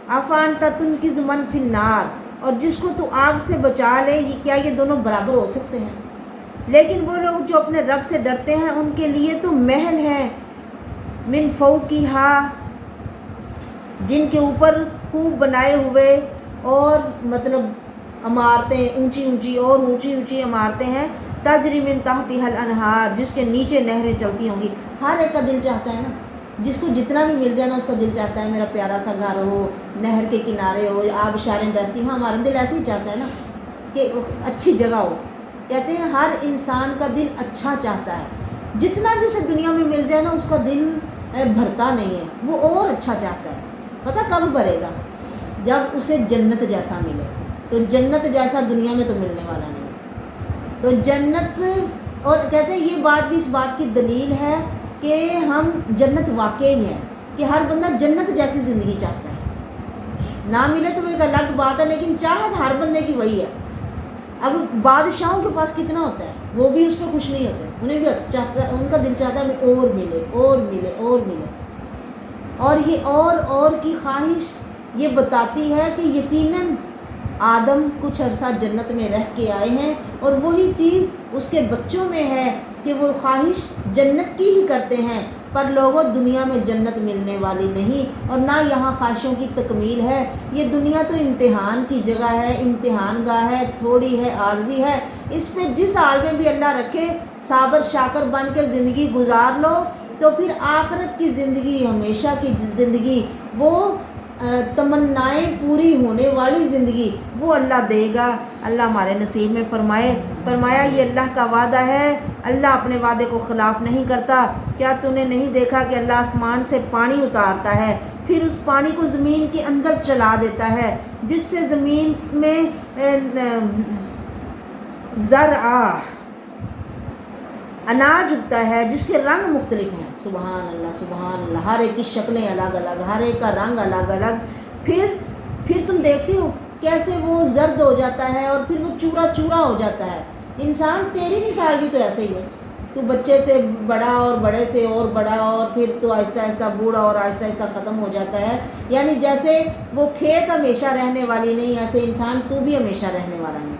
عفان تنقذ من فی النار، اور جس کو تو آگ سے بچا لے، کیا یہ دونوں برابر ہو سکتے ہیں؟ لیکن وہ لوگ جو اپنے رب سے ڈرتے ہیں ان کے لیے تو محل ہے من فوقہا، جن کے اوپر خوب بنائے ہوئے اور مطلب عمارتیں اونچی اونچی اور اونچی اونچی عمارتیں ہیں، تجری من تحتہا الانہار، جس کے نیچے نہریں چلتی ہوں گی۔ ہر ایک کا دل چاہتا ہے نا، جس کو جتنا بھی مل جائے نا اس کا دل چاہتا ہے میرا پیارا سا گھر ہو، نہر کے کنارے ہو، آبشاریں بہتی ہوں، ہمارا دل ایسے ہی چاہتا ہے نا کہ اچھی جگہ ہو۔ کہتے ہیں ہر انسان کا دل اچھا چاہتا ہے، جتنا بھی اسے دنیا میں مل جائے نا اس کا دل بھرتا نہیں ہے، وہ اور اچھا چاہتا ہے۔ پتہ کب بھرے گا؟ جب اسے جنت جیسا ملے، تو جنت جیسا دنیا میں تو ملنے والا نہیں۔ تو جنت، اور کہتے ہیں یہ بات بھی اس بات کی دلیل ہے کہ ہم جنت واقعی ہے، کہ ہر بندہ جنت جیسی زندگی چاہتا ہے، نہ ملے تو وہ ایک الگ بات ہے، لیکن چاہت ہر بندے کی وہی ہے۔ اب بادشاہوں کے پاس کتنا ہوتا ہے، وہ بھی اس پہ خوش نہیں ہوتے، انہیں بھی چاہتا ہے، ان کا دل چاہتا ہے اور ملے اور ملے اور ملے، اور یہ اور کی خواہش یہ بتاتی ہے کہ یقیناً آدم کچھ عرصہ جنت میں رہ کے آئے ہیں، اور وہی چیز اس کے بچوں میں ہے کہ وہ خواہش جنت کی ہی کرتے ہیں، پر لوگوں دنیا میں جنت ملنے والی نہیں، اور نہ یہاں خواہشوں کی تکمیل ہے۔ یہ دنیا تو امتحان کی جگہ ہے، امتحان گاہ ہے، تھوڑی ہے، عارضی ہے، اس پہ جس حال میں بھی اللہ رکھے صابر شاکر بن کے زندگی گزار لو، تو پھر آخرت کی زندگی، ہمیشہ کی زندگی، وہ تمنائیں پوری ہونے والی زندگی وہ اللہ دے گا۔ اللہ ہمارے نصیب میں فرمایا یہ اللہ کا وعدہ ہے، اللہ اپنے وعدے کو خلاف نہیں کرتا۔ کیا تو نے نہیں دیکھا کہ اللہ آسمان سے پانی اتارتا ہے، پھر اس پانی کو زمین کے اندر چلا دیتا ہے، جس سے زمین میں زرع اناج اگتا ہے جس کے رنگ مختلف ہیں۔ سبحان اللہ سبحان اللہ، ہر ایک کی شکلیں الگ الگ، ہر ایک کا رنگ الگ الگ، پھر تم دیکھتے ہو کیسے وہ زرد ہو جاتا ہے اور پھر وہ چورا چورا ہو جاتا ہے۔ انسان تیری مثال بھی تو ایسے ہی ہے، تو بچے سے بڑا اور بڑے سے اور بڑا، اور پھر تو آہستہ آہستہ بوڑھا اور آہستہ آہستہ ختم ہو جاتا ہے۔ یعنی جیسے وہ کھیت ہمیشہ رہنے والی نہیں، ایسے انسان تو بھی ہمیشہ رہنے والا نہیں۔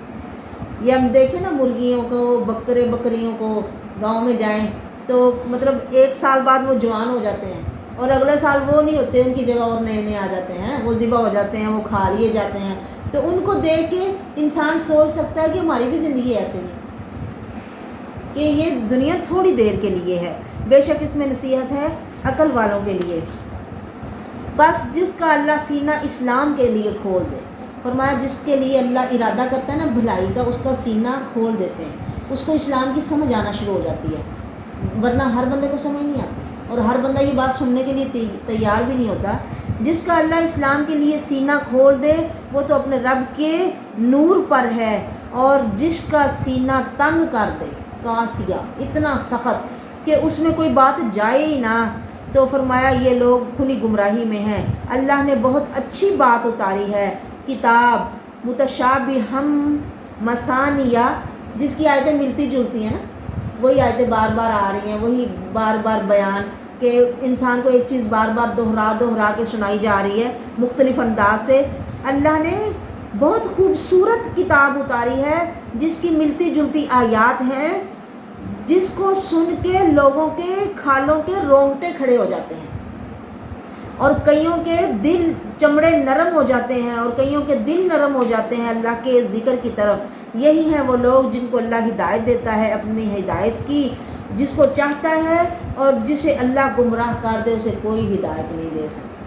یہ ہم دیکھیں نا مرغیوں کو، بکریوں کو، گاؤں میں جائیں تو مطلب ایک سال بعد وہ جوان ہو جاتے ہیں، اور اگلے سال وہ نہیں ہوتے، ان کی جگہ اور نئے آ جاتے ہیں، وہ ذبح ہو جاتے ہیں، وہ کھا لیے جاتے ہیں۔ تو ان کو دیکھ کے انسان سوچ سکتا ہے کہ ہماری بھی زندگی ایسے ہی، کہ یہ دنیا تھوڑی دیر کے لیے ہے۔ بے شک اس میں نصیحت ہے عقل والوں کے لیے۔ بس جس کا اللہ سینہ اسلام کے لیے کھول دے، فرمایا جس کے لیے اللہ ارادہ کرتا ہے نا بھلائی کا، اس کا سینہ کھول دیتے ہیں، اس کو اسلام کی سمجھ آنا شروع ہو جاتی ہے، ورنہ ہر بندے کو سمجھ نہیں آتی، اور ہر بندہ یہ بات سننے کے لیے تیار بھی نہیں ہوتا۔ جس کا اللہ اسلام کے لیے سینہ کھول دے وہ تو اپنے رب کے نور پر ہے، اور جس کا سینہ تنگ کر دے، قاسیہ اتنا سخت کہ اس میں کوئی بات جائے ہی نہ، تو فرمایا یہ لوگ کھلی گمراہی میں ہیں۔ اللہ نے بہت اچھی بات اتاری ہے، کتاب متشابہم مثانیہ، جس کی آیتیں ملتی جلتی ہیں نا، وہی آیتیں بار بار آ رہی ہیں، وہی بار بار بیان، کہ انسان کو ایک چیز بار بار دہرا کے سنائی جا رہی ہے مختلف انداز سے۔ اللہ نے بہت خوبصورت کتاب اتاری ہے جس کی ملتی جلتی آیات ہیں، جس کو سن کے لوگوں کے کھالوں کے رونگٹے کھڑے ہو جاتے ہیں، اور کئیوں کے دل چمڑے نرم ہو جاتے ہیں، اور کئیوں کے دل نرم ہو جاتے ہیں اللہ کے ذکر کی طرف۔ یہی ہیں وہ لوگ جن کو اللہ ہدایت دیتا ہے اپنی ہدایت کی، جس کو چاہتا ہے، اور جسے اللہ گمراہ کر دے اسے کوئی ہدایت نہیں دے سکتا۔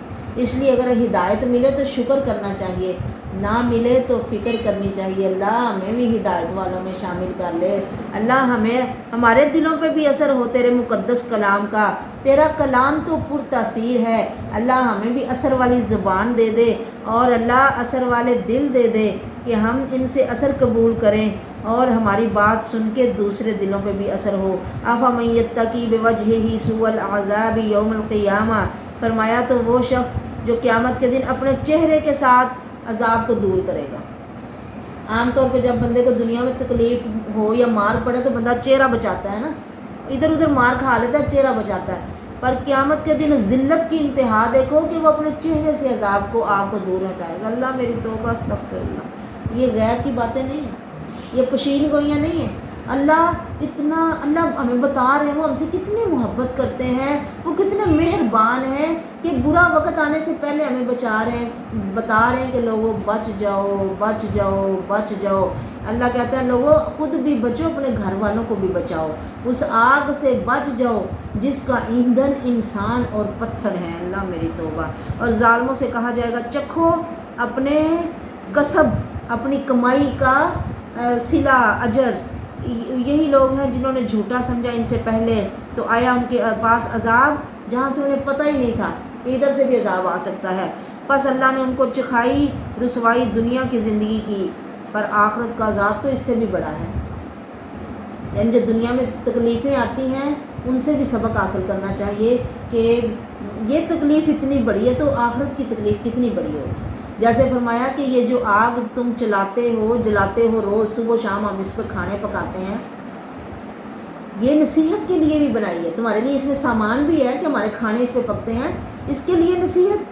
اس لیے اگر ہدایت ملے تو شکر کرنا چاہیے، نہ ملے تو فکر کرنی چاہیے۔ اللہ ہمیں بھی ہدایت والوں میں شامل کر لے، اللہ ہمیں ہمارے دلوں پہ بھی اثر ہو تیرے مقدس کلام کا، تیرا کلام تو پر تاثیر ہے، اللہ ہمیں بھی اثر والی زبان دے دے اور اللہ اثر والے دل دے دے کہ ہم ان سے اثر قبول کریں اور ہماری بات سن کے دوسرے دلوں پہ بھی اثر ہو۔ افمن یتقی بوجہہ سوء العذاب یوم القیامہ، فرمایا تو وہ شخص جو قیامت کے دن اپنے چہرے کے ساتھ عذاب کو دور کرے گا۔ عام طور پہ جب بندے کو دنیا میں تکلیف ہو یا مار پڑے تو بندہ چہرہ بچاتا ہے نا، ادھر ادھر مار کھا لیتا ہے، چہرہ بچاتا ہے، پر قیامت کے دن ذلت کی انتہا دیکھو کہ وہ اپنے چہرے سے عذاب کو آگ کو دور ہٹائے گا۔ اللہ میری توبہ استغفر اللہ، یہ غیب کی باتیں نہیں ہیں، یہ پشین گوئیاں نہیں ہیں۔ اللہ ہمیں بتا رہے ہیں وہ ہم سے کتنی محبت کرتے ہیں، وہ کتنے مہربان ہیں کہ برا وقت آنے سے پہلے ہمیں بتا رہے ہیں کہ لوگوں بچ جاؤ بچ جاؤ بچ جاؤ۔ اللہ کہتا ہے لوگوں خود بھی بچو، اپنے گھر والوں کو بھی بچاؤ، اس آگ سے بچ جاؤ جس کا ایندھن انسان اور پتھر ہیں۔ اللہ میری توبہ۔ اور ظالموں سے کہا جائے گا چکھو اپنے کسب، اپنی کمائی کا صلہ اجر۔ یہی لوگ ہیں جنہوں نے جھوٹا سمجھا ان سے پہلے، تو آیا ان کے پاس عذاب جہاں سے انہیں پتہ ہی نہیں تھا کہ ادھر سے بھی عذاب آ سکتا ہے۔ بس اللہ نے ان کو چکھائی رسوائی دنیا کی زندگی کی، پر آخرت کا عذاب تو اس سے بھی بڑا ہے۔ یعنی جو دنیا میں تکلیفیں آتی ہیں ان سے بھی سبق حاصل کرنا چاہیے کہ یہ تکلیف اتنی بڑی ہے تو آخرت کی تکلیف کتنی بڑی ہوگی۔ جیسے فرمایا کہ یہ جو آگ تم جلاتے ہو روز صبح و شام ہم اس پہ کھانے پکاتے ہیں، یہ نصیحت کے لیے بھی بنائی ہے تمہارے لیے، اس میں سامان بھی ہے کہ ہمارے کھانے اس پہ پکتے ہیں، اس کے لیے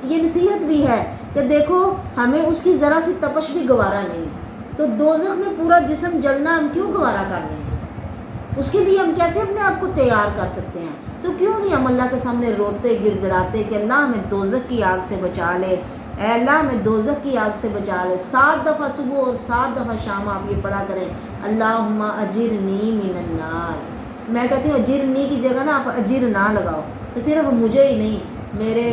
یہ نصیحت بھی ہے کہ دیکھو ہمیں اس کی ذرا سی تپش بھی گوارا نہیں ہے، تو دوزخ میں پورا جسم جلنا ہم کیوں گوارا کر رہے ہیں؟ اس کے لیے ہم کیسے اپنے آپ کو تیار کر سکتے ہیں؟ تو کیوں نہیں ہم اللہ کے سامنے روتے گڑ گڑاتے کہ اللہ ہمیں دوزخ کی آگ سے بچا لے، اے اللہ ہمیں دوزخ کی آگ سے بچا لے۔ 7 دفعہ صبح اور 7 دفعہ شام آپ یہ پڑھا کریں، اللہم اجرنی من النار۔ میں کہتی ہوں اجرنی کی جگہ نا آپ اجر نہ لگاؤ، تو صرف مجھے ہی نہیں، میرے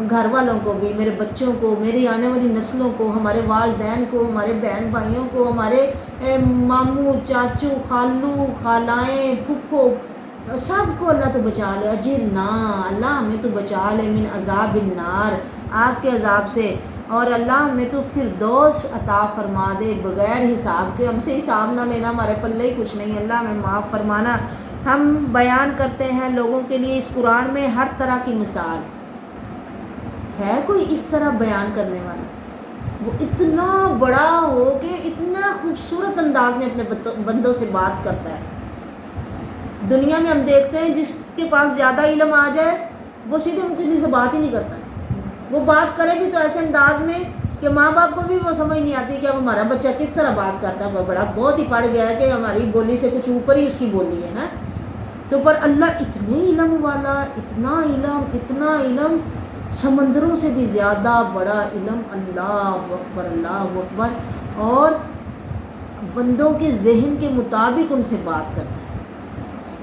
گھر والوں کو بھی، میرے بچوں کو، میری آنے والی نسلوں کو، ہمارے والدین کو، ہمارے بہن بھائیوں کو، ہمارے ماموں چاچو خالو خالائیں پھپھو، سب کو اللہ تو بچا لے۔ اجرنا، اللہ ہمیں تو بچا لے من عذاب النار، آگ کے عذاب سے، اور اللہ ہمیں تو فردوس عطا فرما دے بغیر حساب کے، ہم سے حساب نہ لینا، ہمارے پلے ہی کچھ نہیں، اللہ ہمیں معاف فرمانا۔ ہم بیان کرتے ہیں لوگوں کے لیے اس قرآن میں ہر طرح کی مثال ہے، کوئی اس طرح بیان کرنے والا وہ اتنا بڑا ہو کہ اتنا خوبصورت انداز میں اپنے بندوں سے بات کرتا ہے۔ دنیا میں ہم دیکھتے ہیں جس کے پاس زیادہ علم آ جائے وہ سیدھے کسی سے بات ہی نہیں کرتا، وہ بات کرے بھی تو ایسے انداز میں کہ ماں باپ کو بھی وہ سمجھ نہیں آتی کہ اب ہمارا بچہ کس طرح بات کرتا ہے، وہ بڑا بہت ہی پڑھ گیا ہے کہ ہماری بولی سے کچھ اوپر ہی اس کی بولی ہے نا۔ تو پر اللہ اتنے علم والا، اتنا علم، سمندروں سے بھی زیادہ بڑا علم، اللہ اکبر اللہ اکبر، اور بندوں کے ذہن کے مطابق ان سے بات کرتا ہے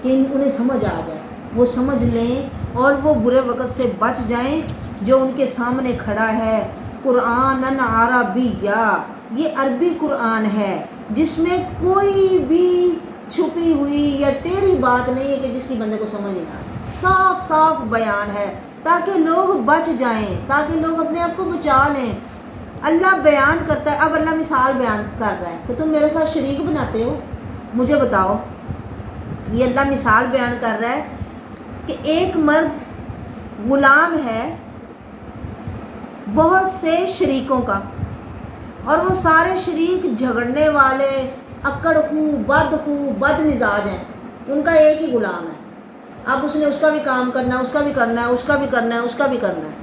کہ انہیں سمجھ آ جائے، وہ سمجھ لیں اور وہ برے وقت سے بچ جائیں جو ان کے سامنے کھڑا ہے۔ قرآن عربیہ، یہ عربی قرآن ہے جس میں کوئی بھی چھپی ہوئی یا ٹیڑھی بات نہیں ہے کہ جس کی بندے کو سمجھ نہ آئے، صاف صاف بیان ہے تاکہ لوگ بچ جائیں، تاکہ لوگ اپنے آپ کو بچا لیں۔ اللہ بیان کرتا ہے، اب اللہ مثال بیان کر رہا ہے کہ تم میرے ساتھ شریک بناتے ہو، مجھے بتاؤ۔ یہ اللہ مثال بیان کر رہا ہے کہ ایک مرد غلام ہے بہت سے شریکوں کا، اور وہ سارے شریک جھگڑنے والے، اکڑ خو بد مزاج ہیں، ان کا ایک ہی غلام ہے۔ اب اس نے اس کا بھی کام کرنا ہے، اس کا بھی کرنا ہے، اس کا بھی کرنا ہے، اس کا بھی کرنا ہے،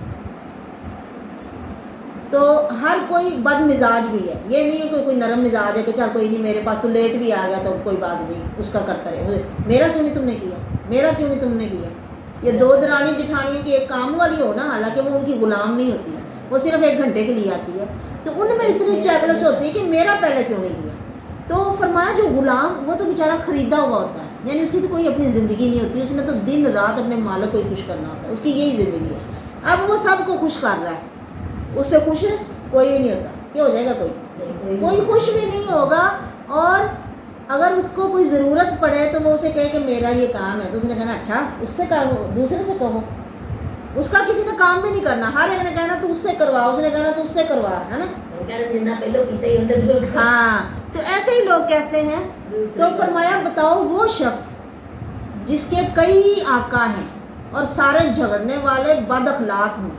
تو ہر کوئی بد مزاج بھی ہے، یہ نہیں ہے کہ کوئی نرم مزاج ہے کہ چل کوئی نہیں میرے پاس تو لیٹ بھی آ گیا تو کوئی بات نہیں، اس کا کرتا رہے، میرا کیوں نہیں تم نے کیا، میرا کیوں نہیں تم نے کیا۔ یہ 2 درانی جٹھانیوں کی ایک کام والی ہو نا، حالانکہ وہ ان کی غلام نہیں ہوتی، وہ صرف 1 گھنٹے کے لیے آتی ہے، تو ان میں اتنی چیکلس ہوتی ہے کہ میرا پہلے کیوں نہیں کیا۔ تو فرمایا جو غلام وہ تو بیچارہ خریدا ہوا ہوتا ہے، یعنی اس کی تو کوئی اپنی زندگی نہیں ہوتی، اس نے تو دن رات اپنے مالک کو ہی خوش کرنا ہوتا ہے، اس کی یہی زندگی ہے۔ اب وہ سب کو خوش کر رہا ہے، اس سے خوش کوئی بھی نہیں ہوتا، کیا ہو جائے گا، کوئی خوش بھی نہیں ہوگا، اور اگر اس کو کوئی ضرورت پڑے تو وہ اسے کہے کہ میرا یہ کام ہے، تو اس نے کہنا اچھا اس سے کہو، دوسرے سے کہو. اس کا کسی نے کام بھی نہیں کرنا، ہر ایک نے کہنا تو اس سے کروا، اس نے کہنا تو اس سے کروا، ہے نا. ہاں تو ایسے ہی لوگ کہتے ہیں. تو فرمایا بتاؤ وہ شخص جس کے کئی آقا ہیں اور سارے جھگڑنے والے بد اخلاق ہوں،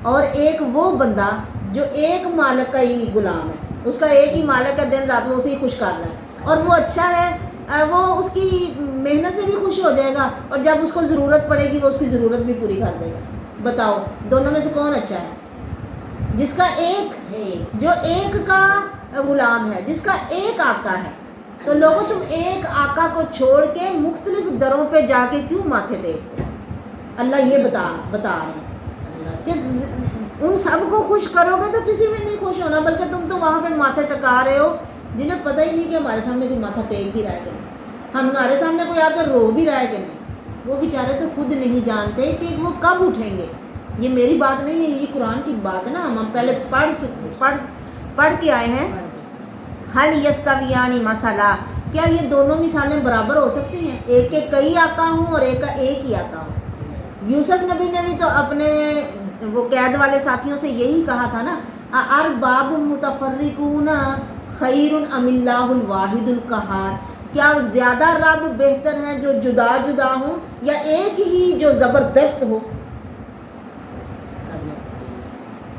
اور ایک وہ بندہ جو ایک مالک کا ہی غلام ہے، اس کا ایک ہی مالک ہے، دن رات وہ اسے ہی خوش کر رہا ہے، اور وہ اچھا ہے، وہ اس کی محنت سے بھی خوش ہو جائے گا، اور جب اس کو ضرورت پڑے گی وہ اس کی ضرورت بھی پوری کر دے گا. بتاؤ دونوں میں سے کون اچھا ہے؟ جس کا جو ایک کا غلام ہے، جس کا ایک آقا ہے. تو لوگوں تم ایک آقا کو چھوڑ کے مختلف دروں پہ جا کے کیوں ماتھے ٹیکتے؟ اللہ یہ بتا رہے ہیں کہ ان سب کو خوش کرو گے تو کسی میں نہیں خوش ہونا، بلکہ تم تو وہاں پہ ماتھے ٹکا رہے ہو جنہیں پتہ ہی نہیں کہ ہمارے سامنے کوئی ماتھا ٹیک بھی رہا ہے کہ نہیں، ہمارے سامنے کوئی آ کر رو بھی رہا ہے کہ نہیں. وہ بیچارے تو خود نہیں جانتے کہ وہ کب اٹھیں گے. یہ میری بات نہیں ہے، یہ قرآن کی بات ہے نا. ہم پہلے پڑھ کے آئے ہیں. حل یستویان مثلا، کیا یہ دونوں مثالیں برابر ہو سکتی ہیں؟ ایک کے کئی آقا ہوں اور ایک کا ایک ہی آقا ہوں. یوسف نبی نے بھی تو اپنے وہ قید والے ساتھیوں سے یہی کہا تھا نا، ارباب متفرقون خیر ام اللہ الواحد القہار، کیا زیادہ رب بہتر ہیں جو جدا جدا ہوں یا ایک ہی جو زبردست ہو؟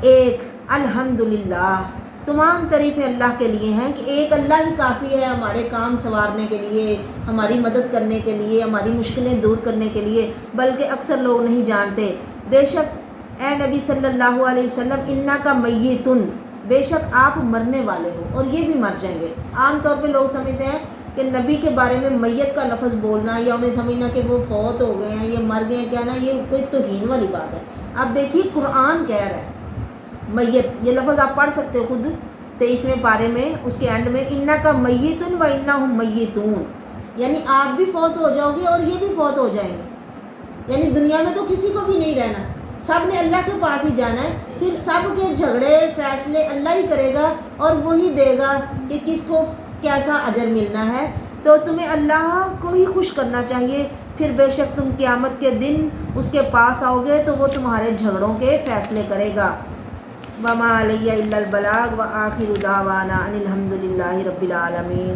ایک. الحمدللہ، تمام تعریفیں اللہ کے لیے ہیں کہ ایک اللہ ہی کافی ہے ہمارے کام سنوارنے کے لیے، ہماری مدد کرنے کے لیے، ہماری مشکلیں دور کرنے کے لیے، بلکہ اکثر لوگ نہیں جانتے. بے شک اے نبی صلی اللہ علیہ وسلم انا کا میتن، بے شک آپ مرنے والے ہو اور یہ بھی مر جائیں گے. عام طور پہ لوگ سمجھتے ہیں کہ نبی کے بارے میں میت کا لفظ بولنا یا انہیں سمجھنا کہ وہ فوت ہو گئے ہیں یا مر گئے ہیں، کہنا یہ کوئی توہین والی بات ہے. اب دیکھیے قرآن کہہ رہا ہے میت، یہ لفظ آپ پڑھ سکتے ہو خود 23ویں پارے میں، اس کے اینڈ میں انا کا میتن و انہم میتون، یعنی آپ بھی فوت ہو جاؤ گے اور یہ بھی فوت ہو جائیں گے. یعنی دنیا میں تو کسی کو بھی نہیں رہنا، سب نے اللہ کے پاس ہی جانا ہے. پھر سب کے جھگڑے فیصلے اللہ ہی کرے گا اور وہی دے گا کہ کس کو کیسا اجر ملنا ہے. تو تمہیں اللہ کو ہی خوش کرنا چاہیے. پھر بے شک تم قیامت کے دن اس کے پاس آؤ گے تو وہ تمہارے جھگڑوں کے فیصلے کرے گا. وما علیہ الا البلاغ وآخر دعوانا ان الحمد للہ رب العالمین.